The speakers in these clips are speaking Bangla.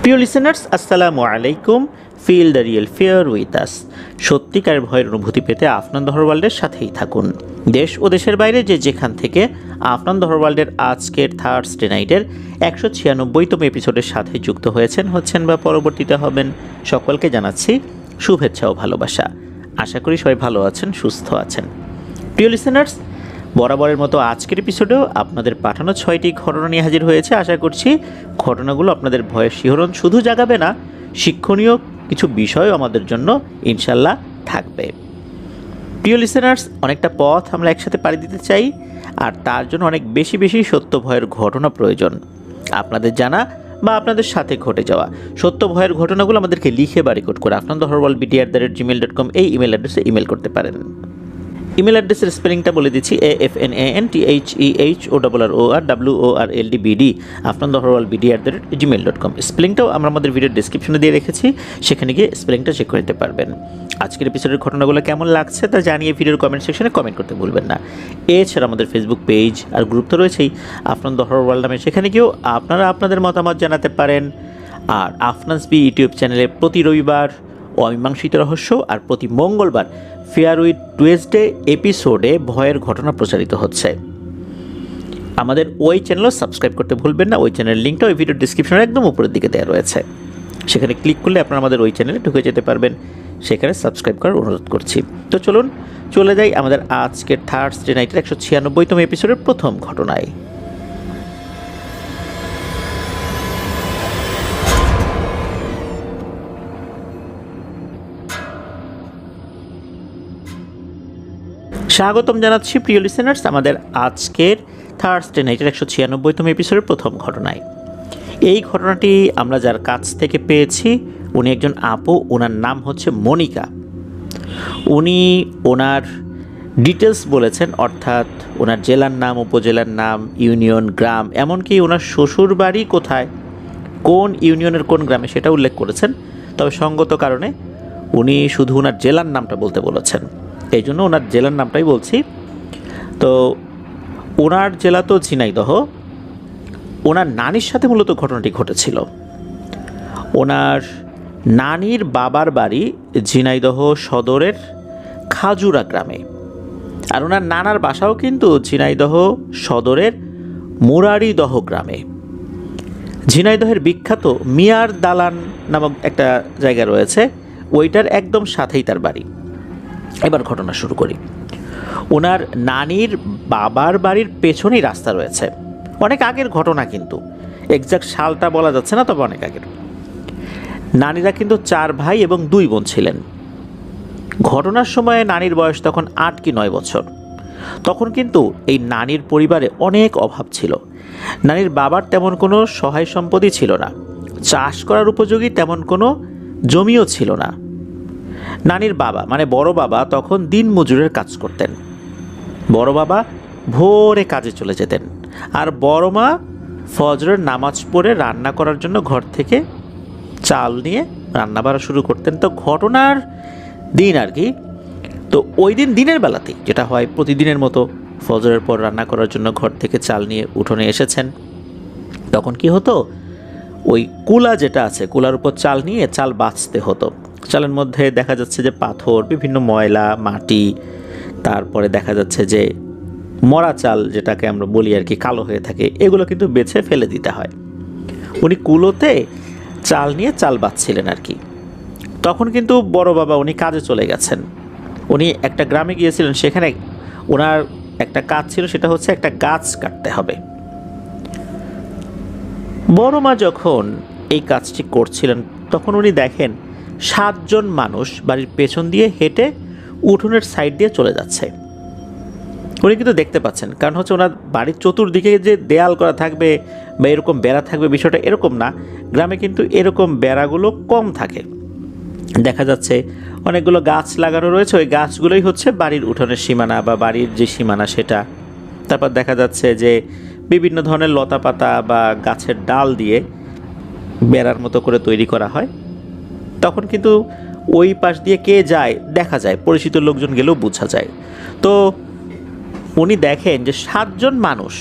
প্রিয় লিসেনার্স, আসসালামু আলাইকুম। Feel the real fear with us. সত্যিকার ভয়ের অনুভূতি পেতে আফনান দহরওয়ার্ল্ডের সাথেই থাকুন। দেশ ও দেশের বাইরে যেখান থেকে আফনান দহরওয়ার্ল্ডের আজকের থার্সডে নাইটের 196তম এপিসোডের সাথে যুক্ত হচ্ছেন বা পরবর্তীতে হবেন, সকলকে জানাচ্ছি শুভেচ্ছা ও ভালোবাসা। আশা করি সবাই ভালো আছেন, সুস্থ আছেন। প্রিয় লিসেনার্স, বরাবরের মতো আজকের এপিসোডেও আপনাদের পাঠানো 6টি ঘটনা নিয়ে হাজির হয়েছে। আশা করছি ঘটনাগুলো আপনাদের ভয়ের শিহরণ শুধু জাগাবে না, শিক্ষণীয় কিছু বিষয়ও আমাদের জন্য ইনশাল্লাহ থাকবে। প্রিয় লিসেনার্স, অনেকটা পথ আমরা একসাথে পাড়ি দিতে চাই, আর তার জন্য অনেক বেশি সত্য ভয়ের ঘটনা প্রয়োজন। আপনাদের জানা বা আপনাদের সাথে ঘটে যাওয়া সত্য ভয়ের ঘটনাগুলো আমাদেরকে লিখে বা রেকর্ড করে afnandahorwalbd@gmail.com এই ইমেল অ্যাড্রেসে ইমেল করতে পারেন। ইমেল অ্যাড্রেসের স্পেলিংটা বলে দিচ্ছি: AFNANTHEHORRORWORLDBD afnandahorwalbd@gmail.com। স্পেলিংটাও আমরা আমাদের ভিডিওর ডেসক্রিপশনে দিয়ে রেখেছি, সেখানে গিয়ে স্পেলিংটা চেক করে নিতে পারবেন। আজকের এপিসোডের ঘটনাগুলো কেমন লাগছে তা জানিয়ে ভিডিওর কমেন্ট সেকশনে কমেন্ট করতে ভুলবেন না। এছাড়া আমাদের ফেসবুক পেজ আর গ্রুপ তো রয়েছেই আফনান দহরওয়ার্ল্ড নামে, সেখানে গিয়েও আপনারা আপনাদের মতামত জানাতে পারেন। আর আফনান্স বি ইউটিউব চ্যানেলে প্রতি রবিবার অমীমাংসিত রহস্য আর প্রতি মঙ্গলবার ফেয়ার উইথ টুয়েসডে এপিসোডে ভয়ের ঘটনা প্রচারিত হচ্ছে। আমাদের ওই চ্যানেলও সাবস্ক্রাইব করতে ভুলবেন না। ওই চ্যানেলের লিঙ্কটা ওই ভিডিওর ডিসক্রিপশনের একদম উপরের দিকে দেওয়া রয়েছে, সেখানে ক্লিক করলে আপনারা আমাদের ওই চ্যানেলে ঢুকে যেতে পারবেন। সেখানে সাবস্ক্রাইব করার অনুরোধ করছি। তো চলুন চলে যাই আমাদের আজকের থার্সডে নাইটের 196তম এপিসোডের প্রথম ঘটনায়। স্বাগতম জানাচ্ছি প্রিয় লিসেনার্স আমাদের আজকের থার্সডে নাইটের 196তম এপিসোডের প্রথম ঘটনায়। এই ঘটনাটি আমরা যার কাছ থেকে পেয়েছি, উনি একজন আপু, ওনার নাম হচ্ছে মনিকা। উনি ওনার ডিটেলস বলেছেন, অর্থাৎ ওনার জেলার নাম, উপজেলার নাম, ইউনিয়ন, গ্রাম, এমনকি ওনার শ্বশুর বাড়ি কোথায়, কোন ইউনিয়নের কোন গ্রামে সেটা উল্লেখ করেছেন। তবে সঙ্গত কারণে উনি শুধু ওনার জেলার নামটা বলতে বলেছেন, এই জন্য ওনার জেলার নামটাই বলছি। তো ওনার জেলা তো ঝিনাইদহ। ওনার নানির সাথে মূলত ঘটনাটি ঘটেছিল। ওনার নানির বাবার বাড়ি ঝিনাইদহ সদরের খাজুরা গ্রামে, আর ওনার নানার বাসাও কিন্তু ঝিনাইদহ সদরের মুরারিদহ গ্রামে। ঝিনাইদহের বিখ্যাত মিয়ার দালান নামক একটা জায়গা রয়েছে, ওইটার একদম সাথেই তার বাড়ি। এবার ঘটনা শুরু করি। ওনার নানির বাবার বাড়ির পেছনেই রাস্তা রয়েছে। অনেক আগের ঘটনা, কিন্তু এক্সাক্ট সালটা বলা যাচ্ছে না, তবে অনেক আগের। নানিরা কিন্তু 4 ভাই এবং 2 বোন ছিলেন। ঘটনার সময়ে নানির বয়স তখন 8 কি 9 বছর। তখন কিন্তু এই নানির পরিবারে অনেক অভাব ছিল। নানির বাবার তেমন কোনো সহায় সম্পত্তি ছিল না, চাষ করার উপযোগী তেমন কোনো জমিও ছিল না। নানির বাবা মানে বড় বাবা তখন দিন মজুরের কাজ করতেন। বড় বাবা ভোরে কাজে চলে যেতেন, আর বড় মা ফজরের নামাজ পড়ে রান্না করার জন্য ঘর থেকে চাল নিয়ে রান্না বাড়া শুরু করতেন। তো ঘটনার দিন আর কি, তো ওই দিন দিনের বেলাতেই যেটা হয় প্রতিদিনের মতো, ফজরের পর রান্না করার জন্য ঘর থেকে চাল নিয়ে উঠোনে এসেছেন। তখন কি হতো, ওই কুলা যেটা আছে, কুলার উপর চাল নিয়ে চাল বাছতে হতো। চালের মধ্যে দেখা যাচ্ছে যে পাথর, বিভিন্ন ময়লা, মাটি, তারপরে দেখা যাচ্ছে যে মরা চাল যেটাকে আমরা বলি আর কি, কালো হয়ে থাকে, এগুলো কিন্তু বেছে ফেলে দিতে হয়। উনি কুলোতে চাল নিয়ে চাল বাছছিলেন আর কি। তখন কিন্তু বড় বাবা উনি কাজে চলে গেছেন। উনি একটা গ্রামে গিয়েছিলেন, সেখানে ওনার একটা কাজ ছিল, সেটা হচ্ছে একটা গাছ কাটতে হবে। বড় মা যখন এই কাজটি করছিলেন, তখন উনি দেখেন 7 জন মানুষ বাড়ির পেছন দিয়ে হেঁটে উঠোনের সাইড দিয়ে চলে যাচ্ছে। উনি কিন্তু দেখতে পাচ্ছেন, কারণ হচ্ছে ওনার বাড়ির চতুর্দিকে যে দেয়াল করা থাকবে বা এরকম বেড়া থাকবে, বিষয়টা এরকম না। গ্রামে কিন্তু এরকম বেড়াগুলো কম থাকে। দেখা যাচ্ছে অনেকগুলো গাছ লাগানো রয়েছে, ওই গাছগুলোই হচ্ছে বাড়ির উঠোনের সীমানা বা বাড়ির যে সীমানা সেটা। তারপর দেখা যাচ্ছে যে বিভিন্ন ধরনের লতা পাতা বা গাছের ডাল দিয়ে বেড়ার মতো করে তৈরি করা হয়। তখন কিন্তু ওই পাশ দিয়ে কে যায় দেখা যায়, পরিচিত লোকজন গেলেও বোঝা যায়। তো উনি দেখেন যে 7 জন মানুষ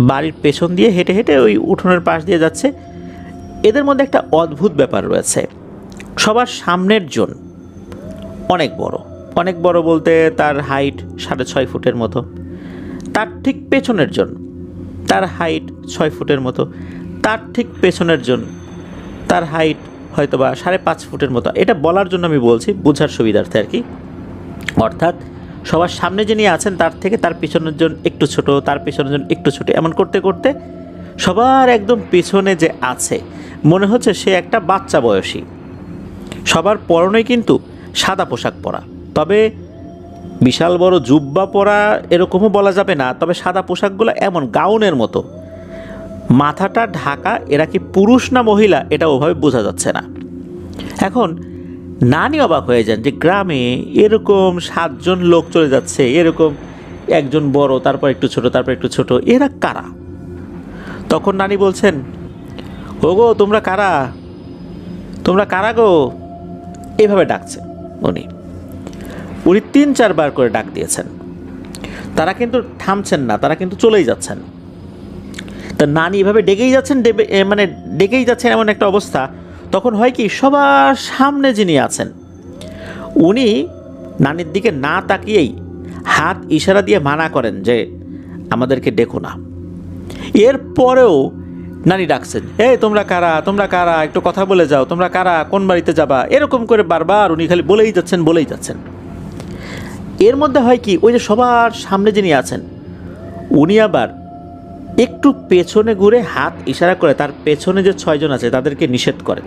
বাড়ির পেছন দিয়ে হেঁটে হেঁটে ওই উঠোনের পাশ দিয়ে যাচ্ছে। এদের মধ্যে একটা অদ্ভুত ব্যাপার রয়েছে। সবার সামনের জন অনেক বড়, অনেক বড় বলতে তার হাইট 6.5 ফুটের মতো। তার ঠিক পেছনের জন, তার হাইট 6 ফুটের মতো। তার ঠিক পেছনের জন, তার হাইট হয়তোবা 5.5 ফুটের মতো। এটা বলার জন্য আমি বলছি, বোঝার সুবিধার্থে আর কি। অর্থাৎ সবার সামনে যিনি আছেন তার থেকে তার পিছনের জন একটু ছোট, তার পিছনের জন একটু ছোট, এমন করতে করতে সবার একদম পেছনে যে আছে মনে হচ্ছে সে একটা বাচ্চা বয়সী। সবার পরনে কিন্তু সাদা পোশাক পরা, তবে বিশাল বড় জুব্বা পরা এরকমও বলা যাবে না, তবে সাদা পোশাকগুলো এমন গাউনের মতো, মাথাটা ঢাকা। এরা কি পুরুষ না মহিলা এটা ওভাবে বোঝা যাচ্ছে না। এখন নানি অবাক হয়ে যান যে গ্রামে এরকম 7 জন লোক চলে যাচ্ছে, এরকম একজন বড়, তারপর একটু ছোট, তারপর একটু ছোট, এরা কারা? তখন নানি বলছেন, ওগো তোমরা কারা, তোমরা কারা গো, এভাবে ডাকছে উনি 3-4 বার করে ডাক দিয়েছেন। তারা কিন্তু থামছেন না, তারা কিন্তু চলেই যাচ্ছেন। তা নানি এভাবে ডেকেই যাচ্ছেন, মানে ডেকেই যাচ্ছেন এমন একটা অবস্থা। তখন হয় কি, সবার সামনে যিনি আছেন উনি নানির দিকে না তাকিয়েই হাত ইশারা দিয়ে মানা করেন যে আমাদেরকে ডেকো না। এরপরেও নানি ডাকছেন, এই তোমরা কারা, তোমরা কারা, একটু কথা বলে যাও, তোমরা কারা, কোন বাড়িতে যাবা, এরকম করে বারবার উনি খালি বলেই যাচ্ছেন, বলেই যাচ্ছেন। এর মধ্যে হয় কি, ওই যে সবার সামনে যিনি আছেন উনি আবার একটু পেছনে ঘুরে হাত ইশারা করে তার পেছনে যে 6 জন আছে তাদেরকে নিষেধ করেন।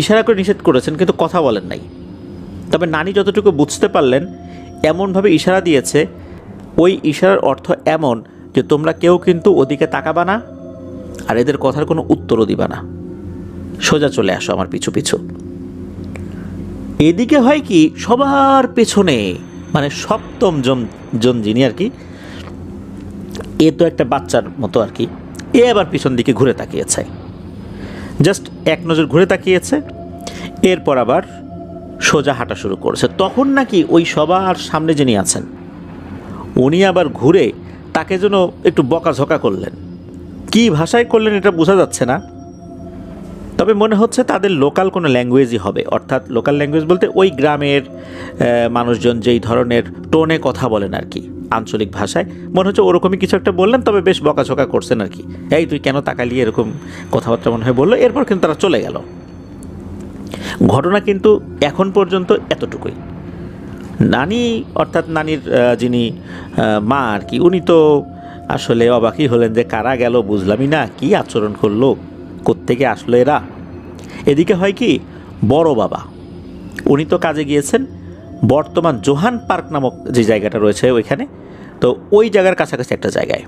ইশারা করে নিষেধ করেছেন, কিন্তু কথা বলেন নাই। তবে নানি যতটুকু বুঝতে পারলেন, এমনভাবে ইশারা দিয়েছে, ওই ইশারার অর্থ এমন যে তোমরা কেউ কিন্তু ওদিকে তাকাবা না, আর এদের কথার কোনো উত্তরও দিবা না, সোজা চলে আসো আমার পিছু পিছু। এদিকে হয় কি, সবার পেছনে মানে সপ্তম জন যিনি আর কি, এ তো একটা বাচ্চার মতো আর কি, এ আবার পিছন দিকে ঘুরে তাকিয়েছে, জাস্ট এক নজর ঘুরে তাকিয়েছে, এরপর আবার সোজা হাঁটা শুরু করেছে। তখন নাকি ওই সবার সামনে যিনি আছেন উনি আবার ঘুরে তাকে যেন একটু বকাঝকা করলেন। কি ভাষায় করলেন এটা বোঝা যাচ্ছে না, তবে মনে হচ্ছে তাদের লোকাল কোনো ল্যাঙ্গুয়েজই হবে। অর্থাৎ লোকাল ল্যাঙ্গুয়েজ বলতে ওই গ্রামের মানুষজন যেই ধরনের টোনে কথা বলেন আর কি, আঞ্চলিক ভাষায়, মনে হচ্ছে ওরকমই কিছু একটা বললেন, তবে বেশ বকাঝকা করছেন আর কি। এই তুই কেন তাকালি, এরকম কথাবার্তা মনে হয় বললো। এরপর কিন্তু তারা চলে গেল। ঘটনা কিন্তু এখন পর্যন্ত এতটুকুই। নানি অর্থাৎ নানির যিনি মা আর কি, উনি তো আসলে অবাকই হলেন যে কারা গেল, বুঝলামই না, কি আচরণ করলো, কোত্থেকে আসলো এরা। এদিকে হয় কি, বড় বাবা উনি তো কাজে গিয়েছেন বর্তমান জোহান পার্ক নামক যে জায়গাটা রয়েছে ওইখানে, তো ওই জায়গার কাছাকাছি একটা জায়গায়,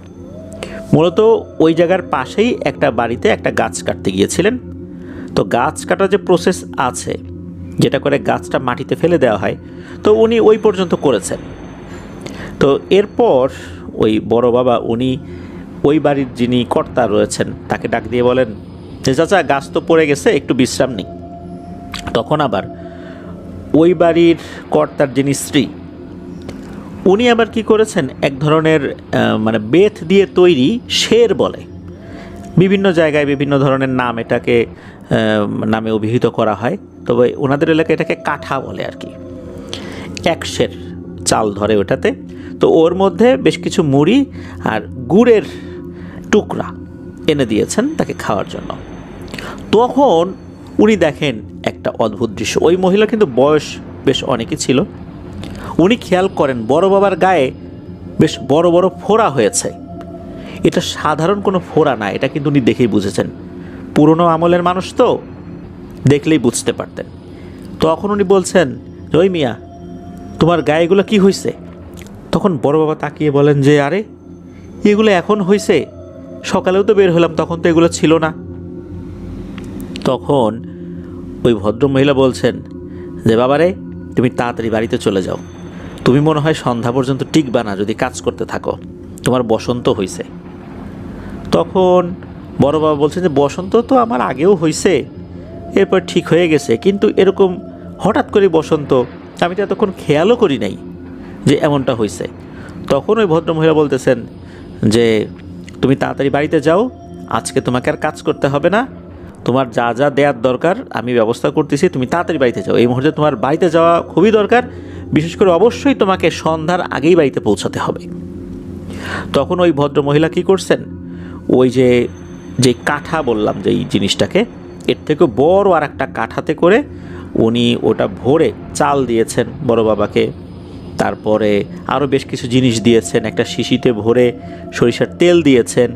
মূলত ওই জায়গার পাশেই একটা বাড়িতে একটা গাছ কাটতে গিয়েছিলেন। তো গাছ কাটার যে প্রসেস আছে, যেটা করে গাছটা মাটিতে ফেলে দেওয়া হয়, তো উনি ওই পর্যন্ত করেছেন। তো এরপর ওই বড় বাবা উনি ওই বাড়ির যিনি কর্তা রয়েছেন তাকে ডাক দিয়ে বলেন যে চাচা, গাছ তো পড়ে গেছে, একটু বিশ্রাম নিই। তখন আবার ওই বাড়ির কর্তার যিনি স্ত্রী উনি আবার কি করেছেন, এক ধরনের মানে বেত দিয়ে তৈরি শের বলে, বিভিন্ন জায়গায় বিভিন্ন ধরনের নাম এটাকে নামে অভিহিত করা হয়, তবে ওনাদের এলাকায় এটাকে কাঠা বলে আর কি। 1 সের চাল ধরে ওটাতে। তো ওর মধ্যে বেশ কিছু মুড়ি আর গুড়ের টুকরা এনে দিয়েছেন তাকে খাওয়ার জন্য। তখন উনি দেখেন একটা অদ্ভুত দৃশ্য। ওই মহিলা কিন্তু বয়স বেশ অনেকই ছিল। উনি খেয়াল করেন বড় বাবার গায়ে বেশ বড় বড় ফোড়া হয়েছে। এটা সাধারণ কোনো ফোড়া না, এটা কিন্তু উনি দেখেই বুঝেছেন, পুরনো আমলের মানুষ তো, দেখলেই বুঝতে পারতেন। তখন উনি বলছেন, ওই মিয়া, তোমার গায়ে এগুলো কী হয়েছে? তখন বড় বাবা তাকিয়ে বলেন যে আরে, এগুলো এখন হয়েছে, সকালেও তো বের হলাম, তখন তো এগুলো ছিল না। তখন ওই ভদ্রমহিলা বলছেন যে বাবারে, তুমি তাড়াতাড়ি বাড়িতে চলে যাও, তুমি মনে হয় সন্ধ্যা পর্যন্ত টিকবা না যদি কাজ করতে থাকো, তোমার বসন্ত হয়েছে। তখন বড় বাবা বলছেন যে বসন্ত তো আমার আগেও হয়েছে, এরপর ঠিক হয়ে গেছে, কিন্তু এরকম হঠাৎ করে বসন্ত আমি তো এতক্ষণ খেয়ালও করি নাই যে এমনটা হয়েছে। তখন ওই ভদ্রমহিলা বলতেছেন যে তুমি তাড়াতাড়ি বাড়িতে যাও, আজকে তোমাকে আর কাজ করতে হবে না, তোমার যা যা দেওয়ার দরকার আমি ব্যবস্থা করতেছি, তুমি তাড়াতাড়ি বাড়িতে যাও, এই মুহূর্তে তোমার বাড়িতে যাওয়া খুবই দরকার, বিশেষ করে অবশ্যই তোমাকে সন্ধ্যার আগেই বাড়িতে পৌঁছাতে হবে। তখন ওই ভদ্র মহিলা কী করছেন, ওই যে কাঠা বললাম যেই জিনিসটাকে, এর থেকে বড় আর একটা কাঠাতে করে উনি ওটা ভরে চাল দিয়েছেন বড় বাবাকে, তারপরে আরও বেশ কিছু জিনিস দিয়েছেন, একটা শিশিতে ভরে সরিষার তেল দিয়েছেন,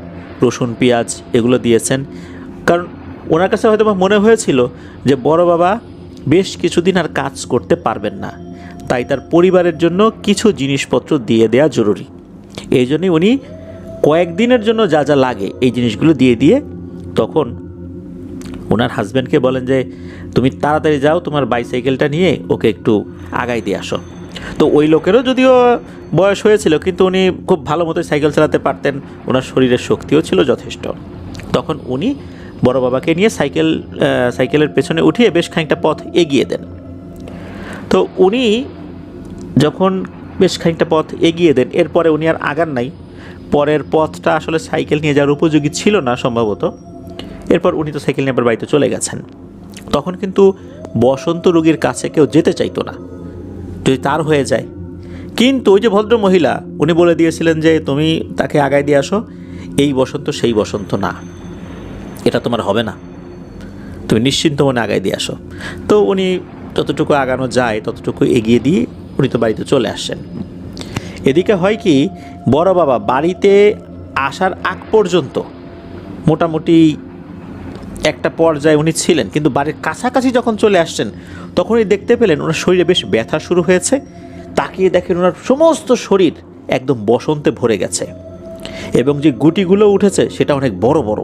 রসুন পেঁয়াজ এগুলো দিয়েছেন। কারণ ওনার কাছে হয়তো মনে হয়েছিল যে বড় বাবা বেশ কিছুদিন আর কাজ করতে পারবেন না, তাই তার পরিবারের জন্য কিছু জিনিসপত্র দিয়ে দেওয়া জরুরি। এই জন্যই উনি কয়েকদিনের জন্য যা যা লাগে এই জিনিসগুলো দিয়ে দিয়ে তখন ওনার হাজব্যান্ডকে বলেন যে তুমি তাড়াতাড়ি যাও, তোমার বাইসাইকেলটা নিয়ে ওকে একটু আগাই দিয়ে আসো। তো ওই লোকেরও যদিও বয়স হয়েছিল, কিন্তু উনি খুব ভালো মতো সাইকেল চালাতে পারতেন, ওনার শরীরের শক্তিও ছিল যথেষ্ট। তখন উনি বড় বাবাকে নিয়ে সাইকেলের পেছনে উঠিয়ে বেশ খানিকটা পথ এগিয়ে দেন। তো উনি যখন বেশ খানিকটা পথ এগিয়ে দেন, এরপরে উনি আর আগান নাই, পরের পথটা আসলে সাইকেল নিয়ে যাওয়ার উপযোগী ছিল না সম্ভবত। এরপর উনি তো সাইকেল নিয়ে আবার বাড়িতে চলে গেছেন। তখন কিন্তু বসন্ত রোগীর কাছে কেউ যেতে চাইতো না যদি তার হয়ে যায়। কিন্তু ওই যে ভদ্র মহিলা উনি বলে দিয়েছিলেন যে তুমি তাকে আগায় দিয়ে আসো, এই বসন্ত সেই বসন্ত না, এটা তোমার হবে না, তুমি নিশ্চিন্ত মনে আগায় দিয়ে আসো। তো উনি যতটুকু আগানো যায় ততটুকু এগিয়ে দিয়ে উনি তো বাড়িতে চলে আসেন। এদিকে হয় কি, বড় বাবা বাড়িতে আসার আগ পর্যন্ত মোটামুটি একটা পর্যায়ে উনি ছিলেন, কিন্তু বাড়ির কাছাকাছি যখন চলে আসছেন তখনই দেখতে পেলেন ওনার শরীরে বেশ ব্যথা শুরু হয়েছে। তাকিয়ে দেখেন ওনার সমস্ত শরীর একদম বসন্তে ভরে গেছে এবং যে গুটিগুলো উঠেছে সেটা অনেক বড় বড়।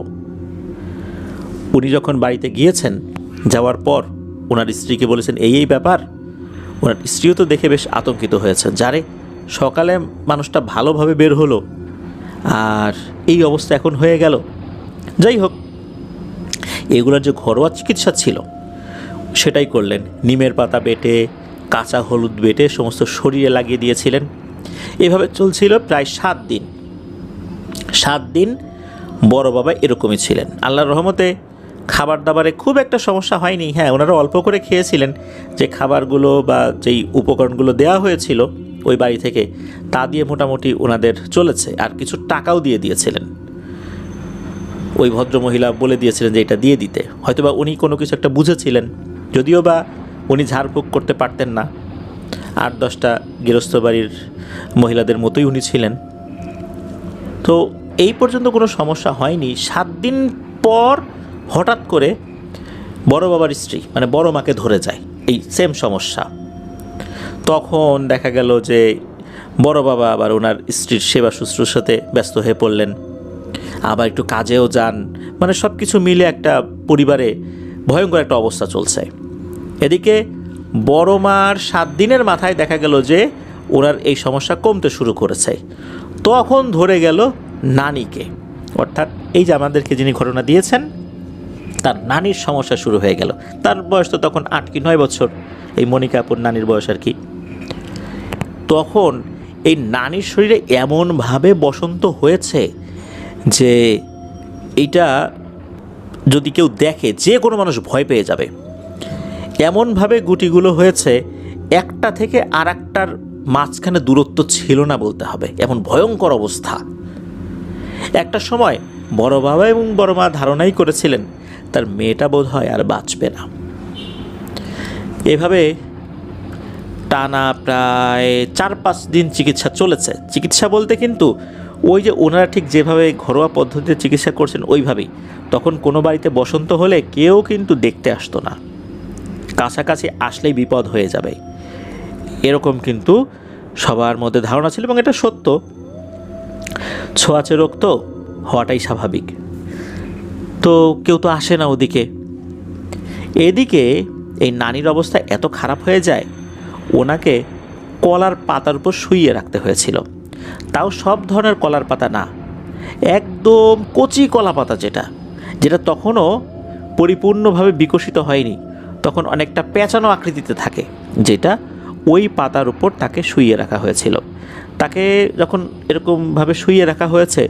উনি যখন বাড়িতে গিয়েছেন, যাওয়ার পর ওনার স্ত্রীকে বলেছেন এই ব্যাপার। ওনার স্ত্রীও তো দেখে বেশ আতঙ্কিত হয়েছেন, যারে সকালে মানুষটা ভালোভাবে বের হলো আর এই অবস্থা এখন হয়ে গেল। যাই হোক, এগুলোর যে ঘরোয়া চিকিৎসা ছিল সেটাই করলেন। নিমের পাতা বেটে, কাঁচা হলুদ বেটে সমস্ত শরীরে লাগিয়ে দিয়েছিলেন। এভাবে চলছিল প্রায় 7 দিন। 7 দিন বড় বাবা এরকমই ছিলেন। আল্লাহর রহমতে খাবার দাবারে খুব একটা সমস্যা হয়নি। হ্যাঁ, ওনারা অল্প করে খেয়েছিলেন, যে খাবারগুলো বা যেই উপকরণগুলো দেওয়া হয়েছিল ওই বাড়ি থেকে তা দিয়ে মোটামুটি ওনাদের চলেছে। আর কিছু টাকাও দিয়ে দিয়েছিলেন, ওই ভদ্রমহিলা বলে দিয়েছিলেন যে এটা দিয়ে দিতে। হয়তোবা উনি কোনো কিছু একটা বুঝেছিলেন, যদিও বা উনি ঝাড়ফুঁক করতে পারতেন না। 8-10টা গৃহস্থ বাড়ির মহিলাদের মতোই উনি ছিলেন। তো এই পর্যন্ত কোনো সমস্যা হয়নি। 7 দিন পর হঠাৎ করে বড় বাবার স্ত্রী মানে বড় মাকে ধরে যায় এই সেম সমস্যা। তখন দেখা গেল যে বড় বাবা আবার ওনার স্ত্রীর সেবা শুশ্রূষাতে ব্যস্ত হয়ে পড়লেন, আবার একটু কাজেও যান, মানে সব কিছু মিলে একটা পরিবারে ভয়ঙ্কর একটা অবস্থা চলছে। এদিকে বড় মার 7 দিনের মাথায় দেখা গেল যে ওনার এই সমস্যা কমতে শুরু করেছে। তখন ধরে গেল নানিকে, অর্থাৎ এই যে আমাদেরকে যিনি ঘটনা দিয়েছেন তার নানির সমস্যা শুরু হয়ে গেল। তার বয়স তো তখন 8 কি 9 বছর, এই মনিকাপুর নানির বয়স আর কি। তখন এই নানির শরীরে এমনভাবে বসন্ত হয়েছে যে এইটা যদি কেউ দেখে যে কোনো মানুষ ভয় পেয়ে যাবে। এমনভাবে গুটিগুলো হয়েছে, একটা থেকে আর একটার মাঝখানে দূরত্ব ছিল না বলতে হবে, এমন ভয়ঙ্কর অবস্থা। একটা সময় বড় বাবা এবং বড় মা ধারণাই করেছিলেন তার মেয়েটা বোধ হয় আর বাঁচবে না। এভাবে টানা প্রায় 4-5 দিন চিকিৎসা চলেছে। চিকিৎসা বলতে কিন্তু ওই যে ওনারা ঠিক যেভাবে ঘরোয়া পদ্ধতিতে চিকিৎসা করছেন ওইভাবেই। তখন কোনো বাড়িতে বসন্ত হলে কেউ কিন্তু দেখতে আসতো না, কাছাকাছি আসলেই বিপদ হয়ে যাবে, এরকম কিন্তু সবার মধ্যে ধারণা ছিল এবং এটা সত্য। ছোঁয়াচে রোগ তো হওয়াটাই স্বাভাবিক। তো কেউ তো আসে না ওদিকে। এদিকে এই নানির অবস্থা এত খারাপ হয়ে যায়, ওনাকে কলার পাতার উপর শুইয়ে রাখতে হয়েছিল। তাও সব ধরনের কলার পাতা না, একদম কচি কলা পাতা, যেটা তখনও পরিপূর্ণভাবে বিকশিত হয়নি, তখন অনেকটা পেঁচানো আকৃতিতে থাকে, যেটা ওই পাতার উপর তাকে শুইয়ে রাখা হয়েছিল। তাকে যখন এরকমভাবে শুইয়ে রাখা হয়েছে,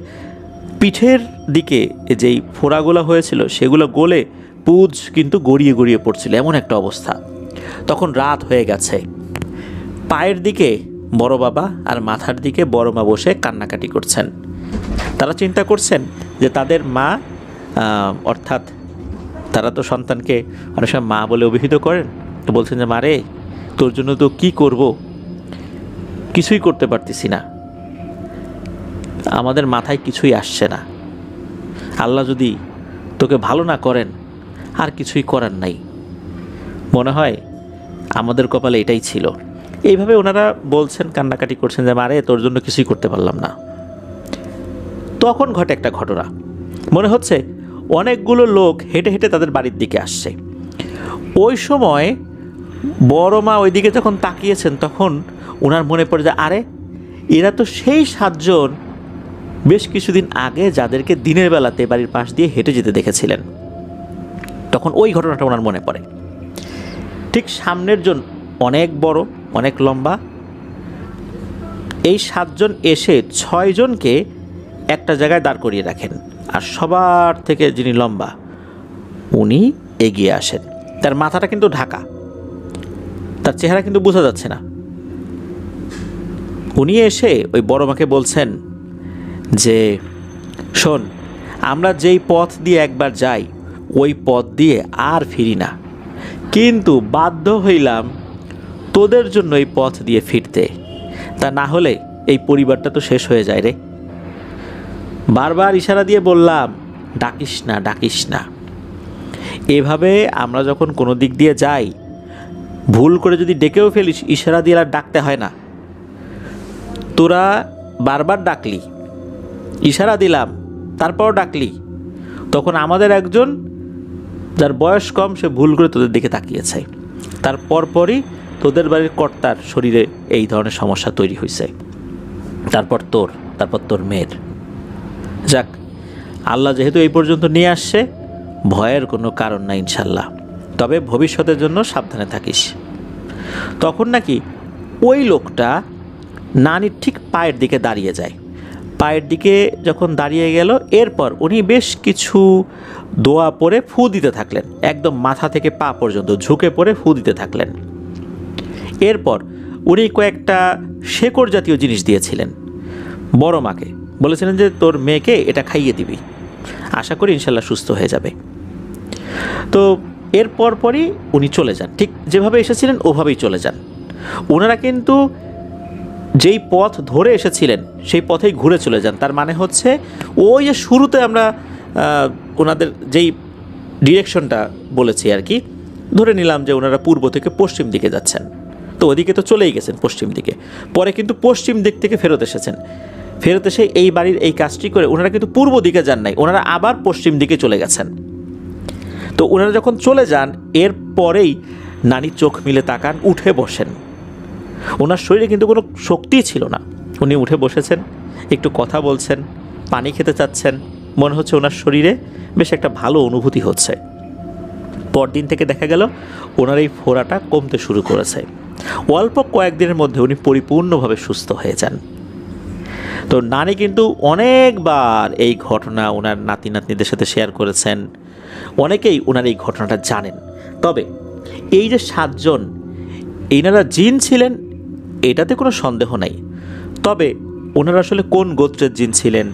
পিঠের দিকে যেই ফোড়াগুলো হয়েছিল সেগুলো গলে পুজ কিন্তু গড়িয়ে গড়িয়ে পড়ছিল, এমন একটা অবস্থা। তখন রাত হয়ে গেছে। পায়ের দিকে বড় বাবা আর মাথার দিকে বড় মা বসে কান্নাকাটি করছেন। তারা চিন্তা করছেন যে তাদের মা, অর্থাৎ তারা তো সন্তানকে অনেক সময় মা বলে অভিহিত করেন, তো বলছেন যে মারে তোর জন্য তো কি করব, কিছুই করতে পারতেছি না, আমাদের মাথায় কিছুই আসছে না, আল্লাহ যদি তোকে ভালো না করেন আর কিছুই করার নাই, মনে হয় আমাদের কপালে এটাই ছিল। এইভাবে ওনারা বলছেন, কান্নাকাটি করছেন যে মারে তোর জন্য কিছুই করতে পারলাম না। তখন ঘটে একটা ঘটনা। মনে হচ্ছে অনেকগুলো লোক হেঁটে হেঁটে তাদের বাড়ির দিকে আসছে। ওই সময় বড় মা ওইদিকে যখন তাকিয়েছেন, তখন ওনার মনে পড়ে যে আরে এরা তো সেই 7 জন বেশ কিছুদিন আগে যাদেরকে দিনের বেলাতে বাড়ির পাশ দিয়ে হেঁটে যেতে দেখেছিলেন। তখন ওই ঘটনাটা ওনার মনে পড়ে। ঠিক সামনের জন অনেক বড়, অনেক লম্বা। এই 7 জন এসে 6 জনকে একটা জায়গায় দাঁড় করিয়ে রাখেন, আর সবার থেকে যিনি লম্বা উনি এগিয়ে আসেন। তার মাথাটা কিন্তু ঢাকা, তার চেহারা কিন্তু বোঝা যাচ্ছে না। উনি এসে ওই বড় মাকে বলছেন যে শোন, আমরা যেই পথ দিয়ে একবার যাই ওই পথ দিয়ে আর ফিরি না, কিন্তু বাধ্য হইলাম তোদের জন্য এই পথ দিয়ে ফিরতে, তা না হলে এই পরিবারটা তো শেষ হয়ে যায় রে। বারবার ইশারা দিয়ে বললাম ডাকিস না, ডাকিস না। এভাবে আমরা যখন কোনো দিক দিয়ে যাই, ভুল করে যদি ডেকেও ফেলিস, ইশারা দিয়ে আর ডাকতে হয় না। তোরা বারবার ডাকলি, ইশারা দিলাম, তারপরও ডাকলি, তখন আমাদের একজন যার বয়স কম সে ভুল করে তোদের দিকে তাকিয়েছে, তার পরপরই তোদের বাড়ির কর্তার শরীরে এই ধরনের সমস্যা তৈরি হয়েছে, তারপর তোর মেয়ের। যাক, আল্লাহ যেহেতু এই পর্যন্ত নিয়ে আসছে, ভয়ের কোনো কারণ নাই ইনশাল্লাহ, তবে ভবিষ্যতের জন্য সাবধানে থাকিস। তখন নাকি ওই লোকটা নানির ঠিক পায়ের দিকে দাঁড়িয়ে যায়। পায়ের দিকে যখন দাঁড়িয়ে গেল, এরপর উনি বেশ কিছু দোয়া পড়ে ফু দিতে থাকলেন, একদম মাথা থেকে পা পর্যন্ত ঝুঁকে পড়ে ফু দিতে থাকলেন। এরপর উনি কয়েকটা শেকড় জাতীয় জিনিস দিয়েছিলেন বড় মাকে, বলেছিলেন যে তোর মেয়েকে এটা খাইয়ে দিবি, আশা করি ইনশাল্লাহ সুস্থ হয়ে যাবে। তো এর পরপরই উনি চলে যান, ঠিক যেভাবে এসেছিলেন ওভাবেই চলে যান। ওনারা কিন্তু যেই পথ ধরে এসেছিলেন সেই পথেই ঘুরে চলে যান। তার মানে হচ্ছে ওই যে শুরুতে আমরা ওনাদের যেই ডিরেকশনটা বলেছি আর কি, ধরে নিলাম যে ওনারা পূর্ব থেকে পশ্চিম দিকে যাচ্ছেন, তো ওদিকে তো চলেই গেছেন পশ্চিম দিকে, পরে কিন্তু পশ্চিম দিক থেকে ফেরত এসেছেন। ফেরত এসে এই বাড়ির এই কাজটি করে ওনারা কিন্তু পূর্ব দিকে যান নাই, ওনারা আবার পশ্চিম দিকে চলে গেছেন। তো ওনারা যখন চলে যান, এর পরেই নানি চোখ মিলে তাকান, উঠে বসেন। ওনার শরীরে কিন্তু কোনো শক্তিই ছিল না, উনি উঠে বসেছেন, একটু কথা বলছেন, পানি খেতে চাচ্ছেন, মনে হচ্ছে ওনার শরীরে বেশ একটা ভালো অনুভূতি হচ্ছে। পরদিন থেকে দেখা গেল ওনার এই ফোড়াটা কমতে শুরু করেছে। অল্প কয়েকদিনের মধ্যে উনি পরিপূর্ণভাবে সুস্থ হয়ে যান। তো নানি কিন্তু অনেকবার এই ঘটনা ওনার নাতি নাতনিদের সাথে শেয়ার করেছেন, অনেকেই ওনার এই ঘটনাটা জানেন। তবে এই যে 7 জন এনারা জিন ছিলেন এটাতে কোনো সন্দেহ নাই, তবে ওনারা আসলে কোন গোত্রের জিন ছিলেন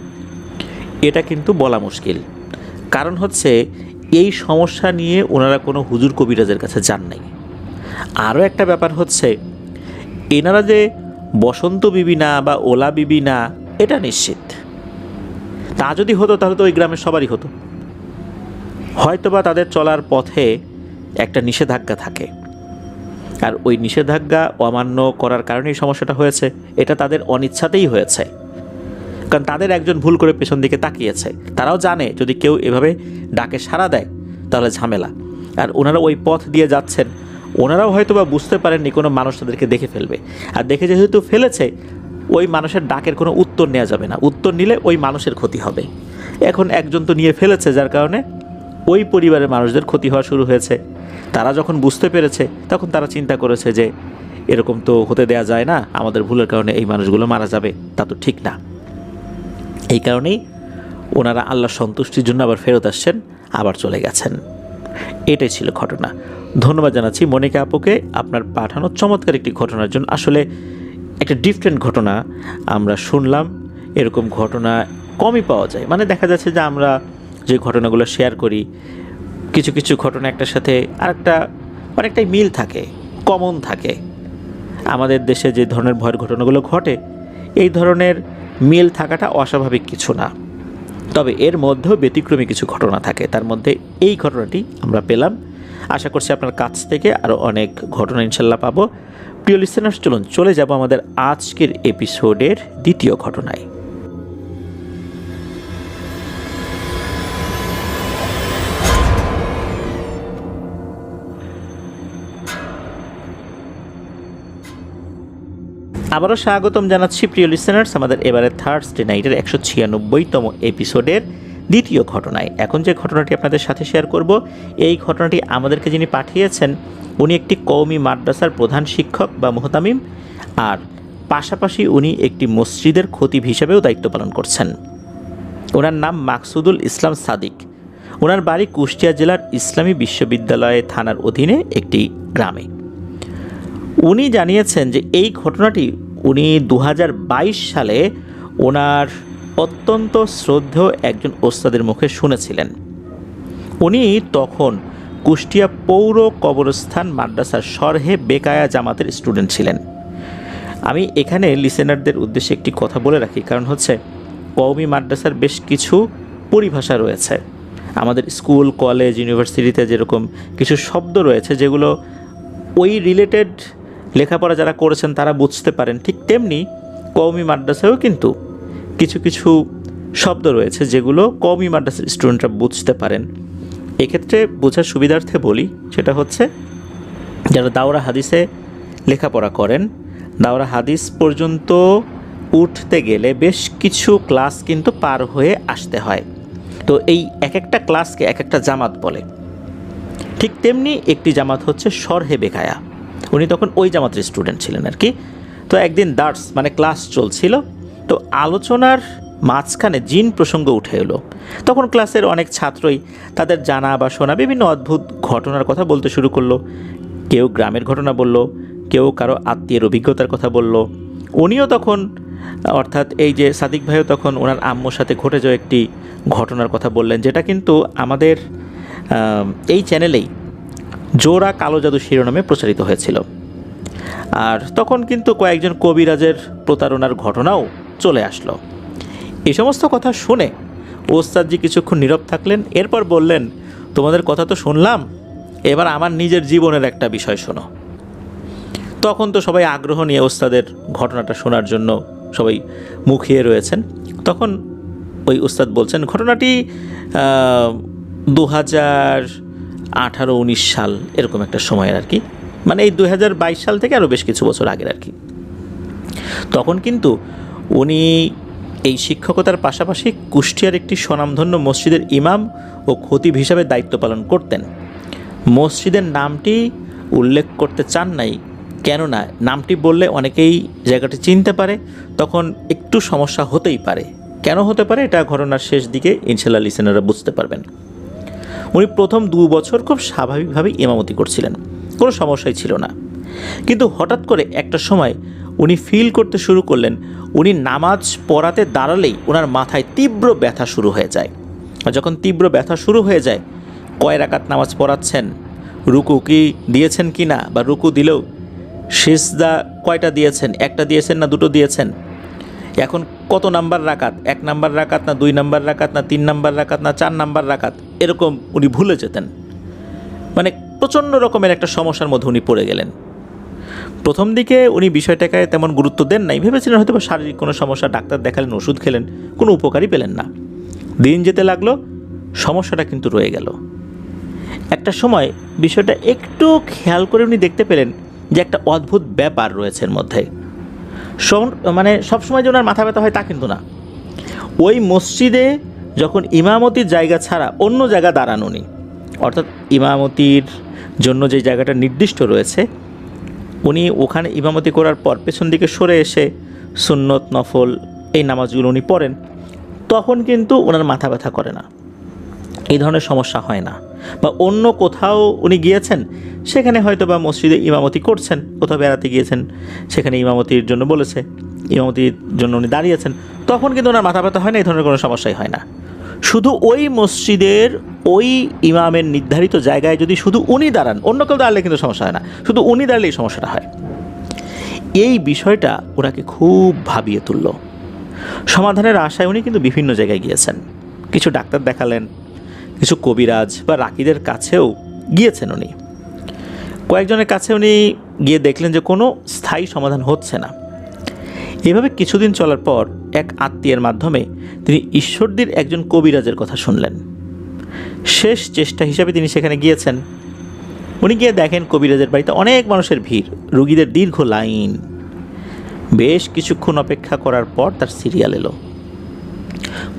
এটা কিন্তু বলা মুশকিল। কারণ হচ্ছে এই সমস্যা নিয়ে ওনারা কোনো হুজুর কবিরাজের কাছে যান নাই। আরও একটা ব্যাপার হচ্ছে, এনারা যে বসন্ত বিবি না বা ওলা বিবি না এটা নিশ্চিত। তা যদি হতো তাহলে তো ওই গ্রামের সবারই হতো। হয়তোবা তাদের চলার পথে একটা নিষেধাজ্ঞা থাকে, আর ওই নিষেধাজ্ঞা অমান্য করার কারণেই সমস্যাটা হয়েছে। এটা তাদের অনিচ্ছাতেই হয়েছে, কারণ তাদের একজন ভুল করে পেছন দিকে তাকিয়েছে। তারাও জানে যদি কেউ এভাবে ডাকে সাড়া দেয় তাহলে ঝামেলা। আর ওনারা ওই পথ দিয়ে যাচ্ছেন, ওনারাও হয়তো বা বুঝতে পারেননি কোনো মানুষ তাদেরকে দেখে ফেলবে। আর দেখে যেহেতু ফেলেছে, ওই মানুষের ডাকের কোনো উত্তর নেওয়া যাবে না, উত্তর নিলে ওই মানুষের ক্ষতি হবে। এখন একজন তো নিয়ে ফেলেছে, যার কারণে ওই পরিবারের মানুষদের ক্ষতি হওয়া শুরু হয়েছে। তারা যখন বুঝতে পেরেছে তখন তারা চিন্তা করেছে যে এরকম তো হতে দেয়া যায় না, আমাদের ভুলের কারণে এই মানুষগুলো মারা যাবে, তা তো ঠিক না। এই কারণেই ওনারা আল্লাহর সন্তুষ্টির জন্য আবার ফেরত আসছেন, আবার চলে গেছেন। এটাই ছিল ঘটনা। ধন্যবাদ জানাচ্ছি মনিকা আপুকে আপনার পাঠানো চমৎকার একটি ঘটনার জন্য। আসলে একটা ডিফারেন্ট ঘটনা আমরা শুনলাম, এরকম ঘটনা কমই পাওয়া যায়। মানে দেখা যাচ্ছে যে আমরা যে ঘটনাগুলো শেয়ার করি, কিছু কিছু ঘটনা একটার সাথে আরেকটা অনেকটাই মিল থাকে, কমন থাকে। আমাদের দেশে যে ধরনের ভয়ের ঘটনাগুলো ঘটে, এই ধরনের মিল থাকাটা অস্বাভাবিক কিছু না। তবে এর মধ্যেও ব্যতিক্রমী কিছু ঘটনা থাকে, তার মধ্যে এই ঘটনাটি আমরা পেলাম। আশা করছি আপনার কাছ থেকে আরও অনেক ঘটনা ইনশাল্লাহ পাবো। প্রিয় লিসেনার্স, চলুন চলে যাব আমাদের আজকের এপিসোডের দ্বিতীয় ঘটনায়। আবারও স্বাগতম জানাচ্ছি প্রিয় লিসেনার্স আমাদের এবারে থার্সডে নাইটের 196তম এপিসোডের দ্বিতীয় ঘটনায়। এখন যে ঘটনাটি আপনাদের সাথে শেয়ার করব, এই ঘটনাটি আমাদেরকে যিনি পাঠিয়েছেন উনি একটি কওমি মাদ্রাসার প্রধান শিক্ষক বা মুহতামিম, আর পাশাপাশি উনি একটি মসজিদের খতিব হিসেবেও দায়িত্ব পালন করছেন। ওনার নাম মাকসুদুল ইসলাম সাদিক। ওনার বাড়ি কুষ্টিয়া জেলার ইসলামী বিশ্ববিদ্যালয় থানার অধীনে একটি গ্রামে। উনি জানিয়েছেন যে এই ঘটনাটি উনি 2022 সালে ওনার অত্যন্ত শ্রদ্ধেয় একজন ওস্তাদের মুখে শুনেছিলেন। উনি তখন কুষ্টিয়া পৌর কবরস্থান মাদ্রাসার শরহে বেকায়া জামাতের স্টুডেন্ট ছিলেন। আমি এখানে লিসেনারদের উদ্দেশ্যে একটি কথা বলে রাখি, কারণ হচ্ছে কওমি মাদ্রাসার বেশ কিছু পরিভাষা রয়েছে। আমাদের স্কুল, কলেজ, ইউনিভার্সিটিতে যেরকম কিছু শব্দ রয়েছে যেগুলো ওই রিলেটেড লেখাপড়া যারা করেছেন তারা বুঝতে পারেন, ঠিক তেমনি কওমি মাদ্রাসায়ও কিন্তু কিছু কিছু শব্দ রয়েছে যেগুলো কওমি মাদ্রাসার স্টুডেন্টরা বুঝতে পারেন। এক্ষেত্রে বোঝার সুবিধার্থে বলি, সেটা হচ্ছে যারা দাওরা হাদিসে লেখাপড়া করেন, দাওরা হাদিস পর্যন্ত উঠতে গেলে বেশ কিছু ক্লাস কিন্তু পার হয়ে আসতে হয়। তো এই এক একটা ক্লাসকে এক একটা জামাত বলে। ঠিক তেমনি একটি জামাত হচ্ছে শরহে বেকায়া। উনি তখন ওই জামাতের স্টুডেন্ট ছিলেন আর কি। তো একদিন দার্স মানে ক্লাস চলছিল, তো আলোচনার মাঝখানে জিন প্রসঙ্গ উঠে এলো। তখন ক্লাসের অনেক ছাত্রই তাদের জানা বা শোনা বিভিন্ন অদ্ভুত ঘটনার কথা বলতে শুরু করলো। কেউ গ্রামের ঘটনা বলল, কেউ কারো আত্মীয়ের অভিজ্ঞতার কথা বলল। উনিও তখন, অর্থাৎ এই যে সাদিক ভাইও তখন ওনার আম্মুর সাথে ঘটে যাওয়া একটি ঘটনার কথা বললেন, যেটা কিন্তু আমাদের এই চ্যানেলেই জোড়া কালো জাদু শিরোনামে প্রচারিত হয়েছিল। আর তখন কিন্তু কয়েকজন কবিরাজের প্রতারণার ঘটনাও চলে আসলো। এই সমস্ত কথা শুনে ওস্তাদজি কিছুক্ষণ নীরব থাকলেন, এরপর বললেন, তোমাদের কথা তো শুনলাম, এবার আমার নিজের জীবনের একটা বিষয় শোনো। তখন তো সবাই আগ্রহ নিয়ে ওস্তাদের ঘটনাটা শোনার জন্য সবাই মুখিয়ে রয়েছেন। তখন ওই ওস্তাদ বলছেন, ঘটনাটি 2018-19 সাল এরকম একটা সময়ের আর কি, মানে এই 2022 সাল থেকে আরও বেশ কিছু বছর আগের আর কি। তখন কিন্তু উনি এই শিক্ষকতার পাশাপাশি কুষ্টিয়ার একটি স্বনামধন্য মসজিদের ইমাম ও খতিব হিসাবে দায়িত্ব পালন করতেন। মসজিদের নামটি উল্লেখ করতে চান নাই, কেননা নামটি বললে অনেকেই জায়গাটি চিনতে পারে, তখন একটু সমস্যা হতেই পারে। কেন হতে পারে এটা ঘটনার শেষ দিকে ইনশাল্লাহ লিসেনাররা বুঝতে পারবেন। উনি প্রথম 2 বছর খুব স্বাভাবিকভাবে ইমামতি করছিলেন, কোনো সমস্যাই ছিল না। কিন্তু হঠাৎ করে একটা সময় উনি ফিল করতে শুরু করলেন, উনি নামাজ পড়াতে দাঁড়ালেই ওনার মাথায় তীব্র ব্যথা শুরু হয়ে যায়। আর যখন তীব্র ব্যথা শুরু হয়ে যায়, কয় রাকাত নামাজ পড়াচ্ছেন, রুকু কি দিয়েছেন কি না, বা রুকু দিলেও সিজদা কয়টা দিয়েছেন, একটা দিয়েছেন না দুটো দিয়েছেন, এখন কত নাম্বার রাকাত, 1 নাম্বার রাকাত না 2 নাম্বার রাকাত না 3 নাম্বার রাকাত না 4 নাম্বার রাকাত, এরকম উনি ভুলে যেতেন। মানে প্রচণ্ড রকমের একটা সমস্যার মধ্যে উনি পড়ে গেলেন। প্রথম দিকে উনি বিষয়টাকে তেমন গুরুত্ব দেন নাই, ভেবেছিলেন হয়তো শারীরিক কোনো সমস্যা, ডাক্তার দেখালেন, ওষুধ খেলেন, কোনো উপকারই পেলেন না। দিন যেতে লাগলো, সমস্যাটা কিন্তু রয়ে গেল। একটা সময় বিষয়টা একটু খেয়াল করে উনি দেখতে পেলেন যে একটা অদ্ভুত ব্যাপার রয়েছে এর মধ্যে। মানে সবসময় যে ওনার মাথা ব্যথা হয় তা কিন্তু না। ওই মসজিদে যখন ইমামতির জায়গা ছাড়া অন্য জায়গা দাঁড়ান উনি, অর্থাৎ ইমামতির জন্য যে জায়গাটা নির্দিষ্ট রয়েছে, উনি ওখানে ইমামতি করার পর পেছন দিকে সরে এসে সুন্নত, নফল এই নামাজগুলো উনি পড়েন, তখন কিন্তু ওনার মাথা ব্যথা করে না। এই ধরনের সমস্যা হয় না। বা অন্য কোথাও উনি গিয়েছেন, সেখানে হয়তো বা মসজিদে ইমামতি করছেন, কোথাও বেড়াতে গিয়েছেন, সেখানে ইমামতির জন্য বলেছে, ইমামতির জন্য উনি দাঁড়িয়েছেন, তখন কিন্তু ওনার মাথা ব্যথা হয় না, এই ধরনের কোনো সমস্যাই হয় না। শুধু ওই মসজিদের ওই ইমামের নির্ধারিত জায়গায় যদি শুধু উনি দাঁড়ান, অন্য কেউ দাঁড়ালে কিন্তু সমস্যা হয় না, শুধু উনি দাঁড়ালেই সমস্যাটা হয়। এই বিষয়টা ওনাকে খুব ভাবিয়ে তুলল। সমাধানের আশায় উনি কিন্তু বিভিন্ন জায়গায় গিয়েছেন, কিছু ডাক্তার দেখালেন, কিছু কবিরাজ বা রাকিদের কাছেও গিয়েছেন উনি। কয়েকজনের কাছে উনি গিয়ে দেখলেন যে কোনো স্থায়ী সমাধান হচ্ছে না। এভাবে কিছুদিন চলার পর এক আত্মীয়ের মাধ্যমে তিনি ঈশ্বরদীর একজন কবিরাজের কথা শুনলেন। শেষ চেষ্টা হিসাবে তিনি সেখানে গিয়েছেন। উনি গিয়ে দেখেন কবিরাজের বাড়িতে অনেক মানুষের ভিড়, রুগীদের দীর্ঘ লাইন। বেশ কিছুক্ষণ অপেক্ষা করার পর তার সিরিয়াল এলো।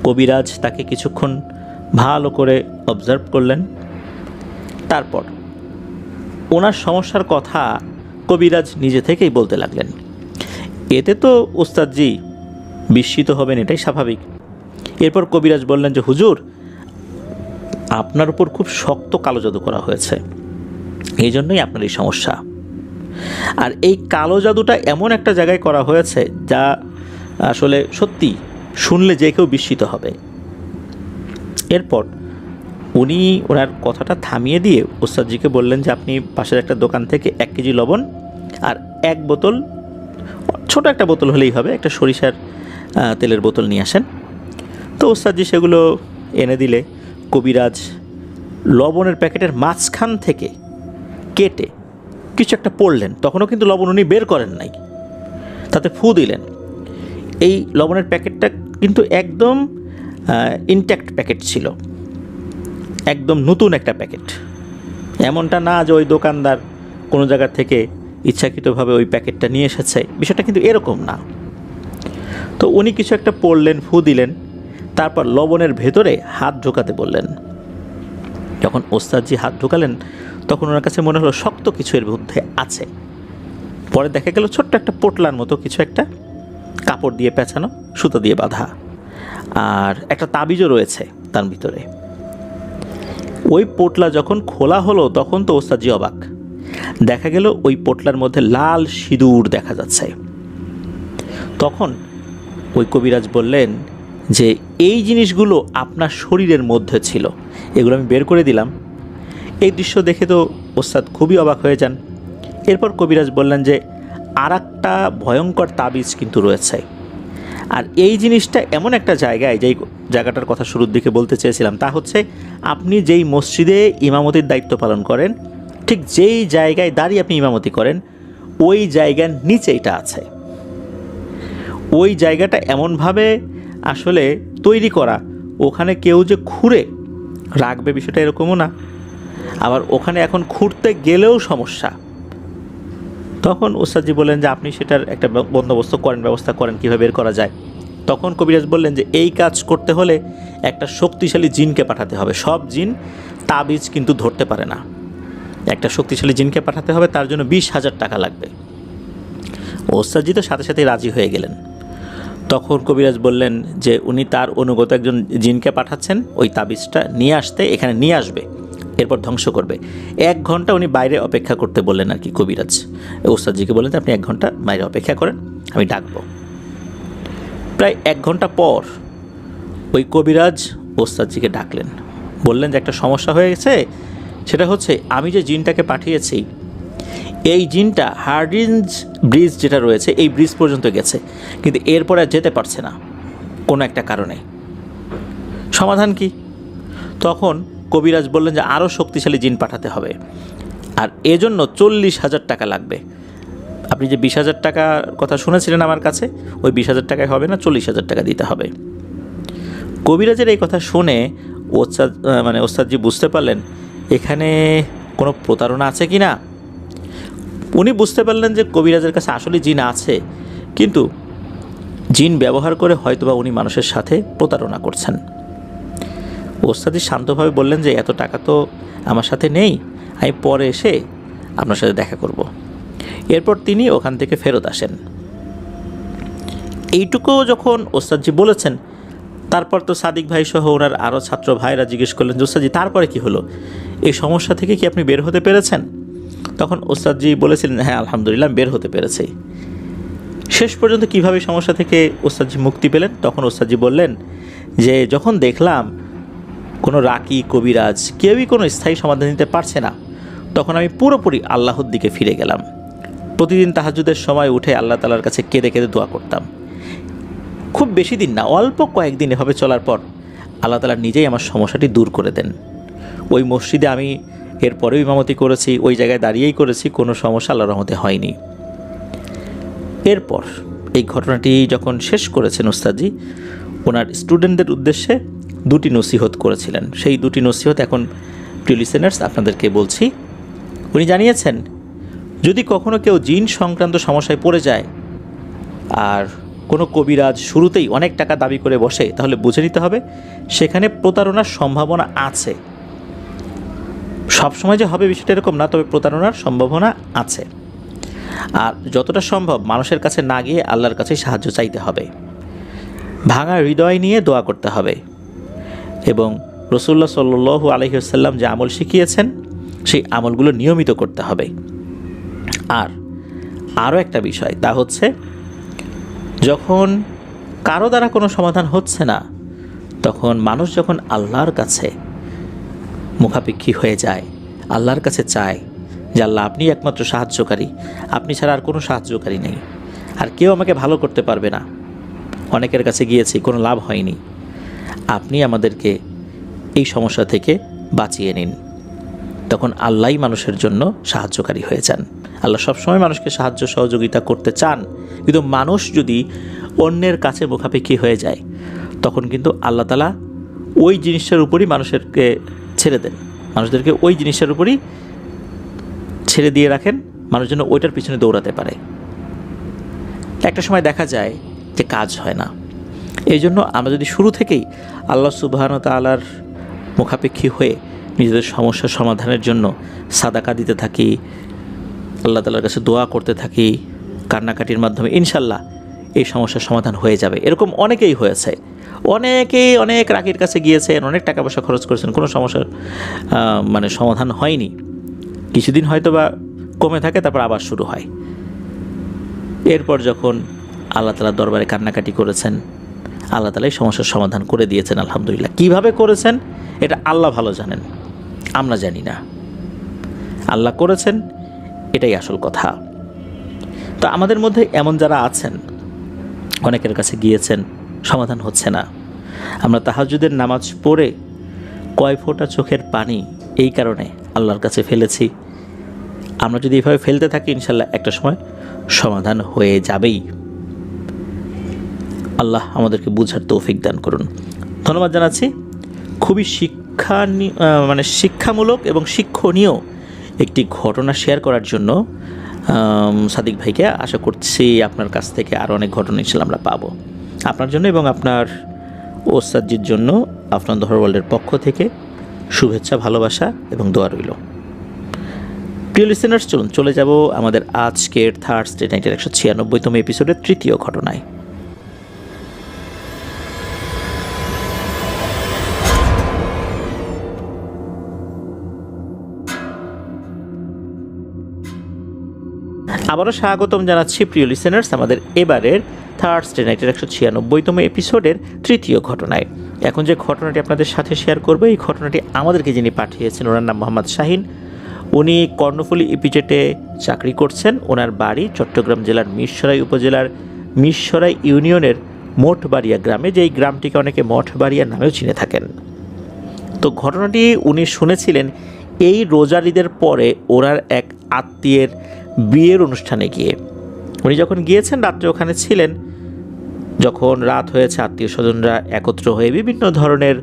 কবিরাজ তাকে কিছুক্ষণ ভালো করে অবজার্ভ করলেন। তারপর ওনার সমস্যার কথা কবিরাজ নিজে থেকেই বলতে লাগলেন। এতে তো ওস্তাদজি বিস্মিত হবেন, এটাই স্বাভাবিক। এরপর কবিরাজ বললেন যে হুজুর, আপনার উপর খুব শক্ত কালো জাদু করা হয়েছে, এই জন্যই আপনার এই সমস্যা। আর এই কালো জাদুটা এমন একটা জায়গায় করা হয়েছে যা আসলে সত্যি শুনলে যে কেউ বিস্মিত হবে। এরপর উনি ওনার কথাটা থামিয়ে দিয়ে ওস্তাদজিকে বললেন যে আপনি পাশের একটা দোকান থেকে 1 কেজি লবণ আর 1 বোতল, ছোট একটা বোতল হলেই হবে, একটা সরিষার তেলের বোতল নিয়ে আসেন। তো ওস্তাদজি সেগুলো এনে দিলে কবিরাজ লবণের প্যাকেটের মাঝখান থেকে কেটে কিছু একটা পড়লেন। তখনও কিন্তু লবণ উনি বের করেন নাই, তাতে ফু দিলেন। এই লবণের প্যাকেটটা কিন্তু একদম ইনট্যাক্ট প্যাকেট ছিল, একদম নতুন একটা প্যাকেট। এমনটা না যে ওই দোকানদার কোনো জায়গা থেকে ইচ্ছাকৃতভাবে ওই প্যাকেটটা নিয়ে এসেছে, বিষয়টা কিন্তু এরকম না। তো উনি কিছু একটা পড়লেন, ফু দিলেন, তারপর লবণের ভেতরে হাত ঢোকাতে বললেন। যখন ওস্তাদজি হাত ঢোকালেন তখন ওনার কাছে মনে হলো শক্ত কিছু এর মধ্যে আছে। পরে দেখা গেল ছোট্ট একটা পোটলার মতো কিছু একটা, কাপড় দিয়ে পেঁচানো, সুতো দিয়ে বাঁধা, আর একটা তাবিজও রয়েছে তার ভিতরে। ওই পোটলা যখন খোলা হলো তখন তো ওস্তাদজি অবাক। দেখা গেল ওই পোটলার মধ্যে লাল সিঁদুর দেখা যাচ্ছে। তখন ওই কবিরাজ বললেন যে এই জিনিসগুলো আপনার শরীরের মধ্যে ছিল, এগুলো আমি বের করে দিলাম। এই দৃশ্য দেখে তো ওস্তাদ খুবই অবাক হয়ে যান। এরপর কবিরাজ বললেন যে আর একটা ভয়ঙ্কর তাবিজ কিন্তু রয়েছে, আর এই জিনিসটা এমন একটা জায়গায়, যেই জায়গাটার কথা শুরুর দিকে বলতে চেয়েছিলাম, তা হচ্ছে আপনি যেই মসজিদে ইমামতির দায়িত্ব পালন করেন, ঠিক যেই জায়গায় দাঁড়িয়ে আপনি ইমামতি করেন, ওই জায়গার নিচে এটা আছে। ওই জায়গাটা এমনভাবে আসলে তৈরি করা, ওখানে কেউ যে খুঁড়ে রাখবে বিষয়টা এরকমও না, আবার ওখানে এখন খুঁড়তে গেলেও সমস্যা। তখন ওস্তাদজি বললেন যে আপনি সেটার একটা বন্দোবস্ত করেন, ব্যবস্থা করেন কীভাবে বের করা যায়। তখন কবিরাজ বললেন যে এই কাজ করতে হলে একটা শক্তিশালী জিনকে পাঠাতে হবে। সব জিন তাবিজ কিন্তু ধরতে পারে না, একটা শক্তিশালী জিনকে পাঠাতে হবে, তার জন্য 20,000 টাকা লাগবে। ওস্তাদজি তো সাথে সাথে রাজি হয়ে গেলেন। তখন কবিরাজ বললেন যে উনি তার অনুগত একজন জিনকে পাঠাচ্ছেন ওই তাবিজটা নিয়ে আসতে, এখানে নিয়ে আসবে, এরপর ধ্বংস করবে। 1 ঘন্টা উনি বাইরে অপেক্ষা করতে বললেন আর কি কবিরাজ। ওস্তাদজিকে বললেন যে আপনি 1 ঘন্টা বাইরে অপেক্ষা করেন, আমি ডাকবো। প্রায় 1 ঘন্টা পর ওই কবিরাজ ওস্তাদজিকে ডাকলেন, বললেন যে একটা সমস্যা হয়ে গেছে, সেটা হচ্ছে আমি যে জিনটাকে পাঠিয়েছি, এই জিনটা হার্ডিঞ্জ ব্রিজ যেটা রয়েছে এই ব্রিজ পর্যন্ত গেছে, কিন্তু এরপরে আর যেতে পারছে না কোনো একটা কারণে। সমাধান কি? তখন কবিরাজ বললেন যে আরও শক্তিশালী জিন পাঠাতে হবে, আর এজন্য 40,000 টাকা লাগবে। আপনি যে 20,000 টাকার কথা শুনেছিলেন আমার কাছে, ওই 20,000 টাকায় হবে না, 40,000 টাকা দিতে হবে। কবিরাজের এই কথা শুনে ওস্তাদজি বুঝতে পারলেন এখানে কোনো প্রতারণা আছে কি না। উনি বুঝতে পারলেন যে কবিরাজের কাছে আসলে জিন আছে, কিন্তু জিন ব্যবহার করে হয়তোবা উনি মানুষের সাথে প্রতারণা করছেন। ওস্তাদজি শান্তভাবে বললেন যে এত টাকা তো আমার সাথে নেই, আমি পরে এসে আপনার সাথে দেখা করব। এরপর তিনি ওখান থেকে ফেরত আসেন। এইটুকুও যখন ওস্তাদজি বলেছেন, তারপর তো সাদিক ভাই সহ ওনার আরও ছাত্র ভাইরা জিজ্ঞেস করলেন যে ওস্তাদজি তারপরে কি হলো, এই সমস্যা থেকে কি আপনি বের হতে পেরেছেন? তখন ওস্তাদজি বলেছিলেন হ্যাঁ আলহামদুলিল্লাহ বের হতে পেরেছি। শেষ পর্যন্ত কিভাবে সমস্যা থেকে ওস্তাদজি মুক্তি পেলেন? তখন ওস্তাদজি বললেন যে যখন দেখলাম কোনো রাকি কবিরাজ কেউই কোনো স্থায়ী সমাধান দিতে পারছে না, তখন আমি পুরোপুরি আল্লাহর দিকে ফিরে গেলাম। প্রতিদিন তাহাজ্জুদের সময় উঠে আল্লাহ তাআলার কাছে কেঁদে কেঁদে দোয়া করতাম। খুব বেশি দিন না, অল্প কয়েকদিন এভাবে চলার পর আল্লাহ তাআলা নিজেই আমার সমস্যাটি দূর করে দেন। ওই মসজিদে আমি এরপরেও ইমামতি করেছি, ওই জায়গায় দাঁড়িয়েই করেছি, কোনো সমস্যা আল্লাহর রহমতে হয়নি। এরপর এই ঘটনাটি যখন শেষ করেছেন ওস্তাদজি, ওনার স্টুডেন্টদের উদ্দেশ্যে দুটি নসিহত করেছিলেন। সেই দুটি নসিহত এখন প্রিয় লিসেনার্স আপনাদেরকে বলছি। উনি জানিয়েছেন যদি কখনো কেউ জিন সংক্রান্ত সমস্যায় পড়ে যায় আর কোনো কবিরাজ শুরুতেই অনেক টাকা দাবি করে বসে, তাহলে বুঝে নিতে হবে সেখানে প্রতারণার সম্ভাবনা আছে। সবসময় যে হবে বিষয়টা এরকম না, তবে প্রতারণার সম্ভাবনা আছে। আর যতটা সম্ভব মানুষের কাছে না গিয়ে আল্লাহর কাছে সাহায্য চাইতে হবে, ভাঙা হৃদয় নিয়ে দোয়া করতে হবে এবং রাসূলুল্লাহ সাল্লাল্লাহু আলাইহি ওয়াসাল্লাম যে আমল শিখিয়েছেন সেই আমলগুলো নিয়মিত করতে হবে। আর আরও একটা বিষয়, তা হচ্ছে যখন কারো দ্বারা কোনো সমাধান হচ্ছে না, তখন মানুষ যখন আল্লাহর কাছে মুখাপেক্ষী হয়ে যায়, আল্লাহর কাছে চায় যে আল্লাহ আপনি একমাত্র সাহায্যকারী, আপনি ছাড়া আর কোনো সাহায্যকারী নেই, আর কেউ আমাকে ভালো করতে পারবে না, অনেকের কাছে গিয়েছি কোনো লাভ হয়নি, আপনি আমাদেরকে এই সমস্যা থেকে বাঁচিয়ে নিন, তখন আল্লাহই মানুষের জন্য সাহায্যকারী হয়ে যান। আল্লাহ সবসময় মানুষকে সাহায্য সহযোগিতা করতে চান, কিন্তু মানুষ যদি অন্যের কাছে মুখাপেক্ষী হয়ে যায় তখন কিন্তু আল্লাহ তাআলা ওই জিনিসটার উপরই মানুষদেরকে ছেড়ে দেন, মানুষদেরকে ওই জিনিসটার উপরই ছেড়ে দিয়ে রাখেন, মানুষ যেন ওইটার পিছনে দৌড়াতে পারে। একটা সময় দেখা যায় যে কাজ হয় না। এই জন্য আমরা যদি শুরু থেকেই আল্লাহ সুবহানাহু ওয়া তাআলার মুখাপেক্ষী হয়ে নিজেদের সমস্যার সমাধানের জন্য সাদাকা দিতে থাকি, আল্লাহ তাআলার কাছে দোয়া করতে থাকি, কান্নাকাটির মাধ্যমে ইনশাল্লাহ এই সমস্যার সমাধান হয়ে যাবে। এরকম অনেকেই হয়েছে, অনেকেই অনেক রাকির কাছে গিয়েছেন, অনেক টাকা পয়সা খরচ করেছেন, কোনো সমস্যার সমাধান হয়নি। কিছুদিন হয়তো বা কমে থাকে, তারপর আবার শুরু হয়। এরপর যখন আল্লাহ তাআলার দরবারে কান্নাকাটি করেছেন, আল্লাহ তাআলা এই সমস্যার সমাধান করে দিয়েছেন আলহামদুলিল্লাহ। কিভাবে করেছেন এটা আল্লাহ ভালো জানেন, আমরা জানি না। আল্লাহ করেছেন, এটাই আসল কথা। তো আমাদের মধ্যে এমন যারা আছেন, অনেকের কাছে গিয়েছেন, সমাধান হচ্ছে না, আমরা তাহাজ্জুদের নামাজ পড়ে কয় ফোঁটা চোখের পানি এই কারণে আল্লাহর কাছে ফেলেছি। আমরা যদি এভাবে ফেলতে থাকি ইনশাল্লাহ একটা সময় সমাধান হয়ে যাবেই। আল্লাহ আমাদেরকে বুঝার তৌফিক দান করুন। ধন্যবাদ জানাচ্ছি। খুবই শিক্ষামূলক এবং শিক্ষণীয় একটি ঘটনা শেয়ার করার জন্য সাদিক ভাইকে। আশা করছি আপনার কাছ থেকে আরও অনেক ঘটনা ইনশাল্লাহ আমরা পাবো। আপনার জন্য এবং আপনার ওস্তাদজির জন্য আপনার দহর ওয়ার্ল্ডের পক্ষ থেকে শুভেচ্ছা, ভালোবাসা এবং দোয়া রইল। প্রিয় লিসেনার্স, চলুন চলে যাব আমাদের আজকের থার্সডে নাইটের 196তম এপিসোডের তৃতীয় ঘটনায়। আবারও স্বাগতম জানাচ্ছি প্রিয় লিসেনার্স আমাদের এবারের থার্সডে নাইটের 196তম এপিসোডের তৃতীয় ঘটনায়। এখন যে ঘটনাটি আপনাদের সাথে শেয়ার করবো, এই ঘটনাটি আমাদেরকে যিনি পাঠিয়েছেন ওনার নাম মোহাম্মদ শাহিন। উনি কর্ণফুলী ইপিজেটে চাকরি করছেন। ওনার বাড়ি চট্টগ্রাম জেলার মিরসরাই উপজেলার মিরসরাই ইউনিয়নের মঠবাড়িয়া গ্রামে, যেই গ্রামটিকে অনেকে মঠবাড়িয়া নামেও চিনে থাকেন। তো ঘটনাটি উনি শুনেছিলেন এই রোজার ঈদের পরে ওনার এক আত্মীয়ের বিয়ের অনুষ্ঠানে গিয়ে। উনি যখন গিয়েছেন রাত্রে ওখানে ছিলেন, যখন রাত হয়েছে আত্মীয় স্বজনরা একত্র হয়ে বিভিন্ন ধরনের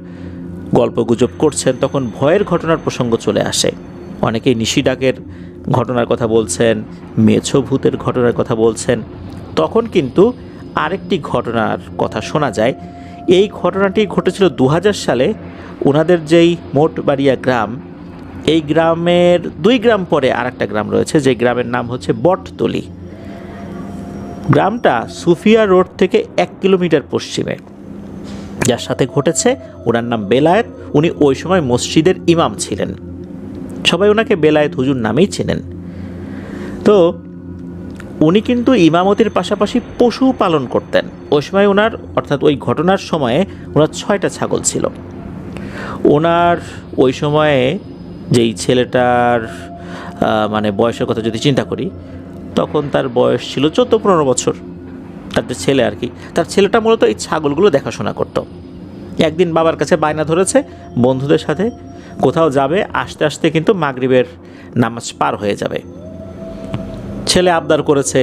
গল্পগুজব করছেন, তখন ভয়ের ঘটনার প্রসঙ্গ চলে আসে। অনেকেই নিশিডাকের ঘটনার কথা বলছেন, মেছো ভূতের ঘটনার কথা বলছেন। তখন কিন্তু আরেকটি ঘটনার কথা শোনা যায়। এই ঘটনাটি ঘটেছিল 2000 সালে। ওনাদের যেই মঠবাড়িয়া গ্রাম, এই গ্রামের 2 গ্রাম পরে আরেকটা গ্রাম রয়েছে, যে গ্রামের নাম হচ্ছে বটতলী। গ্রামটা সুফিয়া রোড থেকে 1 কিলোমিটার পশ্চিমে। যার সাথে ঘটেছে ওনার নাম বেলায়েত। উনি ওই সময় মসজিদের ইমাম ছিলেন, সবাই ওনাকে বেলায়েত হুজুর নামেই চেনেন। তো উনি কিন্তু ইমামতির পাশাপাশি পশু পালন করতেন। ওই সময় ওনার, অর্থাৎ ওই ঘটনার সময়ে ওনার 6টা ছাগল ছিল। ওনার ওই সময়ে যেই ছেলেটার মানে বয়সের কথা যদি চিন্তা করি, তখন তার বয়স ছিল 14-15 বছর, তার যে ছেলে আর কি। তার ছেলেটা মূলত এই ছাগলগুলো দেখাশোনা করত। একদিন বাবার কাছে বায়না ধরেছে বন্ধুদের সাথে কোথাও যাবে, আস্তে আস্তে কিন্তু মাগরিবের নামাজ পার হয়ে যাবে। ছেলে আবদার করেছে,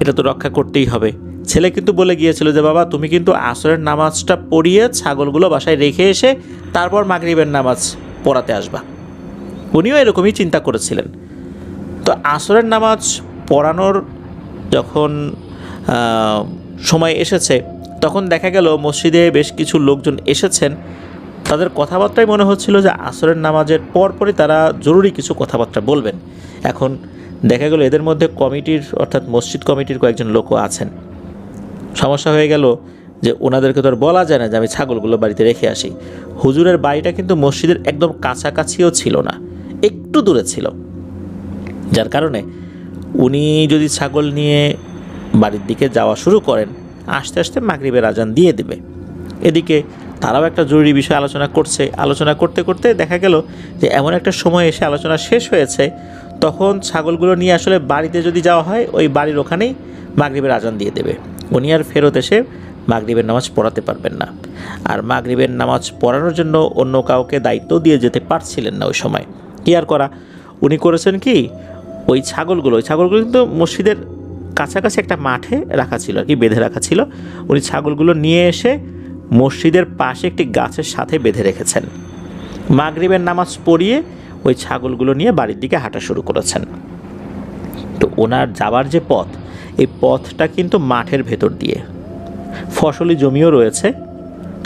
এটা তো রক্ষা করতেই হবে। ছেলে কিন্তু বলে গিয়েছিল যে বাবা তুমি কিন্তু আসরের নামাজটা পড়িয়ে ছাগলগুলো বাসায় রেখে এসে তারপর মাগরিবের নামাজ পড়াতে আসবা। উনিও এরকমই চিন্তা করেছিলেন। তো আসরের নামাজ পড়ানোর যখন সময় এসেছে, তখন দেখা গেল মসজিদে বেশ কিছু লোকজন এসেছেন। তাদের কথাবার্তায় মনে হচ্ছিল যে আসরের নামাজের পরপরই তারা জরুরি কিছু কথাবার্তা বলবেন। এখন দেখা গেল এদের মধ্যে কমিটির, অর্থাৎ মসজিদ কমিটির কয়েকজন লোকও আছেন। সমস্যা হয়ে গেল যে ওনাদেরকে তো আর বলা যায় না যে আমি ছাগলগুলো বাড়িতে রেখে আসি। হুজুরের বাড়িটা কিন্তু মসজিদের একদম কাছাকাছিও ছিল না, একটু দূরে ছিল। যার কারণে উনি যদি ছাগল নিয়ে বাড়ির দিকে যাওয়া শুরু করেন, আস্তে আস্তে মাগরিবের আজান দিয়ে দেবে। এদিকে তারাও একটা জরুরি বিষয় আলোচনা করছে। আলোচনা করতে করতে দেখা গেল যে এমন একটা সময় এসে আলোচনা শেষ হয়েছে, তখন ছাগলগুলো নিয়ে আসলে বাড়িতে যদি যাওয়া হয়, ওই বাড়ির ওখানেই মাগরিবের আজান দিয়ে দেবে। উনি আর ফেরত এসে মাগরিবের নামাজ পড়াতে পারবেন না। আর মাগরিবের নামাজ পড়ানোর জন্য অন্য কাউকে দায়িত্ব দিয়ে যেতে পারছিলেন না ওই সময়। কি আর করা, উনি করেছেন কি, ওই ছাগলগুলো কিন্তু মসজিদের কাছাকাছি একটা মাঠে রাখা ছিল আর কি, বেঁধে রাখা ছিল। উনি ছাগলগুলো নিয়ে এসে মসজিদের পাশে একটি গাছের সাথে বেঁধে রেখেছেন। মাগরিবের নামাজ পড়িয়ে ওই ছাগলগুলো নিয়ে বাড়ির দিকে হাঁটা শুরু করেছেন। তো ওনার যাবার যে পথ, এই পথটা কিন্তু মাঠের ভেতর দিয়ে, ফসলি জমিও রয়েছে।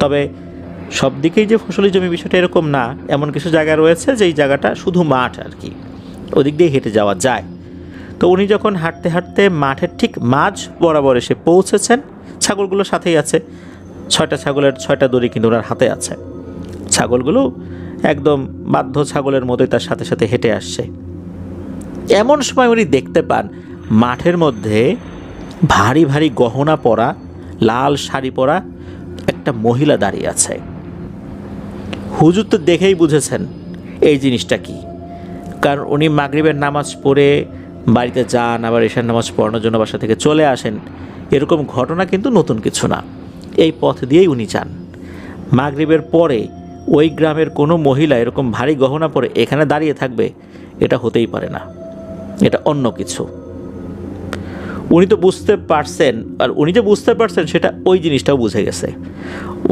তবে সব দিকেই যে ফসলি জমি বিষয়টা এরকম না, এমন কিছু জায়গা রয়েছে যেই জায়গাটা শুধু মাঠ আর কি, ওদিক দিয়ে হেঁটে যাওয়া যায়। তো উনি যখন হাঁটতে হাঁটতে মাঠের ঠিক মাঝ বরাবর এসে পৌঁছেছেন, ছাগলগুলো সাথেই আছে। 6টা ছাগলের 6টা দড়ি কিন্তু ওনার হাতে আছে। ছাগলগুলো একদম বাধ্য ছাগলের মতোই তার সাথে সাথে হেঁটে আসছে। এমন সময় উনি দেখতে পান মাঠের মধ্যে ভারী ভারী গহনা পরা, লাল শাড়ি পরা একটা মহিলা দাঁড়িয়ে আছে। হুজুর তো দেখেই বুঝেছেন এই জিনিসটা কি, কারণ উনি মাগরিবের নামাজ পড়ে বাড়িতে যান, আবার এশার নামাজ পড়ানোর জন্য বাসা থেকে চলে আসেন। এরকম ঘটনা কিন্তু নতুন কিছু না, এই পথ দিয়েই উনি যান। মাগরিবের পরে ওই গ্রামের কোনো মহিলা এরকম ভারী গহনা পরে এখানে দাঁড়িয়ে থাকবে, এটা হতেই পারে না, এটা অন্য কিছু। উনি তো বুঝতে পারছেন, আর উনি যে বুঝতে পারছেন সেটা ওই জিনিসটাও বুঝে গেছে।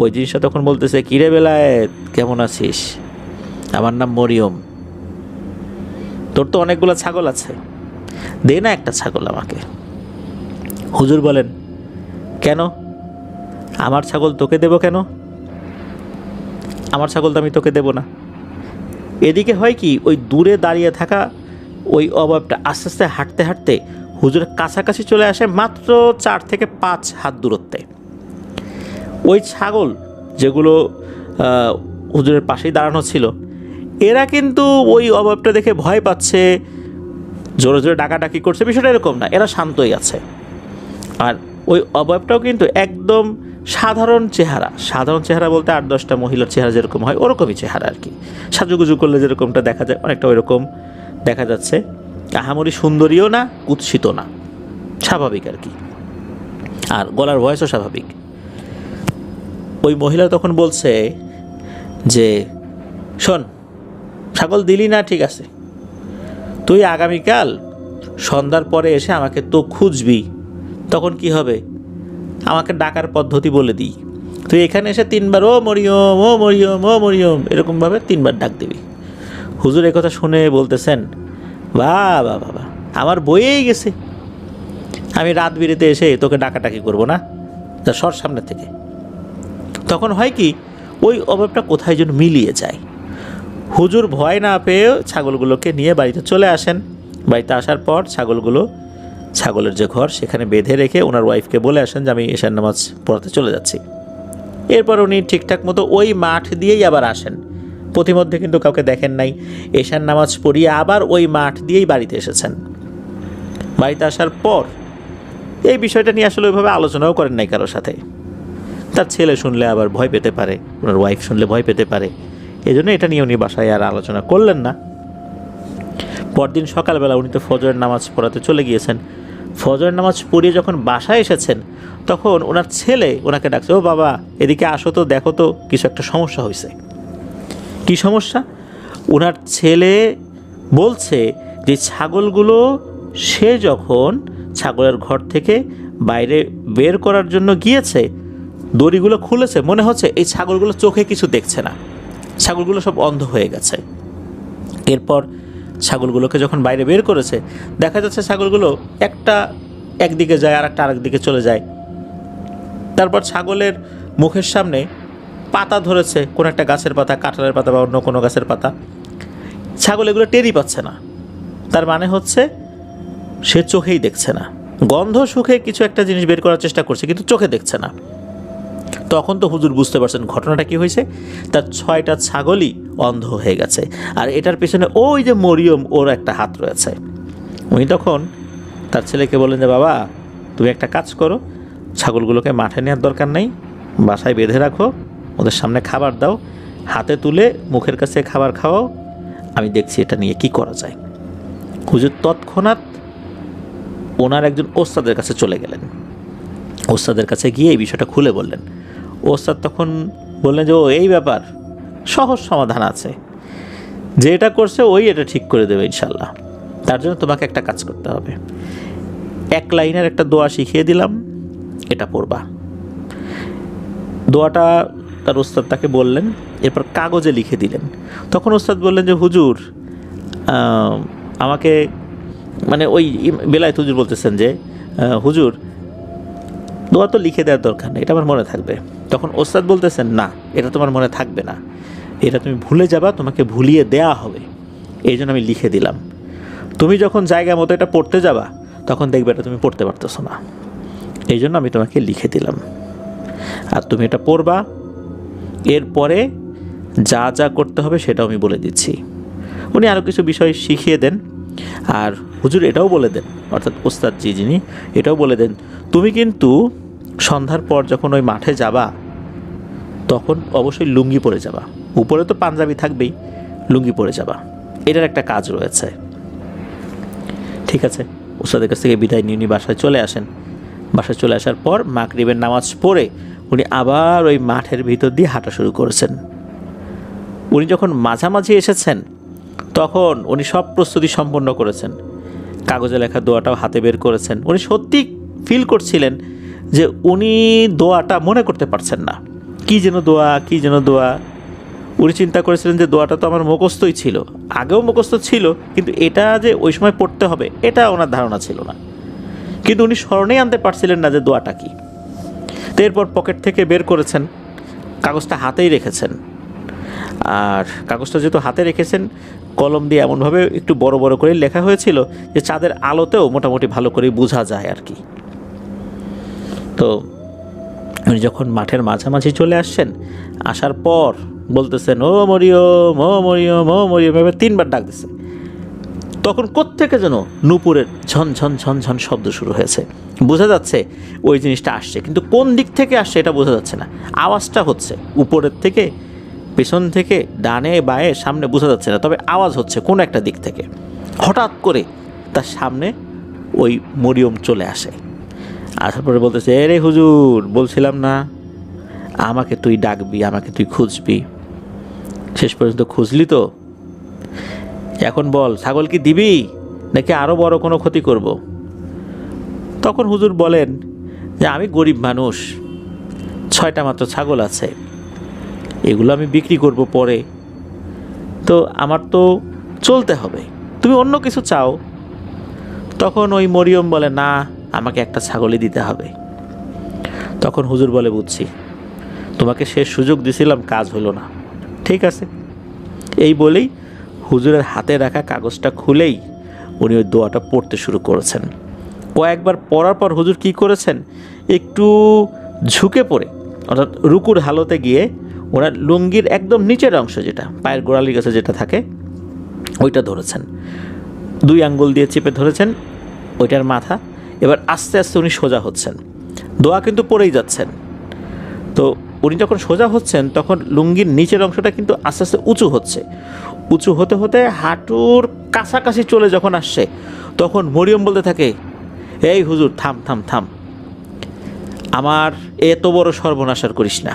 ওই জিনিসটা তখন বলতেছে, কিরে বেলায়েত কেমন আছিস? আমার নাম মরিয়ম। তোর তো অনেকগুলো ছাগল আছে, দে না একটা ছাগল আমাকে। হুজুর বলেন, কেন? আমার ছাগল তোকে দেব কেন? আমার ছাগল তো আমি তোকে দেব না। এদিকে হয় কি, ওই দূরে দাঁড়িয়ে থাকা ওই অভাবটা আস্তে আস্তে হাঁটতে হাঁটতে হুজুরের কাছাকাছি চলে আসে, মাত্র 4 থেকে 5 হাত দূরত্বে। ওই ছাগল যেগুলো হুজুরের পাশেই দাঁড়ানো ছিল, এরা কিন্তু ওই অভাবটা দেখে ভয় পাচ্ছে, জোরে জোরে ডাকাডাকি করছে। বিষয়টা এরকম না, এরা শান্তই আছে। আর ওই অভাবটাও কিন্তু একদম সাধারণ চেহারা বলতে 8-10টা মহিলার চেহারা যেরকম হয় ওরকমই চেহারা আর কি। সাজুগুজু করলে যেরকমটা দেখা যায়, অনেকটা ওইরকম দেখা যাচ্ছে। আহামরি সুন্দরীও না, কুৎসিত না, স্বাভাবিক আর কি। আর গলার ভয়েসও স্বাভাবিক। ওই মহিলা তখন বলছে যে, শোন, ছাগল দিলি না ঠিক আছে, তুই আগামীকাল সন্ধ্যার পরে এসে আমাকে তো খুঁজবি। তখন কি হবে, আমাকে ডাকার পদ্ধতি বলে দিই। তুই এখানে এসে 3বার ও মরিয়ম, ও মরিয়ম, ও মরিয়ম এরকমভাবে 3বার ডাক দিবি। হুজুর এ কথা শুনে বলতেছেন, বাবা বাবা, আমার বইয়েই গেছে, আমি রাত বিরেতে এসে তোকে ডাকাডাকি করবো না, যা সর সামনে থেকে। তখন হয় কি, ওই অভাবটা কোথায় যেন মিলিয়ে যায়। হুজুর ভয় না পেয়ে ছাগলগুলোকে নিয়ে বাড়িতে চলে আসেন। বাড়িতে আসার পর ছাগলের যে ঘর সেখানে বেঁধে রেখে ওনার ওয়াইফকে বলে আসেন যে আমি এশার নামাজ পড়াতে চলে যাচ্ছি। এরপর উনি ঠিকঠাক মতো ওই মাঠ দিয়েই আবার আসেন, প্রতিমধ্যে কিন্তু কাউকে দেখেন নাই। এশার নামাজ পড়িয়ে আবার ওই মাঠ দিয়েই বাড়িতে এসেছেন। বাড়িতে আসার পর এই বিষয়টা নিয়ে আসলে ওইভাবে আলোচনাও করেন নাই কারোর সাথে। তার ছেলে শুনলে আবার ভয় পেতে পারে, ওনার ওয়াইফ শুনলে ভয় পেতে পারে, এই জন্য এটা নিয়ে উনি বাসায় আর আলোচনা করলেন না। পরদিন সকালবেলা উনি তো ফজরের নামাজ পড়াতে চলে গিয়েছেন। ফজরের নামাজ পড়িয়ে যখন বাসায় এসেছেন তখন ওনার ছেলে ওনাকে ডাকছে, ও বাবা এদিকে আসো তো, দেখো তো কিছু একটা সমস্যা হয়েছে। কি সমস্যা? ওনার ছেলে বলছে যে ছাগলগুলো সে যখন ছাগলের ঘর থেকে বাইরে বের করার জন্য গিয়েছে, দড়িগুলো খুলেছে, মনে হচ্ছে এই ছাগলগুলো চোখে কিছু দেখছে না, ছাগলগুলো সব অন্ধ হয়ে গেছে। এরপর ছাগলগুলোকে যখন বাইরে বের করেছে দেখা যাচ্ছে ছাগলগুলো একটা একদিকে যায় আর একটা আরেক দিকে চলে যায়। তারপর ছাগলের মুখের সামনে পাতা ধরেছে, কোনো একটা গাছের পাতা, কাঁঠালের পাতা বা অন্য কোনো গাছের পাতা। ছাগল এগুলো টেরই পাচ্ছে না, তার মানে হচ্ছে সে চোখেই দেখছে না। গন্ধ সুখে কিছু একটা জিনিস বের করার চেষ্টা করছে কিন্তু চোখে দেখছে না। তখন তো হুজুর বুঝতে পারছেন ঘটনাটা কি হয়েছে, তার 6টা ছাগলই অন্ধ হয়ে গেছে। আর এটার পেছনে ওই যে মরিয়ম, ওর একটা হাত রয়েছে। উনি তখন তার ছেলেকে বললেন যে বাবা তুমি একটা কাজ করো, ছাগলগুলোকে মাঠে নেওয়ার দরকার নেই, বাসায় বেঁধে রাখো, ওদের সামনে খাবার দাও, হাতে তুলে মুখের কাছে খাবার খাওয়াও, আমি দেখছি এটা নিয়ে কি করা যায়। হুজুর তৎক্ষণাৎ ওনার একজন ওস্তাদের কাছে চলে গেলেন। ওস্তাদের কাছে গিয়ে এই বিষয়টা খুলে বললেন। ওস্তাদ তখন বললেন যে ও এই ব্যাপার, সহজ সমাধান আছে, যে এটা করছে ওই এটা ঠিক করে দেবে ইনশাল্লাহ। তার জন্য তোমাকে একটা কাজ করতে হবে, 1 লাইনের একটা দোয়া শিখিয়ে দিলাম, এটা পড়বা। দোয়াটা তার ওস্তাদ তাকে বললেন, এরপর কাগজে লিখে দিলেন। তখন ওস্তাদ বললেন যে হুজুর আমাকে, মানে ওই বেলায়েত হুজুর বলতেছেন যে হুজুর দোয়া তো লিখে দেওয়ার দরকার নেই, এটা আমার মনে থাকবে। তখন ওস্তাদ বলতেছেন না, এটা তোমার মনে থাকবে না, এটা তুমি ভুলে যাবা, তোমাকে ভুলিয়ে দেয়া হবে, এই জন্য আমি লিখে দিলাম। তুমি যখন জায়গা মতো এটা পড়তে যাবা তখন দেখবে এটা তুমি পড়তে পারতেছো না, এই জন্য আমি তোমাকে লিখে দিলাম। আর তুমি এটা পড়বা, এরপরে যা যা করতে হবে সেটাও আমি বলে দিচ্ছি। উনি আরও কিছু বিষয় শিখিয়ে দেন। আর হুজুর এটাও বলে দেন, অর্থাৎ ওস্তাদ যিনি এটাও বলে দেন, তুমি কিন্তু সন্ধ্যার পর যখন ওই মাঠে যাবা তখন অবশ্যই লুঙ্গি পরে যাবা, উপরে তো পাঞ্জাবি থাকবেই, লুঙ্গি পরে যাবা, এটার একটা কাজ রয়েছে। ঠিক আছে, ওস্তাদের কাছ থেকে বিদায় নিয়ে উনি বাসায় চলে আসেন। বাসায় চলে আসার পর মাগরিবের নামাজ পড়ে উনি আবার ওই মাঠের ভিতর দিয়ে হাঁটা শুরু করেছেন। উনি যখন মাঝামাঝি এসেছেন তখন উনি সব প্রস্তুতি সম্পন্ন করেছেন, কাগজে লেখা দোয়াটাও হাতে বের করেছেন। উনি সত্যি ফিল করছিলেন যে উনি দোয়াটা মনে করতে পারছেন না, কী যেন দোয়া, কী যেন দোয়া। উনি চিন্তা করেছিলেন যে দোয়াটা তো আমার মুখস্থই ছিল, আগেও মুখস্থ ছিল, কিন্তু এটা যে ওই সময় পড়তে হবে এটা ওনার ধারণা ছিল না। কিন্তু উনি স্মরণেই আনতে পারছিলেন না যে দোয়াটা কী। তো এরপর পকেট থেকে বের করেছেন, কাগজটা হাতেই রেখেছেন। আর কাগজটা যেহেতু হাতে রেখেছেন, কলম দিয়ে এমনভাবে একটু বড় বড় করে লেখা হয়েছিল যে চাঁদের আলোতেও মোটামুটি ভালো করে বোঝা যায় আর কি। তো উনি যখন মাঠের মাঝামাঝি চলে আসছেন, আসার পর বলতেছেন ও মরিয়ম, ও মরিয়ম, ও মরিয়ম, এভাবে 3বার ডাক দিচ্ছে। তখন কোত্থেকে যেন নূপুরের ঝনঝন ঝনঝন শব্দ শুরু হয়েছে। বোঝা যাচ্ছে ওই জিনিসটা আসছে, কিন্তু কোন দিক থেকে আসছে এটা বোঝা যাচ্ছে না। আওয়াজটা হচ্ছে উপরের থেকে, পেছন থেকে, ডানে বাঁয়ে, সামনে বোঝা যাচ্ছে না, তবে আওয়াজ হচ্ছে কোনো একটা দিক থেকে। হঠাৎ করে তার সামনে ওই মরিয়ম চলে আসে। আসার পরে বলতেছে, এ রে হুজুর, বলছিলাম না আমাকে তুই ডাকবি, আমাকে তুই খুঁজবি, শেষ পর্যন্ত খুঁজলি তো, এখন বল ছাগল কি দিবি নাকি আরও বড় কোনো ক্ষতি করব? তখন হুজুর বলেন যে আমি গরিব মানুষ, 6টা মাত্র ছাগল আছে, এগুলো আমি বিক্রি করব পরে, তো আমার তো চলতে হবে, তুমি অন্য কিছু চাও। তখন ওই মরিয়ম বলে, না আমাকে একটা ছাগলই দিতে হবে। তখন হুজুর বলে, বুঝছি, তোমাকে শেষ সুযোগ দিছিলাম, কাজ হলো না, ঠিক আছে। এই বলেই হুজুরের হাতে রাখা কাগজটা খুলেই উনি ওই দোয়াটা পড়তে শুরু করেছেন। কয়েকবার পড়ার পর হুজুর কি করেছেন, একটু ঝুঁকে পড়ে অর্থাৎ রুকুর হালতে গিয়ে ওনার লুঙ্গির একদম নিচের অংশ, যেটা পায়ের গোড়ালির কাছে যেটা থাকে, ওইটা ধরেছেন, 2 আঙ্গুল দিয়ে চেপে ধরেছেন ওইটার মাথা। এবার আস্তে আস্তে উনি সোজা হচ্ছেন, দোয়া কিন্তু পড়েই যাচ্ছেন। তো উনি যখন সোজা হচ্ছেন তখন লুঙ্গির নিচের অংশটা কিন্তু আস্তে আস্তে উঁচু হচ্ছে, উঁচু হতে হতে হাঁটুর কাছাকাছি চলে যখন আসছে, তখন মরিয়ম বলতে থাকে, এই হুজুর থাম থাম থাম, আমার এত বড় সর্বনাশ আর করিস না,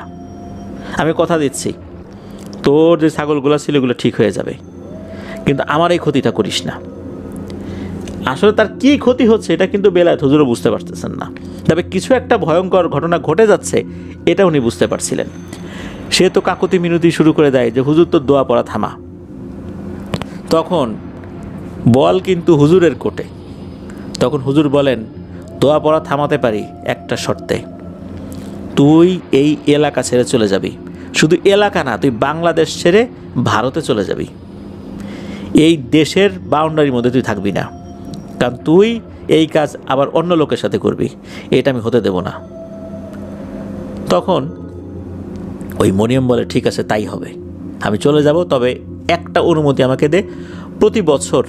আমি কথা দিচ্ছি তোর যে ছাগলগুলো ছিল এগুলো ঠিক হয়ে যাবে, কিন্তু আমার এই ক্ষতিটা করিস না। আসলে তার কি ক্ষতি হচ্ছে এটা কিন্তু বেলায়েত হুজুরও বুঝতে পারতেছেন না, তবে কিছু একটা ভয়ঙ্কর ঘটনা ঘটে যাচ্ছে এটা উনি বুঝতে পারছিলেন। সে তো কাকুতি মিনতি শুরু করে দেয় যে হুজুর তো দোয়া পড়া থামা। তখন বল কিন্তু হুজুরের কোটে। তখন হুজুর বলেন, দোয়া পড়া থামাতে পারি একটা শর্তে, তুই এই এলাকা ছেড়ে চলে যাবি। শুধু এলাকা না, তুই বাংলাদেশ ছেড়ে ভারতে চলে যাবি, এই দেশের বাউন্ডারির মধ্যে তুই থাকবি না, কারণ তুই এই কাজ আবার অন্য লোকের সাথে করবি, এটা আমি হতে দেব না। তখন ওই মরিয়ম বলে, ঠিক আছে তাই হবে, আমি চলে যাব, তবে একটা অনুমতি আমাকে দে, প্রতি বছর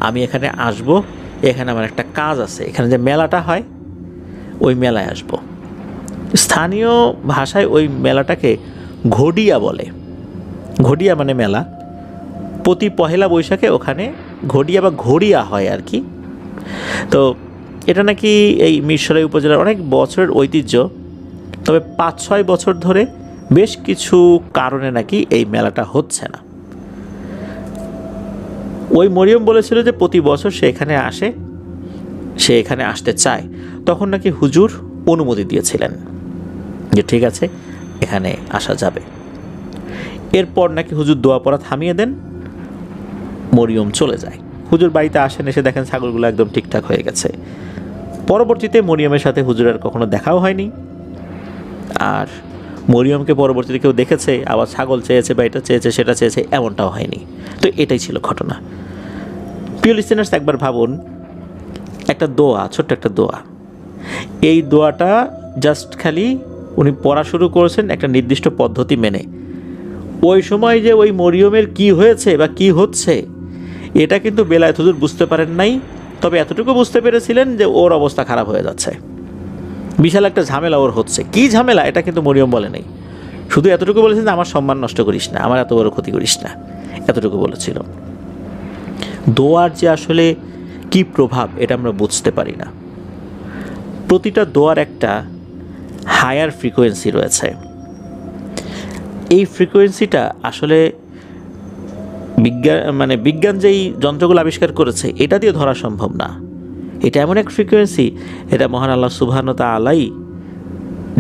আমি এখানে আসব, এখানে আমার একটা কাজ আছে, এখানে যে মেলাটা হয় ওই মেলায় আসব। স্থানীয় ভাষায় ওই মেলাটাকে ঘড়িয়া বলে, ঘড়িয়া মানে মেলা। প্রতি পহেলা বৈশাখে ওখানে ঘড়িয়া বা ঘড়িয়া হয় আর কি। তো এটা নাকি এই মিরসরাই উপজেলার অনেক বছরের ঐতিহ্য, তবে 5-6 বছর ধরে বেশ কিছু কারণে নাকি এই মেলাটা হচ্ছে না। ওই মরিয়ম বলেছিল যে প্রতি বছর সে এখানে আসে, সে এখানে আসতে চায়, তখন নাকি হুজুর অনুমতি দিয়েছিলেন যে ঠিক আছে এখানে আসা যাবে। এরপর নাকি হুজুর দোয়া পড়া থামিয়ে দেন, মরিয়ম চলে যায়। হুজুর বাড়িতে আসেন, এসে দেখেন ছাগলগুলো একদম ঠিকঠাক হয়ে গেছে। পরবর্তীতে মরিয়মের সাথে হুজুরের কখনো দেখাও হয়নি, আর মরিয়মকে পরবর্তীতে কেউ দেখেছে আবার ছাগল চেয়েছে বা এটা চেয়েছে সেটা চেয়েছে এমনটাও হয়নি। তো এটাই ছিল ঘটনা। প্রিয় লিসেনার্স, একবার ভাবুন, একটা দোয়া, ছোট্ট একটা দোয়া, এই দোয়াটা জাস্ট খালি উনি পড়া শুরু করেছেন একটা নির্দিষ্ট পদ্ধতি মেনে। ওই সময় যে ওই মরিয়মের কি হয়েছে বা কি হচ্ছে এটা কিন্তু বেলায়েত হুজুর বুঝতে পারেন নাই, তবে এতটুকু বুঝতে পেরেছিলেন যে ওর অবস্থা খারাপ হয়ে যাচ্ছে, বিশাল একটা ঝামেলা ওর হচ্ছে। কি ঝামেলা এটা কিন্তু মরিয়ম বলে নেই, শুধু এতটুকু বলেছেন যে আমার সম্মান নষ্ট করিস না, আমার এত বড় ক্ষতি করিস না, এতটুকু বলেছিল। দোয়ার যে আসলে কি প্রভাব এটা আমরা বুঝতে পারি না। প্রতিটা দোয়ার একটা হায়ার ফ্রিকোয়েন্সি রয়েছে। এই ফ্রিকোয়েন্সিটা আসলে বিজ্ঞান যেই যন্ত্রগুলো আবিষ্কার করেছে এটা দিয়ে ধরা সম্ভব না। এটা এমন এক ফ্রিকোয়েন্সি, এটা মহান আল্লাহ সুবহানাহু ওয়া তাআলাই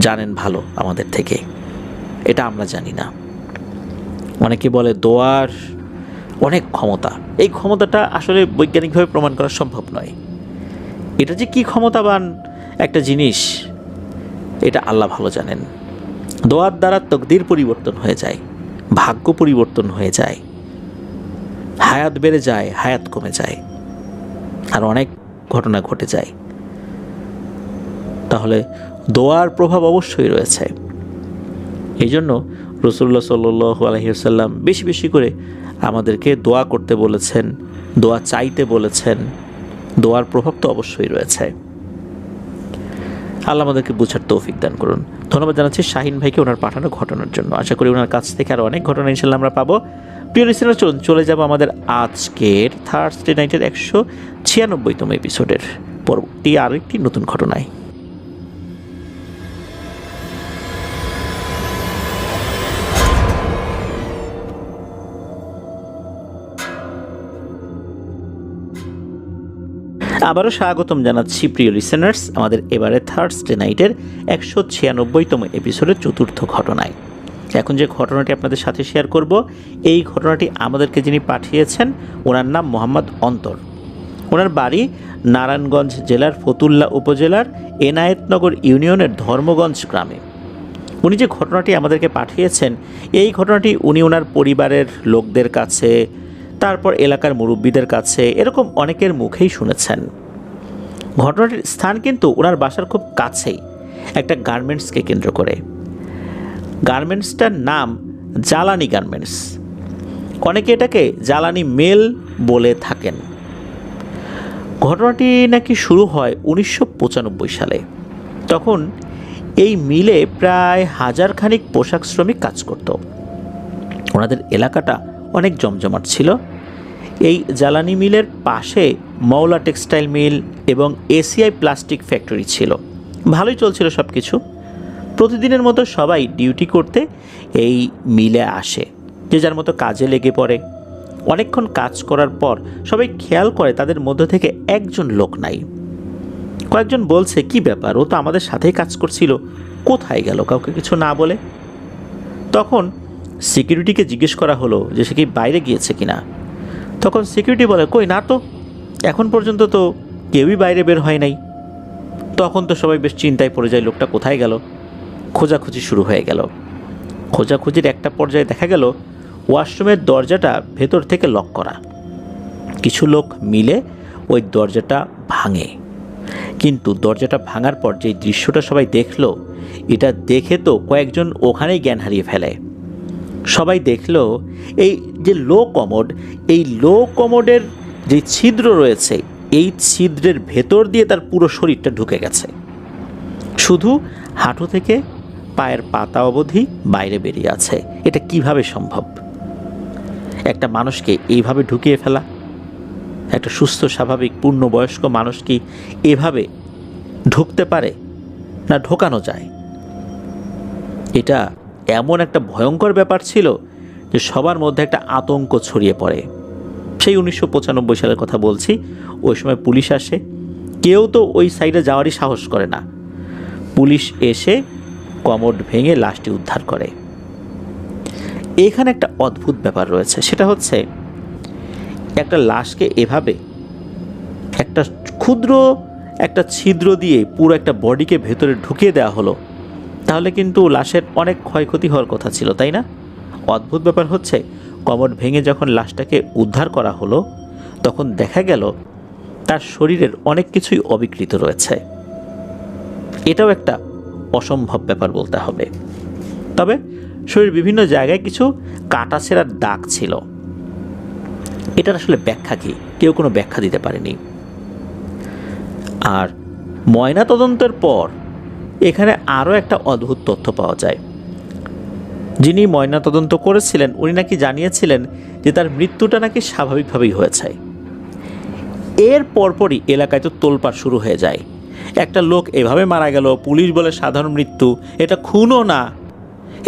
জানেন ভালো আমাদের থেকে, এটা আমরা জানি না। অনেকে বলে দোয়ার অনেক ক্ষমতা, এই ক্ষমতাটা আসলে বৈজ্ঞানিকভাবে প্রমাণ করা সম্ভব নয়। এটা যে কি ক্ষমতাবান একটা জিনিস এটা আল্লাহ ভালো জানেন। দোয়ার দ্বারা তকদির পরিবর্তন হয়ে যায়, ভাগ্য পরিবর্তন হয়ে যায়, হায়াত বেড়ে যায়, হায়াত কমে যায়, আর অনেক ঘটনা ঘটে যায়। তাহলে দোয়ার প্রভাব অবশ্যই রয়েছে। এই জন্য রাসূলুল্লাহ সাল্লাল্লাহু আলাইহি ওয়াসাল্লাম বেশি বেশি করে আমাদেরকে দোয়া করতে বলেছেন, দোয়া চাইতে বলেছেন। দোয়ার প্রভাব তো অবশ্যই রয়েছে। আল্লাহ আমাদেরকে বুঝার তৌফিক দান করুন। ধন্যবাদ জানাচ্ছি শাহিন ভাইকে ওনার পাঠানো ঘটনার জন্য। আশা করি ওনার কাছ থেকে আরও অনেক ঘটনা ইনশাল্লাহ আমরা পাবো। প্রিয় লিসেনার, চলে যাব আমাদের আজকের থার্সডে নাইটের 196তম এপিসোডের পরবর্তী আরেকটি নতুন ঘটনায়। আবারও স্বাগতম জানাচ্ছি প্রিয় লিসেনার্স আমাদের এবারে থার্সডে নাইটের 196তম এপিসোডের চতুর্থ ঘটনায়। এখন যে ঘটনাটি আপনাদের সাথে শেয়ার করব, এই ঘটনাটি আমাদেরকে যিনি পাঠিয়েছেন ওনার নাম মোহাম্মদ অন্তর। ওনার বাড়ি নারায়ণগঞ্জ জেলার ফতুল্লা উপজেলার এনায়েতনগর ইউনিয়নের ধর্মগঞ্জ গ্রামে। উনি যে ঘটনাটি আমাদেরকে পাঠিয়েছেন এই ঘটনাটি উনি ওনার পরিবারের লোকদের কাছে, তারপর এলাকার মুরব্বীদের কাছে, এরকম অনেকের মুখেই শুনেছেন। ঘটনাটির স্থান কিন্তু ওনার বাসার খুব কাছেই, একটা গার্মেন্টসকে কেন্দ্র করে। গার্মেন্টসটার নাম জ্বালানি গার্মেন্টস। অনেকে এটাকে জ্বালানি মেল বলে থাকেন। ঘটনাটি নাকি শুরু হয় 1995 সালে। তখন এই মিলে প্রায় 1000 খানিক পোশাক শ্রমিক কাজ করত। ওনাদের এলাকাটা অনেক জমজমাট ছিল। এই জ্বালানি মিলের পাশে মৌলা টেক্সটাইল মিল এবং এসিআই প্লাস্টিক ফ্যাক্টরি ছিল। ভালোই চলছিল সব কিছু। প্রতিদিনের মতো সবাই ডিউটি করতে এই মিলে আসে, যে যার মতো কাজে লেগে পড়ে। অনেকক্ষণ কাজ করার পর সবাই খেয়াল করে তাদের মধ্য থেকে একজন লোক নাই। কয়েকজন বলছে, কি ব্যাপার, ও তো আমাদের সাথেই কাজ করছিল, কোথায় গেল কাউকে কিছু না বলে। তখন সিকিউরিটিকে জিজ্ঞেস করা হলো যে সে কি বাইরে গিয়েছে কিনা। তখন সিকিউরিটি বলে, কই না তো, এখন পর্যন্ত তো কেউই বাইরে বের হয় নাই। তখন তো সবাই বেশ চিন্তায় পড়ে যায়, লোকটা কোথায় গেল। খোঁজাখুঁজি শুরু হয়ে গেল। খোঁজাখুঁজির একটা পর্যায়ে দেখা গেল ওয়াশরুমের দরজাটা ভেতর থেকে লক করা। কিছু লোক মিলে ওই দরজাটা ভাঙে, কিন্তু দরজাটা ভাঙার পর যে দৃশ্যটা সবাই দেখলো, এটা দেখে তো কয়েকজন ওখানেই জ্ঞান হারিয়ে ফেলে। সবাই দেখলো এই যে লো কমোড, এই লো কমোডের যে ছিদ্র রয়েছে, এই ছিদ্রের ভেতর দিয়ে তার পুরো শরীরটা ঢুকে গেছে। শুধু হাঁটু থেকে পায়ের পাতা অবধি বাইরে বেরিয়ে আছে। এটা কিভাবে সম্ভব? একটা মানুষকে এইভাবে ঢুকিয়ে ফেলা, একটা সুস্থ স্বাভাবিক পূর্ণবয়স্ক মানুষ কি এভাবে ঢুকতে পারে, না ঢোকানো যায়? এটা এমন একটা ভয়ঙ্কর ব্যাপার ছিল যে সবার মধ্যে একটা আতঙ্ক ছড়িয়ে পড়ে। সেই 1995 সালের কথা বলছি। ওই সময় পুলিশ আসে। কেউ তো ওই সাইডে যাওয়ারই সাহস করে না। পুলিশ এসে কমোড ভেঙে লাশটি উদ্ধার করে। এখানে একটা অদ্ভুত ব্যাপার রয়েছে, সেটা হচ্ছে একটা লাশকে এভাবে একটা ক্ষুদ্র একটা ছিদ্র দিয়ে পুরো একটা বডিকে ভেতরে ঢুকিয়ে দেওয়া হলো, তাহলে কিন্তু লাশের অনেক ক্ষয়ক্ষতি হওয়ার কথা ছিল, তাই না? অদ্ভুত ব্যাপার হচ্ছে, কমোড ভেঙে যখন লাশটাকে উদ্ধার করা হলো, তখন দেখা গেল তার শরীরের অনেক কিছুই অবিকৃত রয়েছে। এটাও একটা অসম্ভব ব্যাপার বলতে হবে। তবে শরীরের বিভিন্ন জায়গায় কিছু কাটাছেঁড়ার দাগ ছিল। এটার আসলে ব্যাখ্যা কি? কেউ কোনো ব্যাখ্যা দিতে পারেনি। আর ময়না তদন্তের পর এখানে আরও একটা অদ্ভুত তথ্য পাওয়া যায়। যিনি ময়না তদন্ত করেছিলেন উনি নাকি জানিয়েছিলেন যে তার মৃত্যুটা নাকি স্বাভাবিকভাবেই হয়েছে। এর পরপরই এলাকায় তো তোলপাড় শুরু হয়ে যায়। একটা লোক এভাবে মারা গেল, পুলিশ বলে সাধারণ মৃত্যু, এটা খুনও না,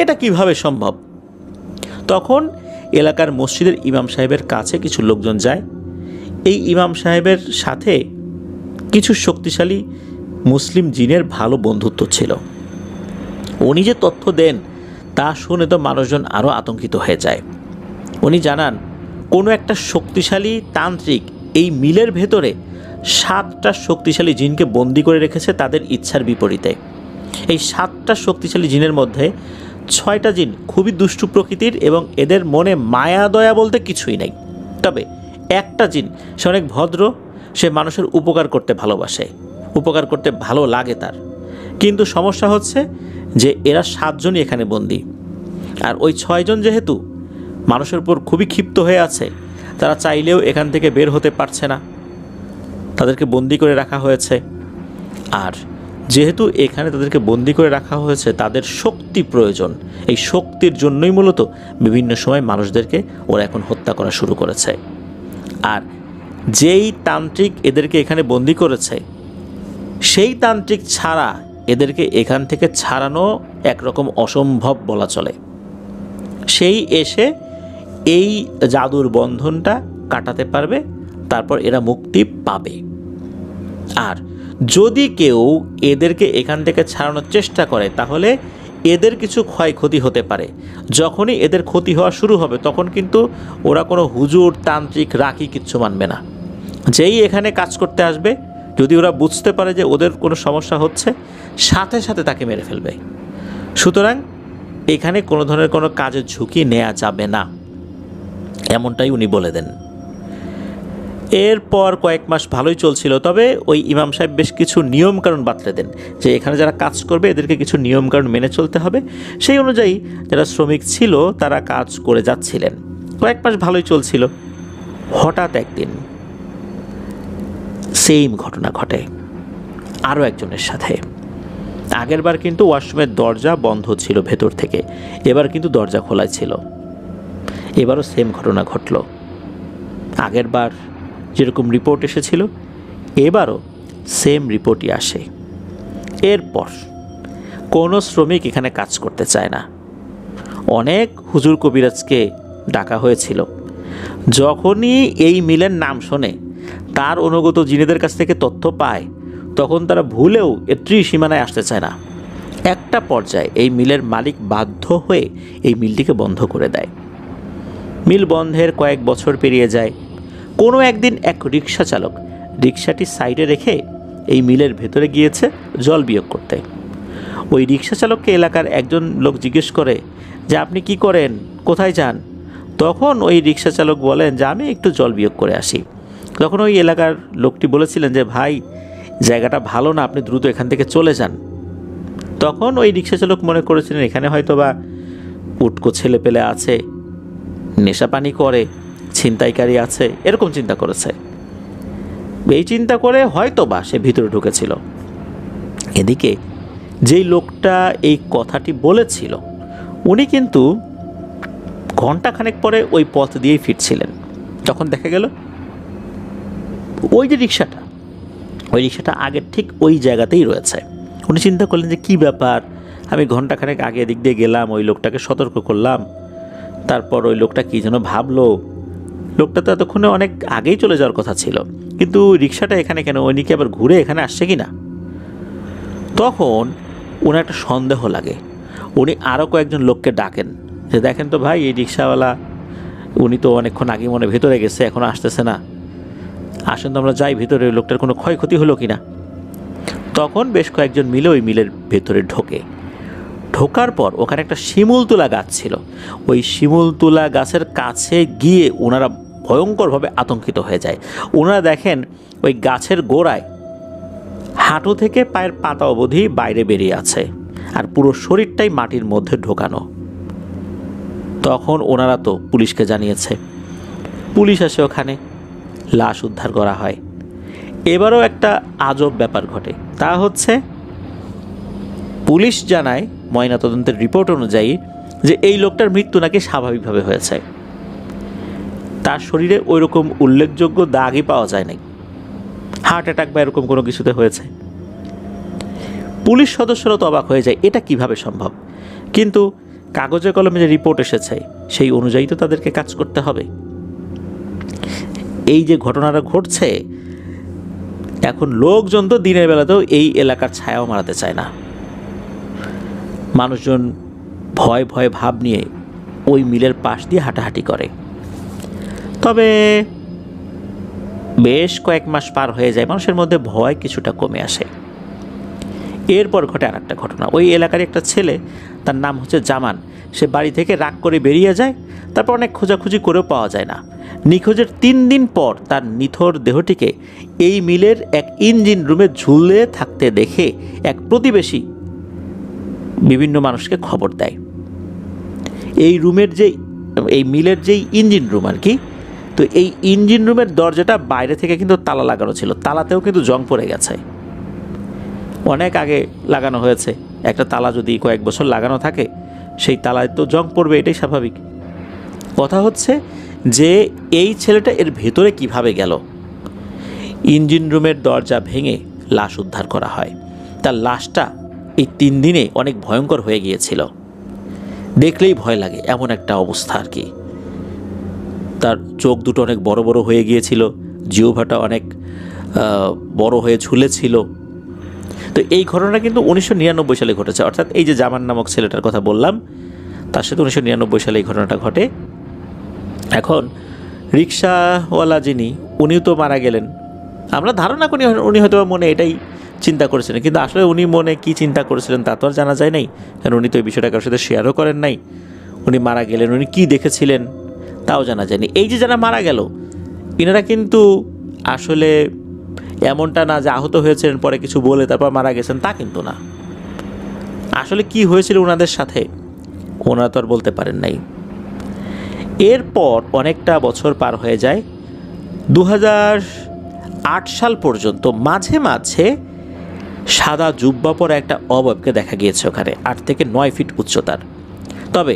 এটা কিভাবে সম্ভব? তখন এলাকার মসজিদের ইমাম সাহেবের কাছে কিছু লোকজন যায়। এই ইমাম সাহেবের সাথে কিছু শক্তিশালী মুসলিম জিনের ভালো বন্ধুত্ব ছিল। উনি যে তথ্য দেন তা শুনে তো মানুষজন আরও আতঙ্কিত হয়ে যায়। উনি জানান কোনো একটা শক্তিশালী তান্ত্রিক এই মিলের ভেতরে 7টা শক্তিশালী জিনকে বন্দি করে রেখেছে তাদের ইচ্ছার বিপরীতে। এই 7টা শক্তিশালী জিনের মধ্যে 6টা জিন খুবই দুষ্টু প্রকৃতির এবং এদের মনে মায়া দয়া বলতে কিছুই নেই। তবে একটা জিন সে অনেক ভদ্র, সে মানুষের উপকার করতে ভালোবাসে, উপকার করতে ভালো লাগে তার। কিন্তু সমস্যা হচ্ছে যে এরা 7 জনই এখানে বন্দি। আর ওই 6 জন যেহেতু মানুষের উপর খুবই ক্ষিপ্ত হয়ে আছে, তারা চাইলেও এখান থেকে বের হতে পারছে না, তাদেরকে বন্দি করে রাখা হয়েছে। আর যেহেতু এখানে তাদেরকে বন্দি করে রাখা হয়েছে, তাদের শক্তি প্রয়োজন। এই শক্তির জন্যই মূলত বিভিন্ন সময় মানুষদেরকে ওরা এখন হত্যা করা শুরু করেছে। আর যেই তান্ত্রিক এদেরকে এখানে বন্দি করেছে, সেই তান্ত্রিক ছাড়া এদেরকে এখান থেকে ছাড়ানো একরকম অসম্ভব বলা চলে। সেই এসে এই জাদুর বন্ধনটা কাটাতে পারবে, তারপর এরা মুক্তি পাবে। আর যদি কেউ এদেরকে এখান থেকে ছাড়ানোর চেষ্টা করে, তাহলে এদের কিছু ক্ষয়ক্ষতি হতে পারে। যখনই এদের ক্ষতি হওয়া শুরু হবে, তখন কিন্তু ওরা কোনো হুজুর, তান্ত্রিক, রাখি কিচ্ছু মানবে না। যেই এখানে কাজ করতে আসবে, যদি ওরা বুঝতে পারে যে ওদের কোনো সমস্যা হচ্ছে, সাথে সাথে তাকে মেরে ফেলবে। সুতরাং এখানে কোনো ধরনের কোনো কাজের ঝুঁকি নেওয়া যাবে না, এমনটাই উনি বলে দেন। এরপর কয়েক মাস ভালোই চলছিল, তবে ওই ইমাম সাহেব বেশ কিছু নিয়মকানুন বাতলে দেন যে এখানে যারা কাজ করবে এদেরকে কিছু নিয়মকানুন মেনে চলতে হবে। সেই অনুযায়ী যারা শ্রমিক ছিল তারা কাজ করে যাচ্ছিলেন। কয়েক মাস ভালোই চলছিল। হঠাৎ একদিন সেম ঘটনা ঘটে আরও একজনের সাথে। আগেরবার কিন্তু ওয়াশরুমের দরজা বন্ধ ছিল ভেতর থেকে, এবার কিন্তু দরজা খোলাই ছিল। এবারও সেম ঘটনা ঘটল। আগেরবার যেরকম রিপোর্ট এসেছিল এবারও সেম রিপোর্টই আসে। এরপর কোনো শ্রমিক এখানে কাজ করতে চায় না। অনেক হুজুর কবিরাজকে ডাকা হয়েছিল। যখনই এই মিলের নাম শোনে, তার অনুগত জিনেদের কাছ থেকে তথ্য পায়, তখন তারা ভুলেও এর ত্রিসীমানায় আসতে চায় না। একটা পর্যায়ে এই মিলের মালিক বাধ্য হয়ে এই মিলটিকে বন্ধ করে দেয়। মিল বন্ধের কয়েক বছর পেরিয়ে যায়। কোনো একদিন এক রিক্সা চালক রিক্সাটি সাইডে রেখে এই মিলের ভেতরে গিয়েছে জল বিয়োগ করতে। ওই রিক্সা চালককে এলাকার একজন লোক জিজ্ঞেস করে যে আপনি কি করেন, কোথায় যান? তখন ওই রিক্সা চালক বলেন যে আমি একটু জল বিয়োগ করে আসি। তখন ওই এলাকার লোকটি বলেছিলেন যে ভাই, জায়গাটা ভালো না, আপনি দ্রুত এখান থেকে চলে যান। তখন ওই রিক্সা চালক মনে করেছিলেন এখানে হয়তো বা উটকো ছেলে পেলে আছে, নেশা পানি করে, ছিনতাইকারী আছে, এরকম চিন্তা করেছে। এই চিন্তা করে হয়তো বা সে ভিতরে ঢুকেছিল। এদিকে যেই লোকটা এই কথাটি বলেছিল উনি কিন্তু ঘন্টাখানেক পরে ওই পথ দিয়েই ফিরছিলেন। তখন দেখা গেল ওই যে রিক্সাটা, ওই রিক্সাটা আগের ঠিক ওই জায়গাতেই রয়েছে। উনি চিন্তা করলেন যে কী ব্যাপার, আমি ঘন্টাখানেক আগে এদিক দিয়ে গেলাম, ওই লোকটাকে সতর্ক করলাম, তারপর ওই লোকটা কী যেন ভাবলো। লোকটা তো এতক্ষণে অনেক আগেই চলে যাওয়ার কথা ছিল, কিন্তু রিক্সাটা এখানে কেন, উনি কি আবার ঘুরে এখানে আসছে কি না? তখন ওনার একটা সন্দেহ লাগে। উনি আরও কয়েকজন লোককে ডাকেন যে দেখেন তো ভাই, এই রিক্সাওয়ালা উনি তো অনেকক্ষণ আগে মনে ভেতরে গেছে, এখনও আসতেছে না, আসেন তো আমরা যাই ভিতরে, ওই লোকটার কোনো ক্ষয়ক্ষতি হলো কি না। তখন বেশ কয়েকজন মিলে ওই মিলের ভেতরে ঢোকার পর ওখানে একটা শিমুল তুলা গাছ ছিল। ওই শিমুল তুলা গাছের কাছে গিয়ে ওনারা ভয়ঙ্করভাবে আতঙ্কিত হয়ে যায়। ওনারা দেখেন ওই গাছের গোড়ায় হাঁটু থেকে পায়ের পাতা অবধি বাইরে বেরিয়ে আছে, আর পুরো শরীরটাই মাটির মধ্যে ঢোকানো। তখন ওনারা তো পুলিশকে জানিয়েছে, পুলিশ আসে, ওখানে লাশ উদ্ধার করা হয়। এবারও একটা আজব ব্যাপার ঘটে, তা হচ্ছে পুলিশ জানায় ময়নাতদন্তের রিপোর্ট অনুযায়ী যে এই লোকটার মৃত্যু নাকি স্বাভাবিকভাবে হয়েছে। তার শরীরে ওইরকম উল্লেখযোগ্য দাগই পাওয়া যায় নাই, হার্ট অ্যাটাক বা এরকম কোনো কিছুতে হয়েছে। পুলিশ সদস্যরা তো অবাক হয়ে যায়, এটা কিভাবে সম্ভব? কিন্তু কাগজে কলমে যে রিপোর্ট এসেছে সেই অনুযায়ী তো তাদেরকে কাজ করতে হবে। এই যে ঘটনাটা ঘটছে, এখন লোকজন তো দিনের বেলাতেও এই এলাকার ছায়াও মারাতে চায় না। মানুষজন ভয় ভয় ভাব নিয়ে ওই মিলের পাশ দিয়ে হাঁটাহাঁটি করে। তবে বেশ কয়েক মাস পার হয়ে যায়, মানুষের মধ্যে ভয় কিছুটা কমে আসে। এরপর ঘটে আর একটা ঘটনা। ওই এলাকার একটা ছেলে, তার নাম হচ্ছে জামান, সে বাড়ি থেকে রাগ করে বেরিয়ে যায়। তারপর অনেক খোঁজাখুঁজি করেও পাওয়া যায় না। নিখোঁজের 3 দিন পর তার নিথর দেহটিকে এই মিলের এক ইঞ্জিন রুমে ঝুলে থাকতে দেখে এক প্রতিবেশী বিভিন্ন মানুষকে খবর দেয়। এই মিলের যেই ইঞ্জিন রুম আর কি, তো এই ইঞ্জিন রুমের দরজাটা বাইরে থেকে কিন্তু তালা লাগানো ছিল, তালাতেও কিন্তু জং পড়ে গেছে। অনেক আগে লাগানো হয়েছে, একটা তালা যদি কয়েক বছর লাগানো থাকে সেই তালায় তো জং পড়বে, এটাই স্বাভাবিক। কথা হচ্ছে যে এই ছেলেটা এর ভেতরে কিভাবে গেল। ইঞ্জিন রুমের দরজা ভেঙে লাশ উদ্ধার করা হয়। তার লাশটা এই 3 দিনে অনেক ভয়ঙ্কর হয়ে গিয়েছিল, দেখলেই ভয় লাগে এমন একটা অবস্থা আর কি। তার চোখ দুটো অনেক বড় বড় হয়ে গিয়েছিল, জিহ্বাটা অনেক বড় হয়ে ঝুলেছিল। তো এই ঘটনা কিন্তু 1999 সালে ঘটেছে, অর্থাৎ এই যে জামান নামক ছেলেটার কথা বললাম তার সাথে 1999 সালে এই ঘটনাটা ঘটে। এখন রিক্সাওয়ালা যিনি, উনিও তো মারা গেলেন। আমরা ধারণা করি উনি হয়তো মনে এটাই চিন্তা করেছিলেন, কিন্তু আসলে উনি মনে কি চিন্তা করেছিলেন তা তো আর জানা যায় নাই, কারণ উনি তো এই বিষয়টা কারোর সাথে শেয়ারও করেন নাই। উনি মারা গেলেন, উনি কী দেখেছিলেন তাও জানা যায়নি। এই যে যারা মারা গেল, এনারা কিন্তু আসলে এমনটা না যে আহত হয়েছেন পরে কিছু বলে তারপর মারা গেছেন, তা কিন্তু না। আসলে কি হয়েছিল ওনাদের সাথে ওনারা তো আর বলতে পারেন নাই। এরপর অনেকটা বছর পার হয়ে যায়, 2008 সাল পর্যন্ত মাঝে মাঝে সাদা জুব্বা পরা একটা অবয়বকে দেখা গিয়েছে ওখানে, 8 থেকে 9 ফিট উচ্চতার। তবে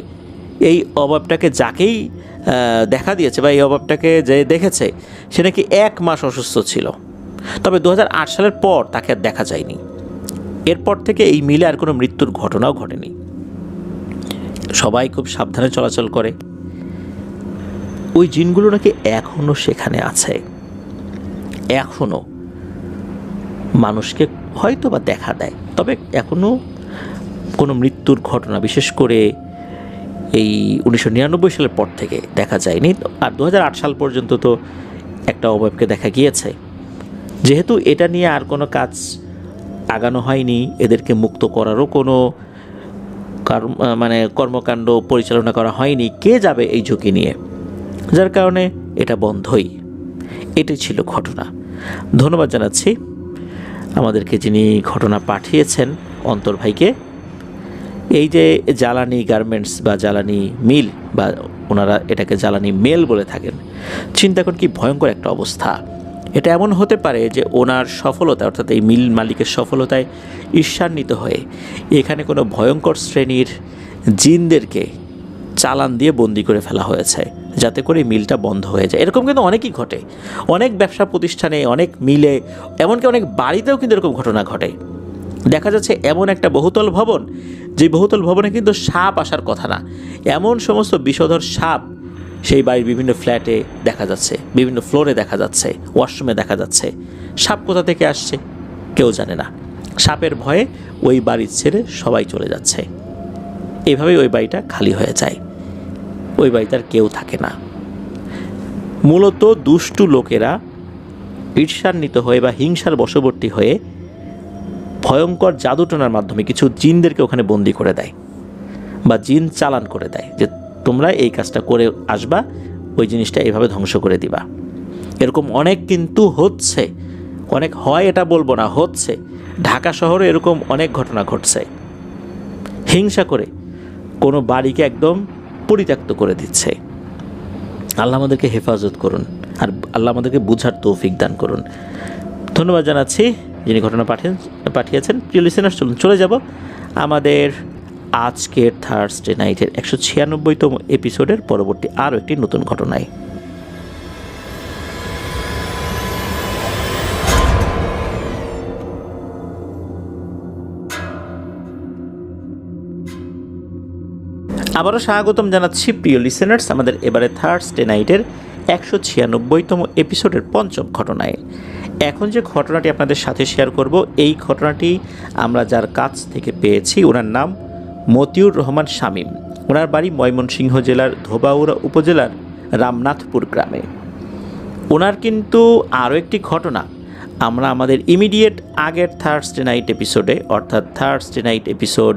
এই অবয়বটাকে যাকেই দেখা দিয়েছে বা এই অবয়বটাকে যে দেখেছে সে নাকি 1 মাস অসুস্থ ছিল। তবে 2008 সালের পর তাকে আর দেখা যায়নি। এরপর থেকে এই মিলে আর কোনো মৃত্যুর ঘটনাও ঘটেনি। সবাই খুব সাবধানে চলাচল করে। ওই জিনগুলো নাকি এখনও সেখানে আছে, এখনও মানুষকে হয়তো বা দেখা দেয়, তবে এখনও কোনো মৃত্যুর ঘটনা বিশেষ করে এই 1999 সালের পর থেকে দেখা যায়নি। আর 2008 সাল পর্যন্ত তো একটা অবয়বকে দেখা গিয়েছে। যেহেতু এটা নিয়ে আর কোনো কাজ আগানো হয়নি, এদেরকে মুক্ত করারও কোনো কর্মকাণ্ড পরিচালনা করা হয়নি, কে যাবে এই ঝুঁকি নিয়ে, যার কারণে এটা বন্ধই। এটাই ছিল ঘটনা। ধন্যবাদ জানাচ্ছি আমাদেরকে যিনি ঘটনা পাঠিয়েছেন, অন্তর ভাইকে। এই যে জ্বালানি গার্মেন্টস বা জ্বালানি মিল, বা ওনারা এটাকে জ্বালানি মেল বলে থাকেন, চিন্তা করুন কি ভয়ঙ্কর একটা অবস্থা। এটা এমন হতে পারে যে ওনার সফলতা, অর্থাৎ এই মিল মালিকের সফলতায় ঈর্ষান্বিত হয়ে এখানে কোনো ভয়ঙ্কর শ্রেণীর জিনদেরকে চালান দিয়ে বন্দি করে ফেলা হয়েছে, যাতে করে মিলটা বন্ধ হয়ে যায়। এরকম কিন্তু অনেকই ঘটে, অনেক ব্যবসা প্রতিষ্ঠানে, অনেক মিলে, এমনকি অনেক বাড়িতেও কিন্তু এরকম ঘটনা ঘটে। দেখা যাচ্ছে এমন একটা বহুতল ভবন, যে বহুতল ভবনে কিন্তু সাপ আসার কথা না, এমন সমস্ত বিষধর সাপ সেই বাড়ির বিভিন্ন ফ্ল্যাটে দেখা যাচ্ছে, বিভিন্ন ফ্লোরে দেখা যাচ্ছে, ওয়াশরুমে দেখা যাচ্ছে। সাপ কোথা থেকে আসছে কেউ জানে না। সাপের ভয়ে ওই বাড়ি ছেড়ে সবাই চলে যাচ্ছে। এভাবেই ওই বাড়িটা খালি হয়ে যায়, ওই বাড়িতে আর কেউ থাকে না। মূলত দুষ্টু লোকেরা ঈর্ষান্বিত হয়ে বা হিংসার বশবর্তী হয়ে ভয়ঙ্কর জাদুটনার মাধ্যমে কিছু জিনদেরকে ওখানে বন্দি করে দেয় বা জিন চালান করে দেয়, যে তোমরা এই কাজটা করে আসবা, ওই জিনিসটা এইভাবে ধ্বংস করে দিবা। এরকম অনেক কিন্তু হচ্ছে, অনেক হয় এটা বলবো না, হচ্ছে। ঢাকা শহরে এরকম অনেক ঘটনা ঘটছে। হিংসা করে কোনো বাড়িকে একদম পরিত্যক্ত করে দিচ্ছে। আল্লাহ আমাদেরকে হেফাজত করুন, আর আল্লাহ আমাদেরকে বুঝার তৌফিক দান করুন। ধন্যবাদ জানাচ্ছি যিনি ঘটনা পাঠিয়েছেন। প্রিয় লিসেনার, চলুন চলে যাব আমাদের আজকের থার্সডে নাইটের 196তম এপিসোডের পরবর্তী আরও একটি নতুন ঘটনায়। আবারও স্বাগতম জানাচ্ছি প্রিয় লিসেনার্স আমাদের এবারে থার্সডে নাইটের 196তম এপিসোডের পঞ্চম ঘটনায়। এখন যে ঘটনাটি আপনাদের সাথে শেয়ার করব, এই ঘটনাটি আমরা যার কাছ থেকে পেয়েছি, ওনার নাম মতিউর রহমান শামীম। ওনার বাড়ি ময়মনসিংহ জেলার ধোবাউড়া উপজেলার রামনাথপুর গ্রামে। ওনার কিন্তু আরও একটি ঘটনা আমরা আমাদের ইমিডিয়েট আগের থার্সডে নাইট এপিসোডে, অর্থাৎ থার্সডে নাইট এপিসোড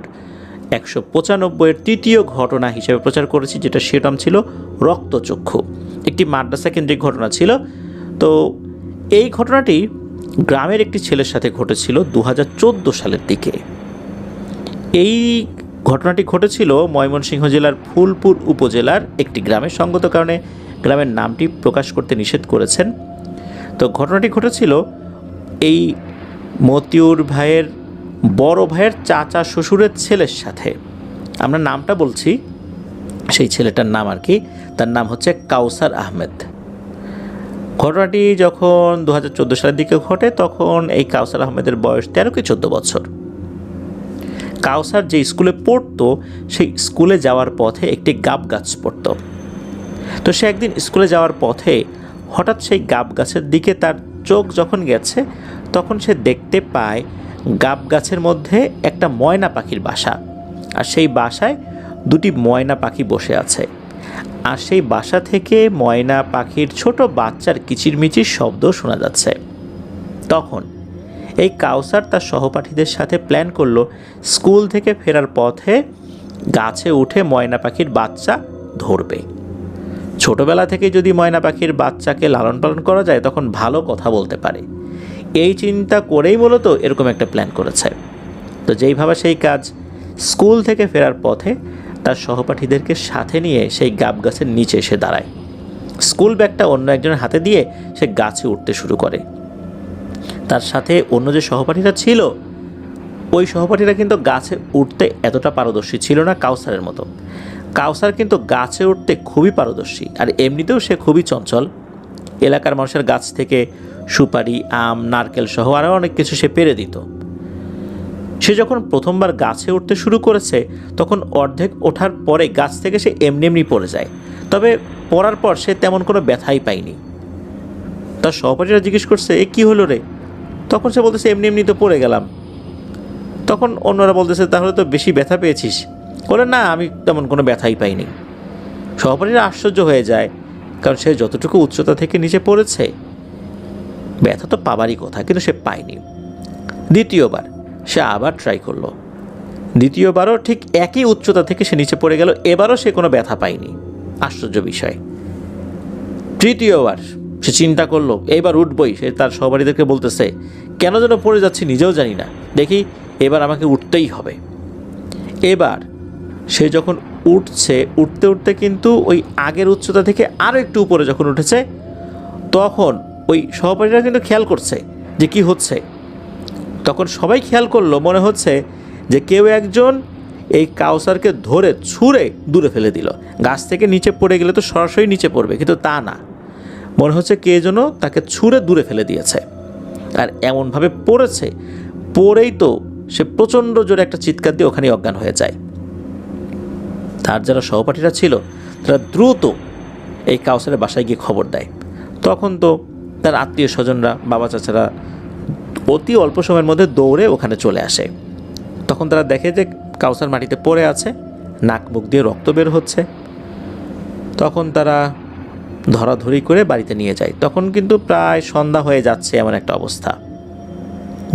195-এর তৃতীয় ঘটনা হিসেবে প্রচার করেছি, যেটা শিরোনাম ছিল রক্তচক্ষু। একটি মাদ্রাসা কেন্দ্রিক ঘটনা ছিল। তো এই ঘটনাটি গ্রামের একটি ছেলের সাথে ঘটেছিল 2014 সালের দিকে। এই ঘটনাটি ঘটেছিল ময়মনসিংহ জেলার ফুলপুর উপজেলার একটি গ্রামে। সঙ্গত কারণে গ্রামের নামটি প্রকাশ করতে নিষেধ করেছেন। তো ঘটনাটি ঘটেছিল এই মতিউর ভাইয়ের বড় ভাইয়ের চাচা শ্বশুরের ছেলের সাথে। আমরা নামটা বলছি, সেই ছেলেটার নাম আর কি, তার নাম হচ্ছে কাউসার আহমেদ। ঘটনাটি যখন 2014 সালের দিকে ঘটে, তখন এই কাউসার আহমেদের বয়স 13 কি 14 বছর। কাউসার যে স্কুলে পড়তো, সেই স্কুলে যাওয়ার পথে একটি গাব গাছ পড়তো। তো সে একদিন স্কুলে যাওয়ার পথে হঠাৎ সেই গাব গাছের দিকে তার চোখ যখন গেছে, তখন সে দেখতে পায় গাব গাছের মধ্যে একটা ময়না পাখির বাসা, আর সেই বাসায় দুটি ময়না পাখি বসে আছে। আর সেই বাসা থেকে ময়না পাখির ছোট বাচ্চার কিচিরমিচির শব্দ শোনা যাচ্ছে। তখন এই কাউসার তার সহপাঠীদের সাথে প্ল্যান করলো, স্কুল থেকে ফেরার পথে গাছে উঠে ময়না পাখির বাচ্চা ধরবে। ছোটবেলা থেকে যদি ময়না পাখির বাচ্চাকে লালন পালন করা যায় তখন ভালো কথা বলতে পারে, এই চিন্তা করেই মূলত এরকম একটা প্ল্যান করেছে। তো যেইভাবে সেই কাজ, স্কুল থেকে ফেরার পথে তার সহপাঠীদেরকে সাথে নিয়ে সেই গাব গাছের নিচে এসে দাঁড়ায়। স্কুল ব্যাগটা অন্য একজনের হাতে দিয়ে সে গাছে উঠতে শুরু করে। তার সাথে অন্য যে সহপাঠীরা ছিল, ওই সহপাঠীরা কিন্তু গাছে উঠতে এতটা পারদর্শী ছিল না কাউসারের মতো। কাউসার কিন্তু গাছে উঠতে খুবই পারদর্শী, আর এমনিতেও সে খুবই চঞ্চল। এলাকার মানুষের গাছ থেকে সুপারি, আম, নারকেল সহ আরও অনেক কিছু সে পেরে দিত। সে যখন প্রথমবার গাছে উঠতে শুরু করেছে তখন অর্ধেক ওঠার পরে গাছ থেকে সে এমনি এমনি পড়ে যায়, তবে পড়ার পর সে তেমন কোনো ব্যথাই পায়নি। তার সহপাঠীরা জিজ্ঞেস করছে, এ কী হলো রে? তখন সে বলতেছে, এমনি এমনি তো পড়ে গেলাম। তখন অন্যরা বলতেছে, তাহলে তো বেশি ব্যথা পেয়েছিস? বলে, না, আমি তেমন কোনো ব্যথাই পাইনি। সহপাঠীরা আশ্চর্য হয়ে যায়, কারণ সে যতটুকু উচ্চতা থেকে নিচে পড়েছে ব্যথা তো পাবারই কথা, কিন্তু সে পায়নি। দ্বিতীয়বার সে আবার ট্রাই করলো, দ্বিতীয়বারও ঠিক একই উচ্চতা থেকে সে নিচে পড়ে গেল, এবারও সে কোনো ব্যথা পায়নি। আশ্চর্য বিষয়। তৃতীয়বার সে চিন্তা করলো, এইবার উঠবই। সে তার সহপাঠীদেরকে বলতেছে, কেন যেন পড়ে যাচ্ছি নিজেও জানি না, দেখি এবার আমাকে উঠতেই হবে। এবার সে যখন উঠছে, উঠতে উঠতে কিন্তু ওই আগের উচ্চতা থেকে আরও একটু উপরে যখন উঠেছে, তখন ওই সহপাঠীরা কিন্তু খেয়াল করছে যে কি হচ্ছে। তখন সবাই খেয়াল করলো, মনে হচ্ছে যে কেউ একজন এই কাউসারকে ধরে ছুঁড়ে দূরে ফেলে দিল। গাছ থেকে নিচে পড়ে গেলে তো সরাসরি নিচে পড়বে, কিন্তু তা না, মনে হচ্ছে কে যেন তাকে ছুঁড়ে দূরে ফেলে দিয়েছে। আর এমনভাবে পড়েছে, পড়েই তো সে প্রচণ্ড জোরে একটা চিৎকার দিয়ে ওখানেই অজ্ঞান হয়ে যায়। তার যারা সহপাঠীরা ছিল তারা দ্রুত এই কাউসারের বাসায় গিয়ে খবর দেয়। তখন তো তার আত্মীয় স্বজনরা, বাবা চাচারা অতি অল্প সময়ের মধ্যে দৌড়ে ওখানে চলে আসে। তখন তারা দেখে যে কাউসার মাটিতে পড়ে আছে, নাক মুখ দিয়ে রক্ত বের হচ্ছে। তখন তারা ধরাধরি করে বাড়িতে নিয়ে যায়। তখন কিন্তু প্রায় সন্ধ্যা হয়ে যাচ্ছে, এমন একটা অবস্থা।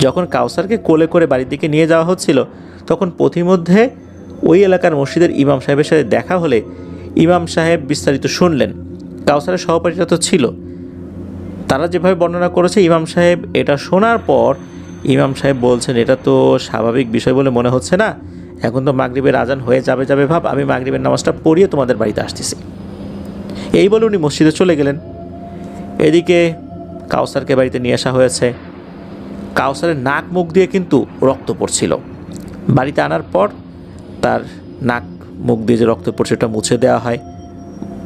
যখন কাউসারকে কোলে করে বাড়ির দিকে নিয়ে যাওয়া হচ্ছিল তখন পথিমধ্যে ওই এলাকার মসজিদের ইমাম সাহেবের সাথে দেখা হলে ইমাম সাহেব বিস্তারিত শুনলেন। কাউসারের সহপাঠীরা তো ছিল, তারা যেভাবে বর্ণনা করেছে ইমাম সাহেব এটা শোনার পর ইমাম সাহেব বলছেন, এটা তো স্বাভাবিক বিষয় বলে মনে হচ্ছে না, এখন তো মাগরিবের আজান হয়ে যাবে ভাব, আমি মাগরিবের নামাজটা পড়িয়ে তোমাদের বাড়িতে আসতেছি। এই বলে উনি মসজিদে চলে গেলেন। এদিকে কাউসারকে বাড়িতে নিয়ে আসা হয়েছে। কাউসারের নাক মুখ দিয়ে কিন্তু রক্ত পড়ছিল। বাড়িতে আনার পর তার নাক মুখ দিয়ে যে রক্ত পড়ছে ওটা মুছে দেওয়া হয়,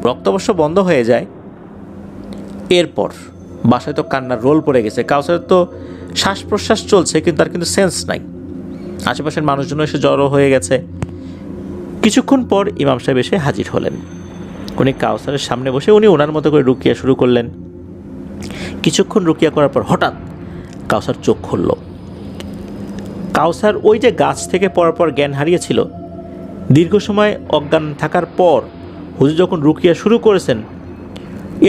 রক্ত অবশ্য বন্ধ হয়ে যায়। এরপর বাসায় তো কান্নার রোল পড়ে গেছে। কাউসারের তো শ্বাস প্রশ্বাস চলছে, কিন্তু তার কিন্তু সেন্স নাই। আশেপাশের মানুষজন এসে জড়ো হয়ে গেছে। কিছুক্ষণ পর ইমাম সাহেব এসে হাজির হলেন। উনি কাউসারের সামনে বসে উনি ওনার মতো করে রুকিয়া শুরু করলেন। কিছুক্ষণ রুকিয়া করার পর হঠাৎ কাউসার চোখ খুলল। কাউসার ওই যে গাছ থেকে পড়ার পর জ্ঞান হারিয়েছিল, দীর্ঘ সময় অজ্ঞান থাকার পর হুজুর যখন রুকিয়া শুরু করেছেন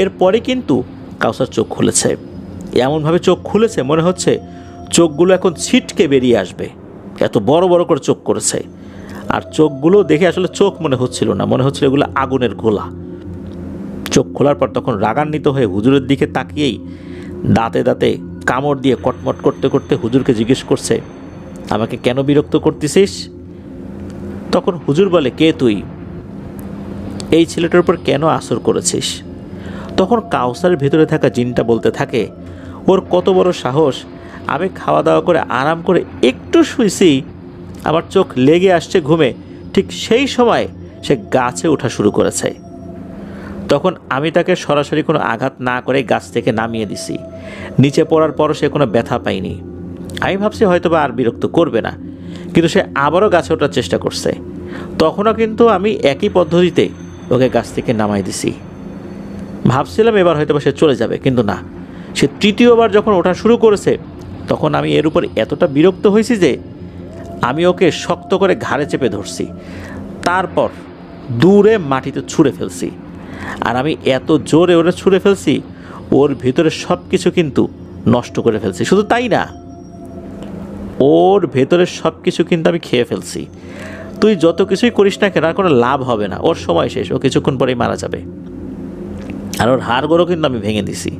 এরপরে কিন্তু কাউসার চোখ খুলেছে। এমনভাবে চোখ খুলেছে মনে হচ্ছে চোখগুলো এখন ছিটকে বেরিয়ে আসবে, এত বড় বড় করে চোখ করেছে। আর চোখগুলো দেখে আসলে চোখ মনে হচ্ছিল না, মনে হচ্ছিল এগুলো আগুনের গোলা। চোখ খোলার পর তখন রাগান্বিত হয়ে হুজুরের দিকে তাকিয়েই দাঁতে দাঁতে কামড় দিয়ে কটমট করতে করতে হুজুরকে জিজ্ঞেস করছে, আমাকে কেন বিরক্ত করতেছিস? তখন হুজুর বলে, কে তুই? এই ছেলেটার উপর কেন আসর করেছিস? তখন কাউসারের ভেতরে থাকা জিনটা বলতে থাকে, ওর কত বড় সাহস, আমি খাওয়া দাওয়া করে আরাম করে একটু শুয়েছি, আমার চোখ লেগে আসছে ঘুমে, ঠিক সেই সময় সে গাছে ওঠা শুরু করেছে। তখন আমি তাকে সরাসরি কোনো আঘাত না করে গাছ থেকে নামিয়ে দিছি। নিচে পড়ার পরও সে কোনো ব্যথা পায়নি। আমি ভাবছি হয়তোবা আর বিরক্ত করবে না, কিন্তু সে আবারও গাছে ওঠার চেষ্টা করছে। তখনও কিন্তু আমি একই পদ্ধতিতে ওকে গাছ থেকে নামাই দিছি। ভাবছিলাম এবার হয়তোবা সে চলে যাবে, কিন্তু না, সে তৃতীয়বার যখন ওঠা শুরু করেছে তখন আমি এর উপর এতটা বিরক্ত হয়েছি যে আমি ওকে শক্ত করে ঘাড়ে চেপে ধরছি, তারপর দূরে মাটিতে ছুঁড়ে ফেলছি। আর আমি এত জোরে ওরে ছুঁড়ে ফেলছি, ওর ভিতরে সব কিছু কিন্তু নষ্ট করে ফেলছি। শুধু তাই না, ওর ভেতরে সব কিছু কিন্তু আমি খেয়ে ফেলছি। তুই যত কিছুই করিস না কেন, আর কোনো লাভ হবে না, ওর সময় শেষ, ও কিছুক্ষণ পরেই মারা যাবে। আর ওর হাড়গোড়ও কিন্তু আমি ভেঙে দিছি।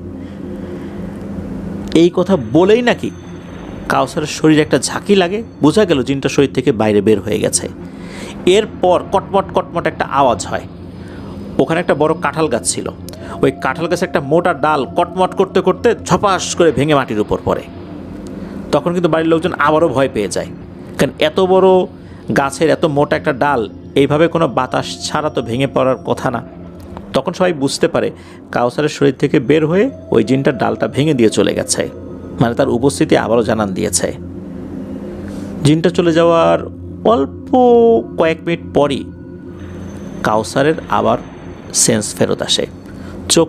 এই কথা বলেই নাকি কাউসারের শরীরে একটা ঝাঁকি লাগে, বোঝা গেল জিনটা শরীর থেকে বাইরে বের হয়ে গেছে। এরপর কটমট কটমট একটা আওয়াজ হয়। ওখানে একটা বড় কাঁঠাল গাছ ছিল, ওই কাঁঠাল গাছে একটা মোটা ডাল কটমট করতে করতে ঝপাস করে ভেঙে মাটির উপর পড়ে। তখন কিন্তু বাড়ির লোকজন আবারও ভয় পেয়ে যায়, কারণ এত বড় গাছের এত মোটা একটা ডাল এইভাবে কোনো বাতাস ছাড়া তো ভেঙে পড়ার কথা না। তখন সবাই বুঝতে পারে কাউসারের শরীর থেকে বের হয়ে ওই জিনটার ডালটা ভেঙে দিয়ে চলে গেছে, মানে তার উপস্থিতি আবারও জানান দিয়েছে। জিনটা চলে যাওয়ার অল্প কয়েক মিনিট পরই কাউসারের আবার সেন্স ফেরত আসে। চোখ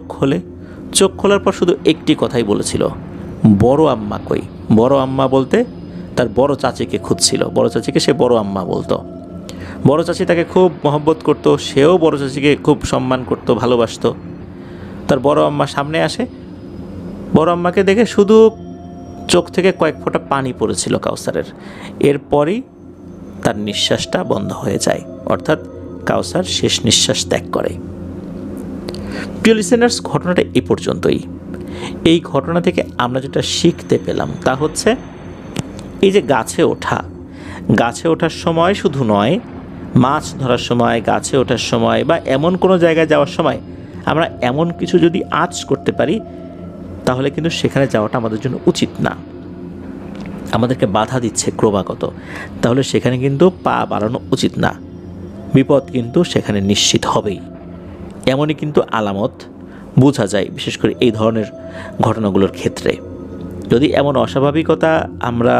খোলার পর শুধু একটি কথাই বলেছিল, বড় আম্মা কই। বড় আম্মা বলতে তার বড় চাচিকে খুঁজছিল। বড় চাচিকে সে বড় আম্মা বলতো। বড় চাচি তাকে খুব মহব্বত করতো, সেও বড় চাচিকে খুব সম্মান করতো, ভালোবাসতো। তার বড় আম্মা সামনে আসে, বড় আম্মাকে দেখে শুধু চোখ থেকে কয়েক ফোঁটা পানি পড়েছিল কাউসারের। এরপরই তার নিঃশ্বাসটা বন্ধ হয়ে যায়, অর্থাৎ কাউসার শেষ নিঃশ্বাস ত্যাগ করে। প্রিয় লিসেনার্স, ঘটনাটা এই পর্যন্তই। এই ঘটনা থেকে আমরা যেটা শিখতে পেলাম তা হচ্ছে, এই যে গাছে ওঠার সময় শুধু নয়, মাছ ধরার সময়, গাছে ওঠার সময় বা এমন কোনো জায়গায় যাওয়ার সময় আমরা এমন কিছু যদি আঁচ করতে পারি, তাহলে কিন্তু সেখানে যাওয়াটা আমাদের জন্য উচিত না। আমাদেরকে বাধা দিচ্ছে ক্রমাগত, তাহলে সেখানে কিন্তু পা বাড়ানো উচিত না। বিপদ কিন্তু সেখানে নিশ্চিত হবেই। এমনই কিন্তু আলামত বোঝা যায়, বিশেষ করে এই ধরনের ঘটনাগুলোর ক্ষেত্রে। যদি এমন অস্বাভাবিকতা আমরা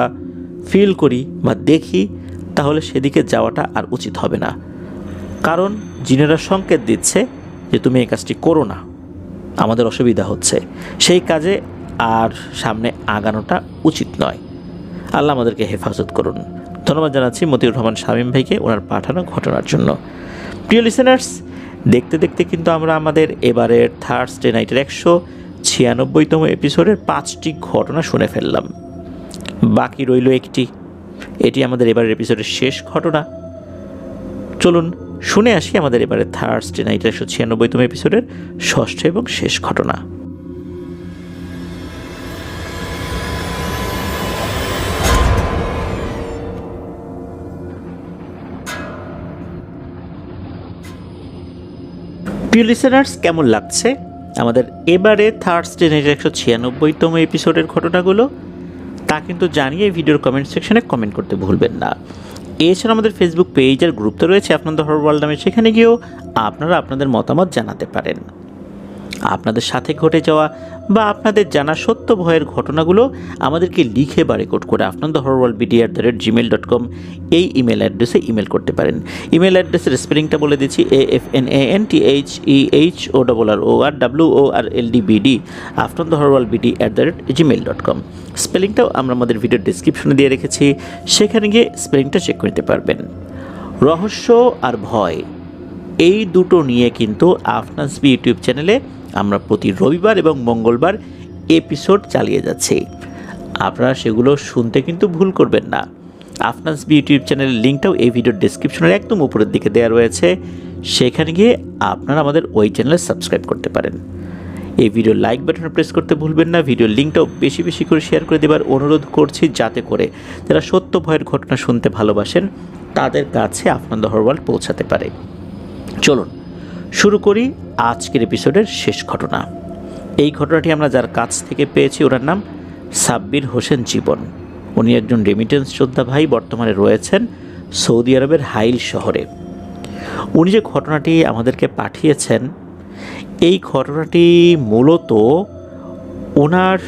ফিল করি বা দেখি, তাহলে সেদিকে যাওয়াটা আর উচিত হবে না, কারণ জিনেরা সংকেত দিচ্ছে যে তুমি এই কাজটি করো না, আমাদের অসুবিধা হচ্ছে, সেই কাজে আর সামনে আগানোটা উচিত নয়। আল্লাহ আমাদেরকে হেফাজত করুন। ধন্যবাদ জানাচ্ছি মতিউর রহমান শামীম ভাইকে ওনার পাঠানো ঘটনার জন্য। প্রিয় লিসেনার্স, দেখতে দেখতে কিন্তু আমরা আমাদের এবারের থার্সডে নাইটের 196তম এপিসোডের 5টি ঘটনা শুনে ফেললাম। বাকি রইল একটি, এটি আমাদের এবারের এপিসোডের শেষ ঘটনা। চলুন শুনে আসি আমাদের এবারে থার্সডে নাইটের 196তম এপিসোডের ষষ্ঠ এবং শেষ ঘটনা। প্রিয় লিসেনার্স, কেমন লাগছে আমাদের এবারে থার্সডে নাইটের 196তম এপিসোডের ঘটনাগুলো? তা কিন্তু জানিয়ে ভিডিওর কমেন্ট সেকশনে কমেন্ট করতে ভুলবেন না। এছাড়া আমাদের ফেসবুক পেজ আর গ্রুপ তো রয়েছে আপনাদের হরর ওয়ার্ল্ড নামে, সেখানে গিয়েও আপনারা আপনাদের মতামত জানাতে পারেন। আপনাদের সাথে ঘটে যাওয়া বা আপনাদের জানা সত্য ভয়ের ঘটনাগুলো আমাদেরকে লিখে বা রেকর্ড করে afnantheHorrorWorldBD@gmail.com এই ইমেল অ্যাড্রেসে ইমেল করতে পারেন। ইমেল অ্যাড্রেসের স্পেলিংটা বলে দিচ্ছি, AFNANTHEHORRWORLDBD afnantheHorrorWorldBD@gmail.com। স্পেলিংটাও আমরা আমাদের ভিডিওর ডিসক্রিপশনে দিয়ে রেখেছি, সেখানে গিয়ে স্পেলিংটা চেক করতে পারবেন। রহস্য আর ভয় এই দুটো নিয়ে কিন্তু আফনাস বি ইউটিউব চ্যানেলে আমরা প্রতি রবিবার এবং মঙ্গলবার এপিসোড চালিয়ে যাচ্ছি। আপনারা সেগুলো শুনতে কিন্তু ভুল করবেন না। আফনাস বি ইউটিউব চ্যানেলের লিঙ্কটাও এই ভিডিওর ডেসক্রিপশনের একদম উপরের দিকে দেওয়া রয়েছে, সেখানে গিয়ে আপনারা আমাদের ওই চ্যানেলে সাবস্ক্রাইব করতে পারেন। এই ভিডিও লাইক বাটনে প্রেস করতে ভুলবেন না। ভিডিওর লিঙ্কটাও বেশি বেশি করে শেয়ার করে দেবার অনুরোধ করছি, যাতে করে যারা সত্য ভয়ের ঘটনা শুনতে ভালোবাসেন তাদের কাছে আপনাদের হরর ওয়ার্ল্ড পৌঁছাতে পারে। চলুন শুরু করি আজকের এপিসোডের শেষ ঘটনা। এই ঘটনাটি আমরা যার কাছ থেকে পেয়েছি, ওনার নাম সাব্বির হোসেন জীবন। উনি একজন রেমিটেন্স যোদ্ধা ভাই, বর্তমানে রয়েছেন সৌদি আরবের হাইল শহরে। উনি যে ঘটনাটি আমাদেরকে পাঠিয়েছেন, এই ঘটনাটি মূলত ওনার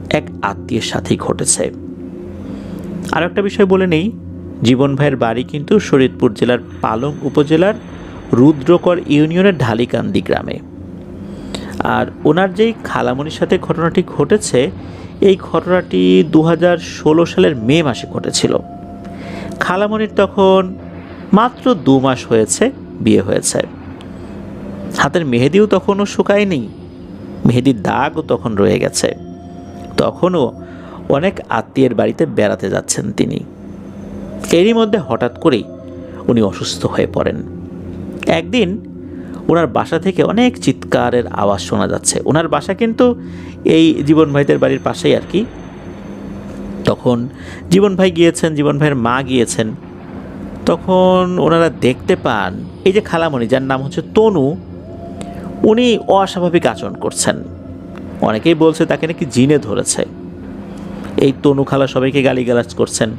এক আত্মীয়ের সাথেই ঘটেছে। আর একটা বিষয় বলে নেই, জীবন ভাইয়ের বাড়ি কিন্তু শরীয়তপুর জেলার পালং উপজেলার রুদ্রকর ইউনিয়নের ঢালিকান্দি গ্রামে। আর ওনার যেই খালামণির সাথে ঘটনাটি ঘটেছে, এই ঘটনাটি 2016 সালের মে মাসে ঘটেছিল। খালামণির তখন মাত্র 2 মাস হয়েছে বিয়ে হয়েছে। হাতের মেহেদিও তখনও শুকায়নি, মেহেদির দাগও তখন রয়ে গেছে। তখনও অনেক আত্মীয়ের বাড়িতে বেড়াতে যাচ্ছেন তিনি। এরই মধ্যে হঠাৎ করেই উনি অসুস্থ হয়ে পড়েন। একদিন ওনার বাসা থেকে অনেক চিৎকারের আওয়াজ শোনা যাচ্ছে। ওনার বাসা কিন্তু এই জীবন ভাইদের বাড়ির পাশেই আর কি। তখন জীবন ভাই গিয়েছেন, জীবন ভাইয়ের মা গিয়েছেন। তখন ওনারা দেখতে পান এই যে খালামণি, যার নাম হচ্ছে তনু, উনি অস্বাভাবিক আচরণ করছেন। অনেকেই বলছে তাকে নাকি জিনে ধরেছে। এই তনু খালা সবাইকে গালিগালাজ করছেন।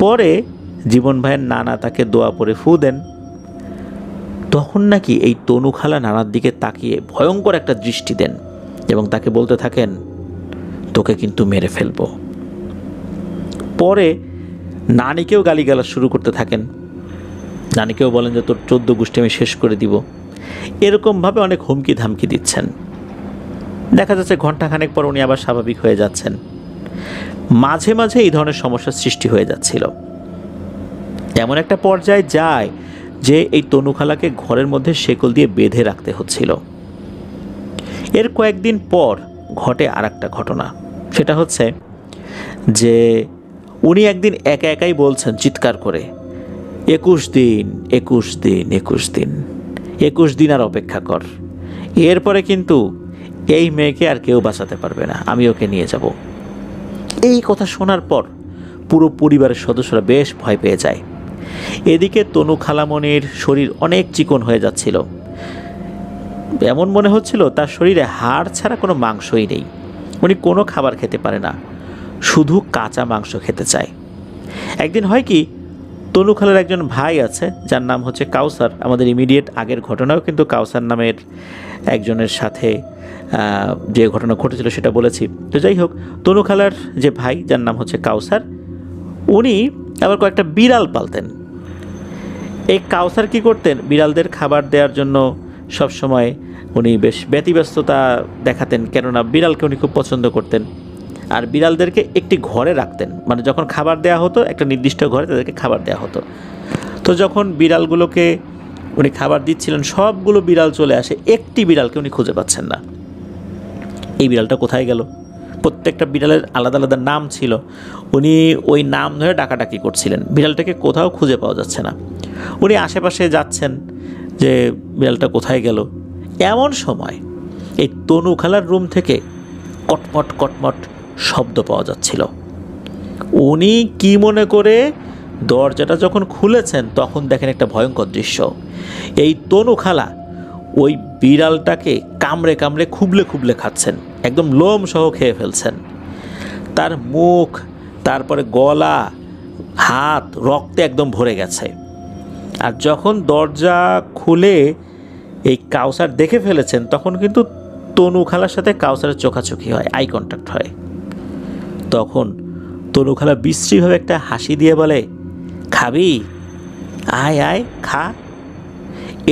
পরে জীবন ভাইয়ের নানা তাকে দোয়া পরে ফু দেন। তখন নাকি এই তনু খালা নানার দিকে তাকিয়ে ভয়ঙ্কর একটা দৃষ্টি দেন এবং তাকে বলতে থাকেন, তোকে কিন্তু মেরে ফেলবো। পরে নানিকেও গালিগালাজ শুরু করতে থাকেন। নানিকেও বলেন যে তোর 14 গোষ্ঠী আমি শেষ করে দিব। এরকমভাবে অনেক হুমকি ধামকি দিচ্ছেন। দেখা যাচ্ছে ঘণ্টাখানেক পর উনি আবার স্বাভাবিক হয়ে যাচ্ছেন। মাঝে মাঝে এই ধরনের সমস্যার সৃষ্টি হয়ে যাচ্ছিল। এমন একটা পর্যায়ে যায় যে এই তনুখালাকে ঘরের মধ্যে শেকল দিয়ে বেঁধে রাখতে হচ্ছিল। এর কয়েকদিন পর ঘটে আর একটা ঘটনা। সেটা হচ্ছে যে উনি একদিন একা একাই বলছেন চিৎকার করে, 21 দিন 21 দিন 21 দিন 21 দিন আর অপেক্ষা কর, এরপরে কিন্তু এই মেয়েকে আর কেউ বাঁচাতে পারবে না, আমি ওকে নিয়ে যাব। এই কথা শোনার পর পুরো পরিবারের সদস্যরা বেশ ভয় পেয়ে যায়। এদিকে তনু খালামণির শরীর অনেক চিকন হয়ে যাচ্ছিল। এমন মনে হচ্ছিল তার শরীরে হাড় ছাড়া কোনো মাংসই নেই। উনি কোনো খাবার খেতে পারে না, শুধু কাঁচা মাংস খেতে চায়। একদিন হয় কি, তনু খালার একজন ভাই আছে যার নাম হচ্ছে কাউসার। আমাদের ইমিডিয়েট আগের ঘটনাও কিন্তু কাউসার নামের একজনের সাথে যে ঘটনা ঘটেছিল সেটা বলেছি। তো যাই হোক, তনু খালার যে ভাই যার নাম হচ্ছে কাউসার, উনি আবার কয়েকটা বিড়াল পালতেন। এই কাউসার কি করতেন, বিড়ালদের খাবার দেওয়ার জন্য সবসময় উনি বেশ ব্যতিব্যস্ততা দেখাতেন, কেননা বিড়ালকে উনি খুব পছন্দ করতেন। আর বিড়ালদেরকে একটি ঘরে রাখতেন, মানে যখন খাবার দেওয়া হতো একটা নির্দিষ্ট ঘরে তাদেরকে খাবার দেওয়া হতো। তো যখন বিড়ালগুলোকে উনি খাবার দিচ্ছিলেন, সবগুলো বিড়াল চলে আসে, একটি বিড়ালকে উনি খুঁজে পাচ্ছেন না। এই বিড়ালটা কোথায় গেল? প্রত্যেকটা বিড়ালের আলাদা আলাদা নাম ছিল। উনি ওই নাম ধরে ডাকাডাকি করছিলেন, বিড়ালটাকে কোথাও খুঁজে পাওয়া যাচ্ছে না। উনি আশেপাশে যাচ্ছেন যে বিড়ালটা কোথায় গেল। এমন সময় এই তনু খালার রুম থেকে কটমট কটমট শব্দ পাওয়া যাচ্ছিল। উনি কি মনে করে দরজাটা যখন খুলেছেন তখন দেখেন একটা ভয়ঙ্কর দৃশ্য। এই তনু খালা ওই বিড়ালটাকে কামড়ে কামড়ে খুবলে খুবলে খাচ্ছেন, একদম লোম সহ খেয়ে ফেলছেন। তার মুখ, তারপরে গলা, হাত রক্তে একদম ভরে গেছে। আর যখন দরজা খুলে এই কাউসার দেখে ফেলেছেন তখন কিন্তু তনু খালার সাথে কাউসারের চোখাচোখি হয়, আই কন্ট্যাক্ট হয়। তখন তনু খালা বিশ্রীভাবে একটা হাসি দিয়ে বলে, খাবি? আয় আয় খা।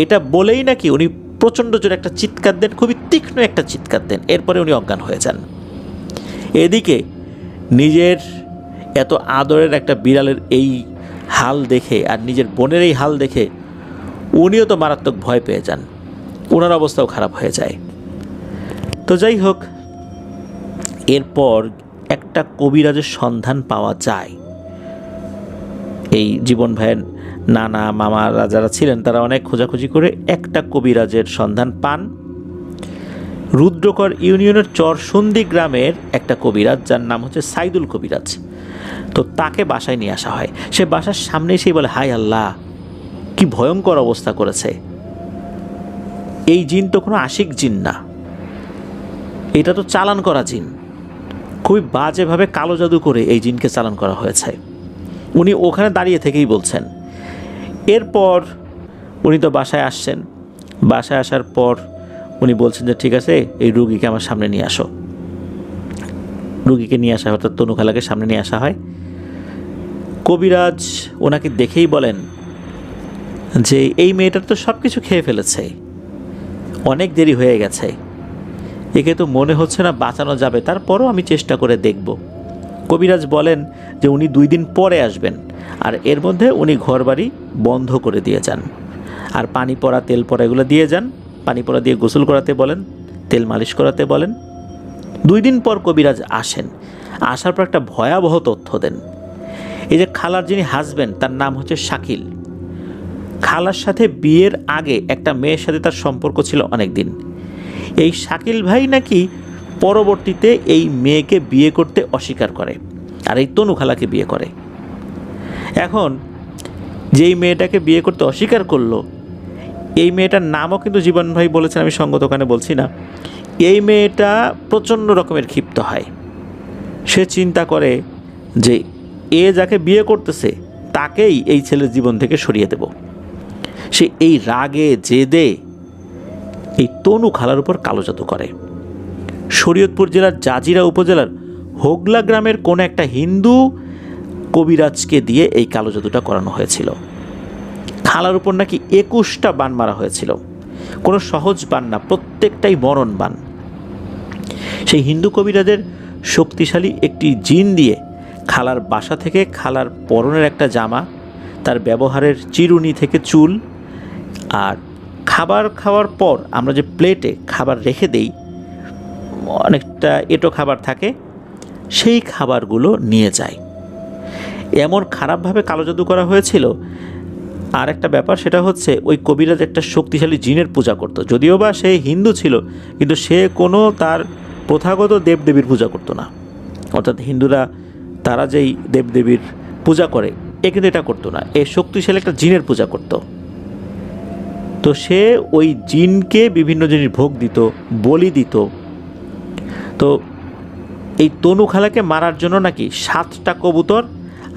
এটা বলেই নাকি উনি প্রচণ্ড জোরে একটা চিৎকার দেন, খুবই তীক্ষ্ণ একটা চিৎকার দেন। এরপরে উনি অজ্ঞান হয়ে যান। এদিকে নিজের এত আদরের একটা বিড়ালের এই হাল দেখে আর নিজের বোনের এই হাল দেখে উনিও তো মারাত্মক ভয় পেয়ে যান, ওনার অবস্থাও খারাপ হয়ে যায়। তো যাই হোক, এরপর একটা কবিরাজের সন্ধান পাওয়া যায়। এই জীবন ভাইয়ের নানা মামারা যারা ছিলেন তারা অনেক খোঁজাখুঁজি করে একটা কবিরাজের সন্ধান পান। রুদ্রকর ইউনিয়নের চরসুন্দি গ্রামের একটা কবিরাজ যার নাম হচ্ছে সাইদুল কবিরাজ। তো তাকে বাসায় নিয়ে আসা হয়। সে বাসার সামনে এসেই বলে, হায় আল্লাহ, কি ভয়ঙ্কর অবস্থা করেছে। এই জিন তো কোনো আশিক জিন না, এটা তো চালান করা জিন। খুবই বাজেভাবে কালো জাদু করে এই জিনকে চালান করা হয়েছে। উনি ওখানে দাঁড়িয়ে থেকেই বলছেন। এরপর উনি তো বাসায় আসছেন। বাসায় আসার পর উনি বলছেন যে ঠিক আছে, এই রুগীকে আমার সামনে নিয়ে আসো। রুগীকে নিয়ে আসা, অর্থাৎ তনু খালাকে সামনে নিয়ে আসা হয়। কবিরাজ ওনাকে দেখেই বলেন যে এই মেয়েটার তো সব কিছু খেয়ে ফেলেছে, অনেক দেরি হয়ে গেছে, একে তো মনে হচ্ছে না বাঁচানো যাবে, তারপরও আমি চেষ্টা করে দেখব। কবিরাজ বলেন যে উনি 2 দিন পরে আসবেন, আর এর মধ্যে উনি ঘরবাড়ি বন্ধ করে দিয়ে যান, আর পানি পড়া তেল পড়া এগুলো দিয়ে যান। পানি পড়া দিয়ে গোসল করাতে বলেন, তেল মালিশ করাতে বলেন। 2 দিন পর কবিরাজ আসেন। আসার পর একটা ভয়াবহ তথ্য দেন। এই যে খালার যিনি হাজবেন্ড, তার নাম হচ্ছে শাকিল, খালার সাথে বিয়ের আগে একটা মেয়ের সাথে তার সম্পর্ক ছিল অনেক দিন। এই শাকিল ভাই নাকি পরবর্তীতে এই মেয়েকে বিয়ে করতে অস্বীকার করে, আর এই তনু খালাকে বিয়ে করে। এখন যেই মেয়েটাকে বিয়ে করতে অস্বীকার করলো, এই মেয়েটার নামও কিন্তু জীবন ভাই বলেছেন, আমি সঙ্গত ওখানে বলছি না। এই মেয়েটা প্রচণ্ড রকমের ক্ষিপ্ত হয়। সে চিন্তা করে যে এ যাকে বিয়ে করতেছে তাকেই এই ছেলের জীবন থেকে সরিয়ে দেব। সে এই রাগে জেদে এই তনু খালার উপর কালো জাদু করে। শরীয়তপুর জেলার জাজিরা উপজেলার হোগলা গ্রামের কোনো একটা হিন্দু কবিরাজকে দিয়ে এই কালো জাদুটা করানো হয়েছিল। খালার উপর নাকি 21টা বান মারা হয়েছিল। কোনো সহজ বান না, প্রত্যেকটাই মরণ বান। সেই হিন্দু কবিরাজের শক্তিশালী একটি জিন দিয়ে খালার বাসা থেকে খালার পরনের একটা জামা, তার ব্যবহারের চিরুনি থেকে চুল, আর খাবার খাওয়ার পর আমরা যে প্লেটে খাবার রেখে দেই, অনেকটা এঁটো খাবার থাকে, সেই খাবারগুলো নিয়ে যায়। এমন খারাপভাবে কালো জাদু করা হয়েছিল। আর একটা ব্যাপার, সেটা হচ্ছে ওই কবিরাজ একটা শক্তিশালী জিনের পূজা করত। যদিও বা সে হিন্দু ছিল, কিন্তু সে কোনো তার প্রথাগত দেবদেবীর পূজা করতো না। অর্থাৎ হিন্দুরা তারা যেই দেবদেবীর পূজা করে, এ কিন্তু এটা করতো না। এ শক্তিশালী একটা জিনের পূজা করত। তো সে ওই জিনকে বিভিন্ন জিনিস ভোগ দিত, বলি দিত। তো এই তনু খালাকে মারার জন্য নাকি 7টা কবুতর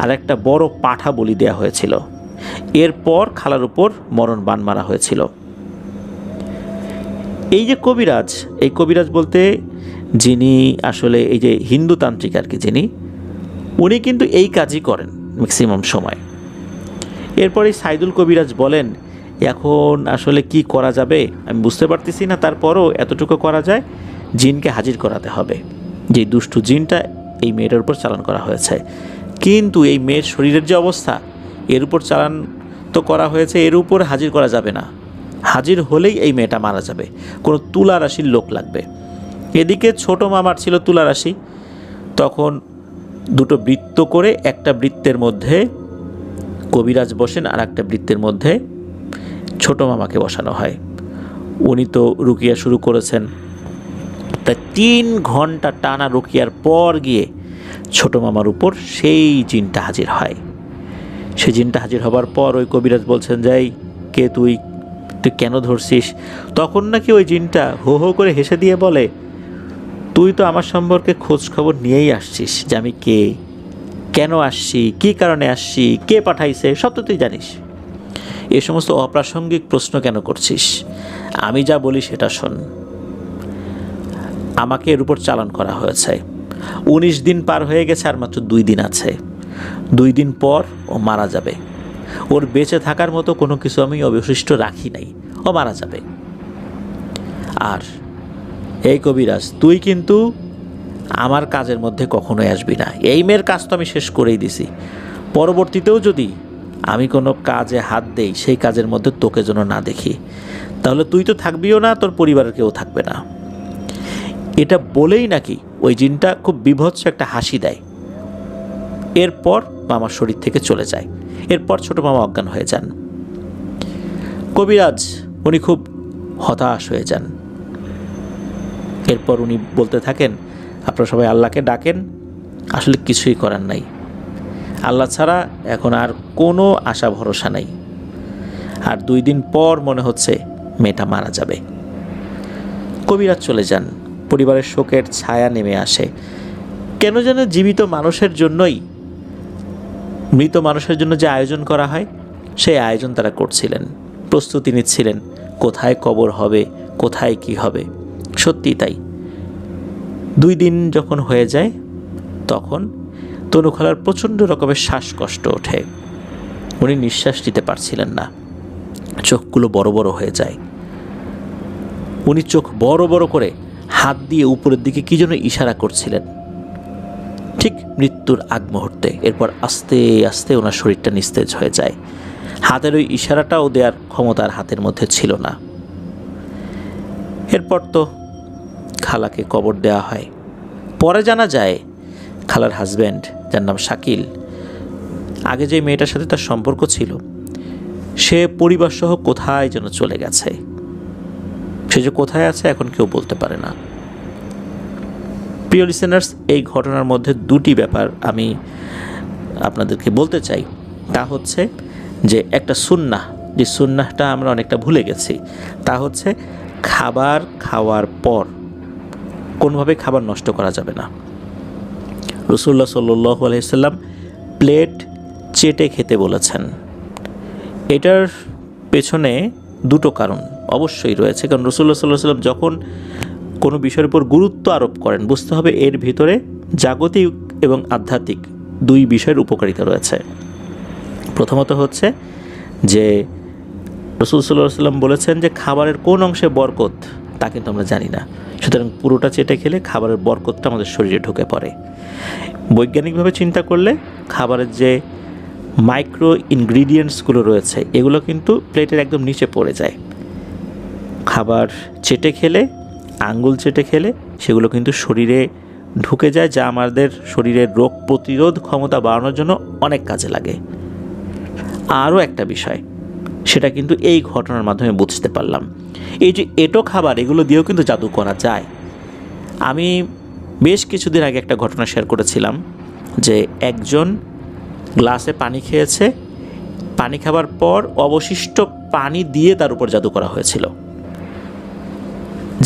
আর একটা বড় পাঠা বলি দেওয়া হয়েছিল। এরপর খালার উপর মরণ বান মারা হয়েছিল। এই যে কবিরাজ, এই কবিরাজ বলতে যিনি আসলে এই যে হিন্দু তান্ত্রিক আর কি, যিনি, উনি কিন্তু এই কাজই করেন ম্যাক্সিমাম সময়। এরপরে সাইদুল কবিরাজ বলেন, এখন আসলে কি করা যাবে আমি বুঝতে পারতেছি না, তারপরও এতটুকু করা যায়, জিনকে হাজির করাতে হবে। যে দুষ্টু জিনটা এই মেয়েটার উপর চালান করা হয়েছে। কিন্তু এই মেয়ের শরীরের যে অবস্থা, এর উপর চালান তো করা হয়েছে, এর উপর হাজির করা যাবে না। হাজির হলেই এই মেয়েটা মারা যাবে। কোনো তুলা রাশির লোক লাগবে। এদিকে ছোট মামার ছিল তুলা রাশি। তখন দুটো বৃত্ত করে, একটা বৃত্তের মধ্যে কবিরাজ বসেন, আর একটা বৃত্তের মধ্যে ছোট মামাকে বসানো হয়। উনি তো রুকিয়া শুরু করেছেন। তাই 3 ঘন্টা টানা রুকিয়ার পর গিয়ে ছোট মামার উপর সেই জিনটা হাজির হয়। সেই জিনটা হাজির হবার পর ওই কবিরাজ বলছেন, যাই কে তুই কেন ধরছিস? তখন নাকি ওই জিনটা হো হো করে হেসে দিয়ে বলে, তুই তো আমার সম্পর্কে খোঁজ খবর নিয়েই আসছিস, যে আমি কে, কেন আসছি, কী কারণে আসছি, কে পাঠাইছে, সব তো তুই জানিস। এ সমস্ত অপ্রাসঙ্গিক প্রশ্ন কেন করছিস? আমি যা বলি সেটা শোন। আমাকে এর উপর চালান করা হয়েছে। 19 দিন পার হয়ে গেছে, আর মাত্র 2 দিন আছে। 2 দিন পর ও মারা যাবে। ওর বেঁচে থাকার মতো কোনো কিছু আমি অবশিষ্ট রাখি নাই, ও মারা যাবে। আর এই কবিরাজ, তুই কিন্তু আমার কাজের মধ্যে কখনোই আসবি না। এই মেয়ের কাজ তো আমি শেষ করেই দিছি। পরবর্তীতেও যদি আমি কোনো কাজে হাত দেই, সেই কাজের মধ্যে তোকে যেন না দেখি, তাহলে তুই তো থাকবিও না, তোর পরিবারের কেউ থাকবে না। এটা বলেই নাকি ওই জিনটা খুব বিভৎস একটা হাসি দেয়। এরপর মামার শরীর থেকে চলে যায়। এরপর ছোট মামা অজ্ঞান হয়ে যান। কবিরাজ উনি খুব হতাশ হয়ে যান। এরপর উনি বলতে থাকেন, আপনারা সবাই আল্লাহকে ডাকেন, আসলে কিছুই করার নাই। আল্লাহ ছাড়া এখন আর কোনো আশা ভরসা নাই। আর 2 দিন পর মনে হচ্ছে মেয়েটা মারা যাবে। কবিরাজ চলে যান। পরিবারের শোকের ছায়া নেমে আসে। কেন যেন জীবিত মানুষের জন্যই, মৃত মানুষের জন্য যে আয়োজন করা হয়, সেই আয়োজন তারা করছিলেন, প্রস্তুতি নিচ্ছিলেন, কোথায় কবর হবে, কোথায় কি হবে। সত্যি তাই। 2 দিন যখন হয়ে যায়, তখন তনু খালার প্রচণ্ড রকমের শ্বাসকষ্ট ওঠে। উনি নিঃশ্বাস নিতে পারছিলেন না। চোখগুলো বড় বড় হয়ে যায়। উনি চোখ বড় বড় করে হাত দিয়ে উপরের দিকে কি যেন ইশারা করছিলেন, ঠিক মৃত্যুর আগ মুহূর্তে। এরপর আস্তে আস্তে ওনার শরীরটা নিস্তেজ হয়ে যায়। হাতের ওই ইশারাটাও দেওয়ার ক্ষমতা আর হাতের মধ্যে ছিল না। এরপর তো খালাকে কবর দেওয়া হয়। পরে জানা যায় খালার হাজব্যান্ড, যার নাম শাকিল, আগে যে মেয়েটার সাথে তার সম্পর্ক ছিল, সে পরিবার সহ কোথায় যেন চলে গেছে। সে যে কোথায় আছে এখন কেউ বলতে পারে না। প্রিয় লিসেনার্স, এই ঘটনার মধ্যে দুটি ব্যাপার আমি আপনাদেরকে বলতে চাই। তা হচ্ছে যে একটা সুন্নাহ, যে সুন্নাহটা আমরা অনেকটা ভুলে গেছি, তা হচ্ছে খাবার খাওয়ার পর কোনোভাবে খাবার নষ্ট করা যাবে না। রাসূলুল্লাহ সাল্লাল্লাহু আলাইহি সাল্লাম প্লেট চেটে খেতে বলেছেন। এটার পেছনে দুটো কারণ অবশ্যই রয়েছে। কারণ রাসূলুল্লাহ সাল্লাল্লাহু আলাইহি সাল্লাম যখন কোনো বিষয়ের উপর গুরুত্ব আরোপ করেন, বুঝতে হবে এর ভিতরে জাগতিক এবং আধ্যাত্মিক দুই বিষয়ের উপকারিতা রয়েছে। প্রথমত হচ্ছে যে রাসূল সাল্লাল্লাহু আলাইহি সাল্লাম বলেছেন যে খাবারের কোন অংশে বরকত তা কিন্তু আমরা জানি না, সুতরাং পুরোটা চেটে খেলে খাবারের বরকতটা আমাদের শরীরে ঢুকে পড়ে। বৈজ্ঞানিকভাবে চিন্তা করলে খাবারের যে মাইক্রো ইনগ্রিডিয়েন্টসগুলো রয়েছে এগুলো কিন্তু প্লেটের একদম নিচে পড়ে যায়। খাবার চেটে খেলে, আঙ্গুল চেটে খেলে সেগুলো কিন্তু শরীরে ঢুকে যায়, যা আমাদের শরীরের রোগ প্রতিরোধ ক্ষমতা বাড়ানোর জন্য অনেক কাজে লাগে। আরও একটা বিষয়, সেটা কিন্তু এই ঘটনার মাধ্যমে বুঝতে পারলাম, এই যে এঁটো খাবার এগুলো দিয়েও কিন্তু জাদু করা যায়। আমি বেশ কিছুদিন আগে একটা ঘটনা শেয়ার করেছিলাম যে একজন গ্লাসে পানি খেয়েছে, পানি খাবার পর অবশিষ্ট পানি দিয়ে তার উপর জাদু করা হয়েছিল,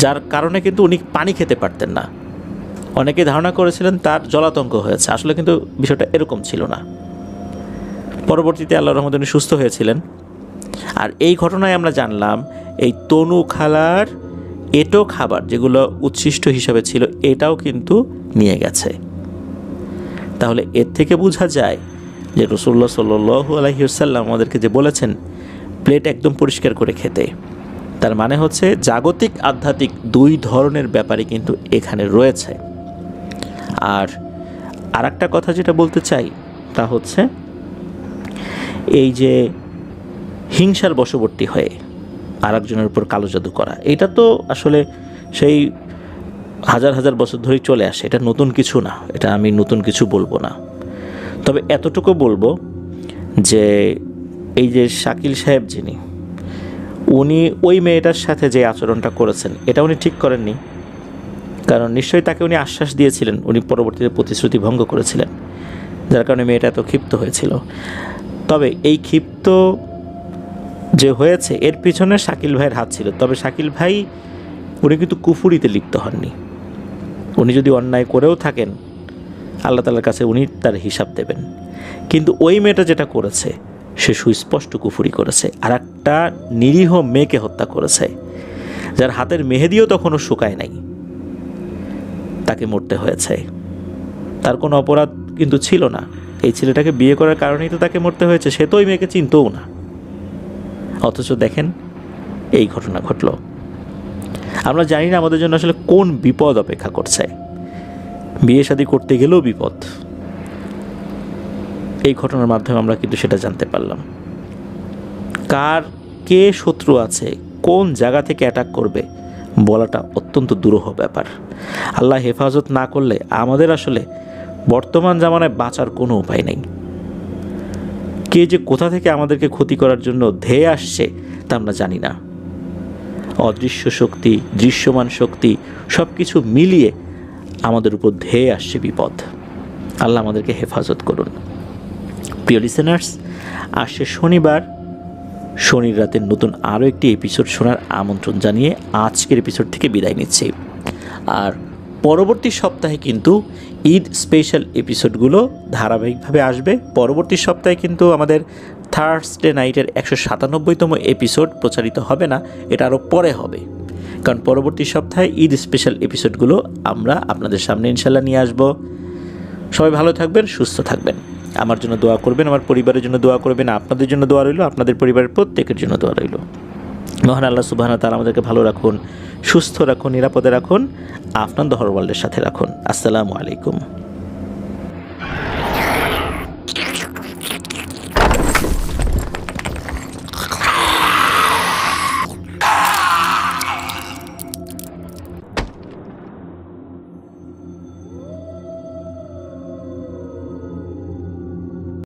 যার কারণে কিন্তু উনি পানি খেতে পারতেন না। অনেকে ধারণা করেছিলেন তার জলাতঙ্ক হয়েছে, আসলে কিন্তু বিষয়টা এরকম ছিল না। পরবর্তীতে আল্লাহর রহমতে উনি সুস্থ হয়েছিলেন। আর এই ঘটনায় আমরা জানলাম এই তনু খালার এঁটো খাবার যেগুলো উচ্ছিষ্ট হিসাবে ছিল এটাও কিন্তু নিয়ে গেছে। তাহলে এর থেকে বোঝা যায় যে রাসূলুল্লাহ সাল্লাল্লাহু আলাইহি ওয়াসাল্লাম আমাদেরকে যে বলেছেন প্লেট একদম পরিষ্কার করে খেতে, তার মানে হচ্ছে জাগতিক আধ্যাত্মিক দুই ধরনের ব্যাপারই কিন্তু এখানে রয়েছে। আর আরেকটা কথা যেটা বলতে চাই তা হচ্ছে এই যে হিংসার বশবর্তী হয়ে আরেকজনের উপর কালো জাদু করা, এটা তো আসলে সেই হাজার হাজার বছর ধরেই চলে আসে, এটা নতুন কিছু না, এটা আমি নতুন কিছু বলবো না। তবে এতটুকু বলবো যে এই যে শাকিল সাহেব যিনি, উনি ওই মেয়েটার সাথে যে আচরণটা করেছেন এটা উনি ঠিক করেননি। কারণ নিশ্চয়ই তাকে উনি আশ্বাস দিয়েছিলেন, উনি পরবর্তীতে প্রতিশ্রুতি ভঙ্গ করেছিলেন, যার কারণে মেয়েটা এত ক্ষিপ্ত হয়েছিল। তবে এই ক্ষিপ্ত যে হয়েছে এর পিছনে শাকিল ভাইয়ের হাত ছিল। তবে শাকিল ভাই উনি কিন্তু কুফুরিতে লিপ্ত হননি। উনি যদি অন্যায় করেও থাকেন আল্লাহ তাআলার কাছে উনি তার হিসাব দেবেন। কিন্তু ওই মেয়েটা যেটা করেছে সে সুস্পষ্ট কুফুরি করেছে, আর একটা নিরীহ মেয়েকে হত্যা করেছে, যার হাতের মেহেদিও তখনও শুকায় নাই, তাকে মরতে হয়েছে। তার কোনো অপরাধ কিন্তু ছিল না, এই ছেলেটাকে বিয়ে করার কারণেই তো তাকে মরতে হয়েছে, সে তো ওই মেয়েকে চিনতও না। অথচ দেখেন এই ঘটনা ঘটল। আমরা জানি না আমাদের জন্য আসলে কোন বিপদ অপেক্ষা করছে। বিয়ে শাদী করতে গেলেও বিপদ, এই ঘটনার মাধ্যমে আমরা কিন্তু সেটা জানতে পারলাম। কার কে শত্রু আছে, কোন জায়গা থেকে অ্যাটাক করবে বলাটা অত্যন্ত দুরূহ ব্যাপার। আল্লাহ হেফাজত না করলে আমাদের আসলে বর্তমান জামানায় বাঁচার কোনো উপায় নেই। কে যে কোথা থেকে আমাদেরকে ক্ষতি করার জন্য ধেয়ে আসছে তা আমরা জানি না। অদৃশ্য শক্তি, দৃশ্যমান শক্তি সব কিছু মিলিয়ে আমাদের উপর ধেয়ে আসছে বিপদ। আল্লাহ আমাদেরকে হেফাজত করুন। প্রিয় লিসেনার্স, আসছে শনিবার, শনির রাতের নতুন আরও একটি এপিসোড শোনার আমন্ত্রণ জানিয়ে আজকের এপিসোড থেকে বিদায় নিচ্ছি। আর পরবর্তী সপ্তাহে কিন্তু ঈদ স্পেশাল এপিসোডগুলো ধারাবাহিকভাবে আসবে। পরবর্তী সপ্তাহে কিন্তু আমাদের থার্সডে নাইটের 197তম এপিসোড প্রচারিত হবে না, এটা আরও পরে হবে, কারণ পরবর্তী সপ্তাহে ঈদ স্পেশাল এপিসোডগুলো আমরা আপনাদের সামনে ইনশাল্লাহ নিয়ে আসব। সবাই ভালো থাকবেন, সুস্থ থাকবেন, আমার জন্য দোয়া করবেন, আমার পরিবারের জন্য দোয়া করবেন, আপনাদের জন্য দোয়া রইল, আপনাদের পরিবারের প্রত্যেকের জন্য দোয়া রইল। মহান আল্লাহ সুবহানাহু ওয়া তাআলা আমাদেরকে ভালো রাখুন, সুস্থ রাখুন, নিরাপদে রাখুন, আপনার দহর ওয়ার্ল্ডের সাথে রাখুন। আসসালামু আলাইকুম।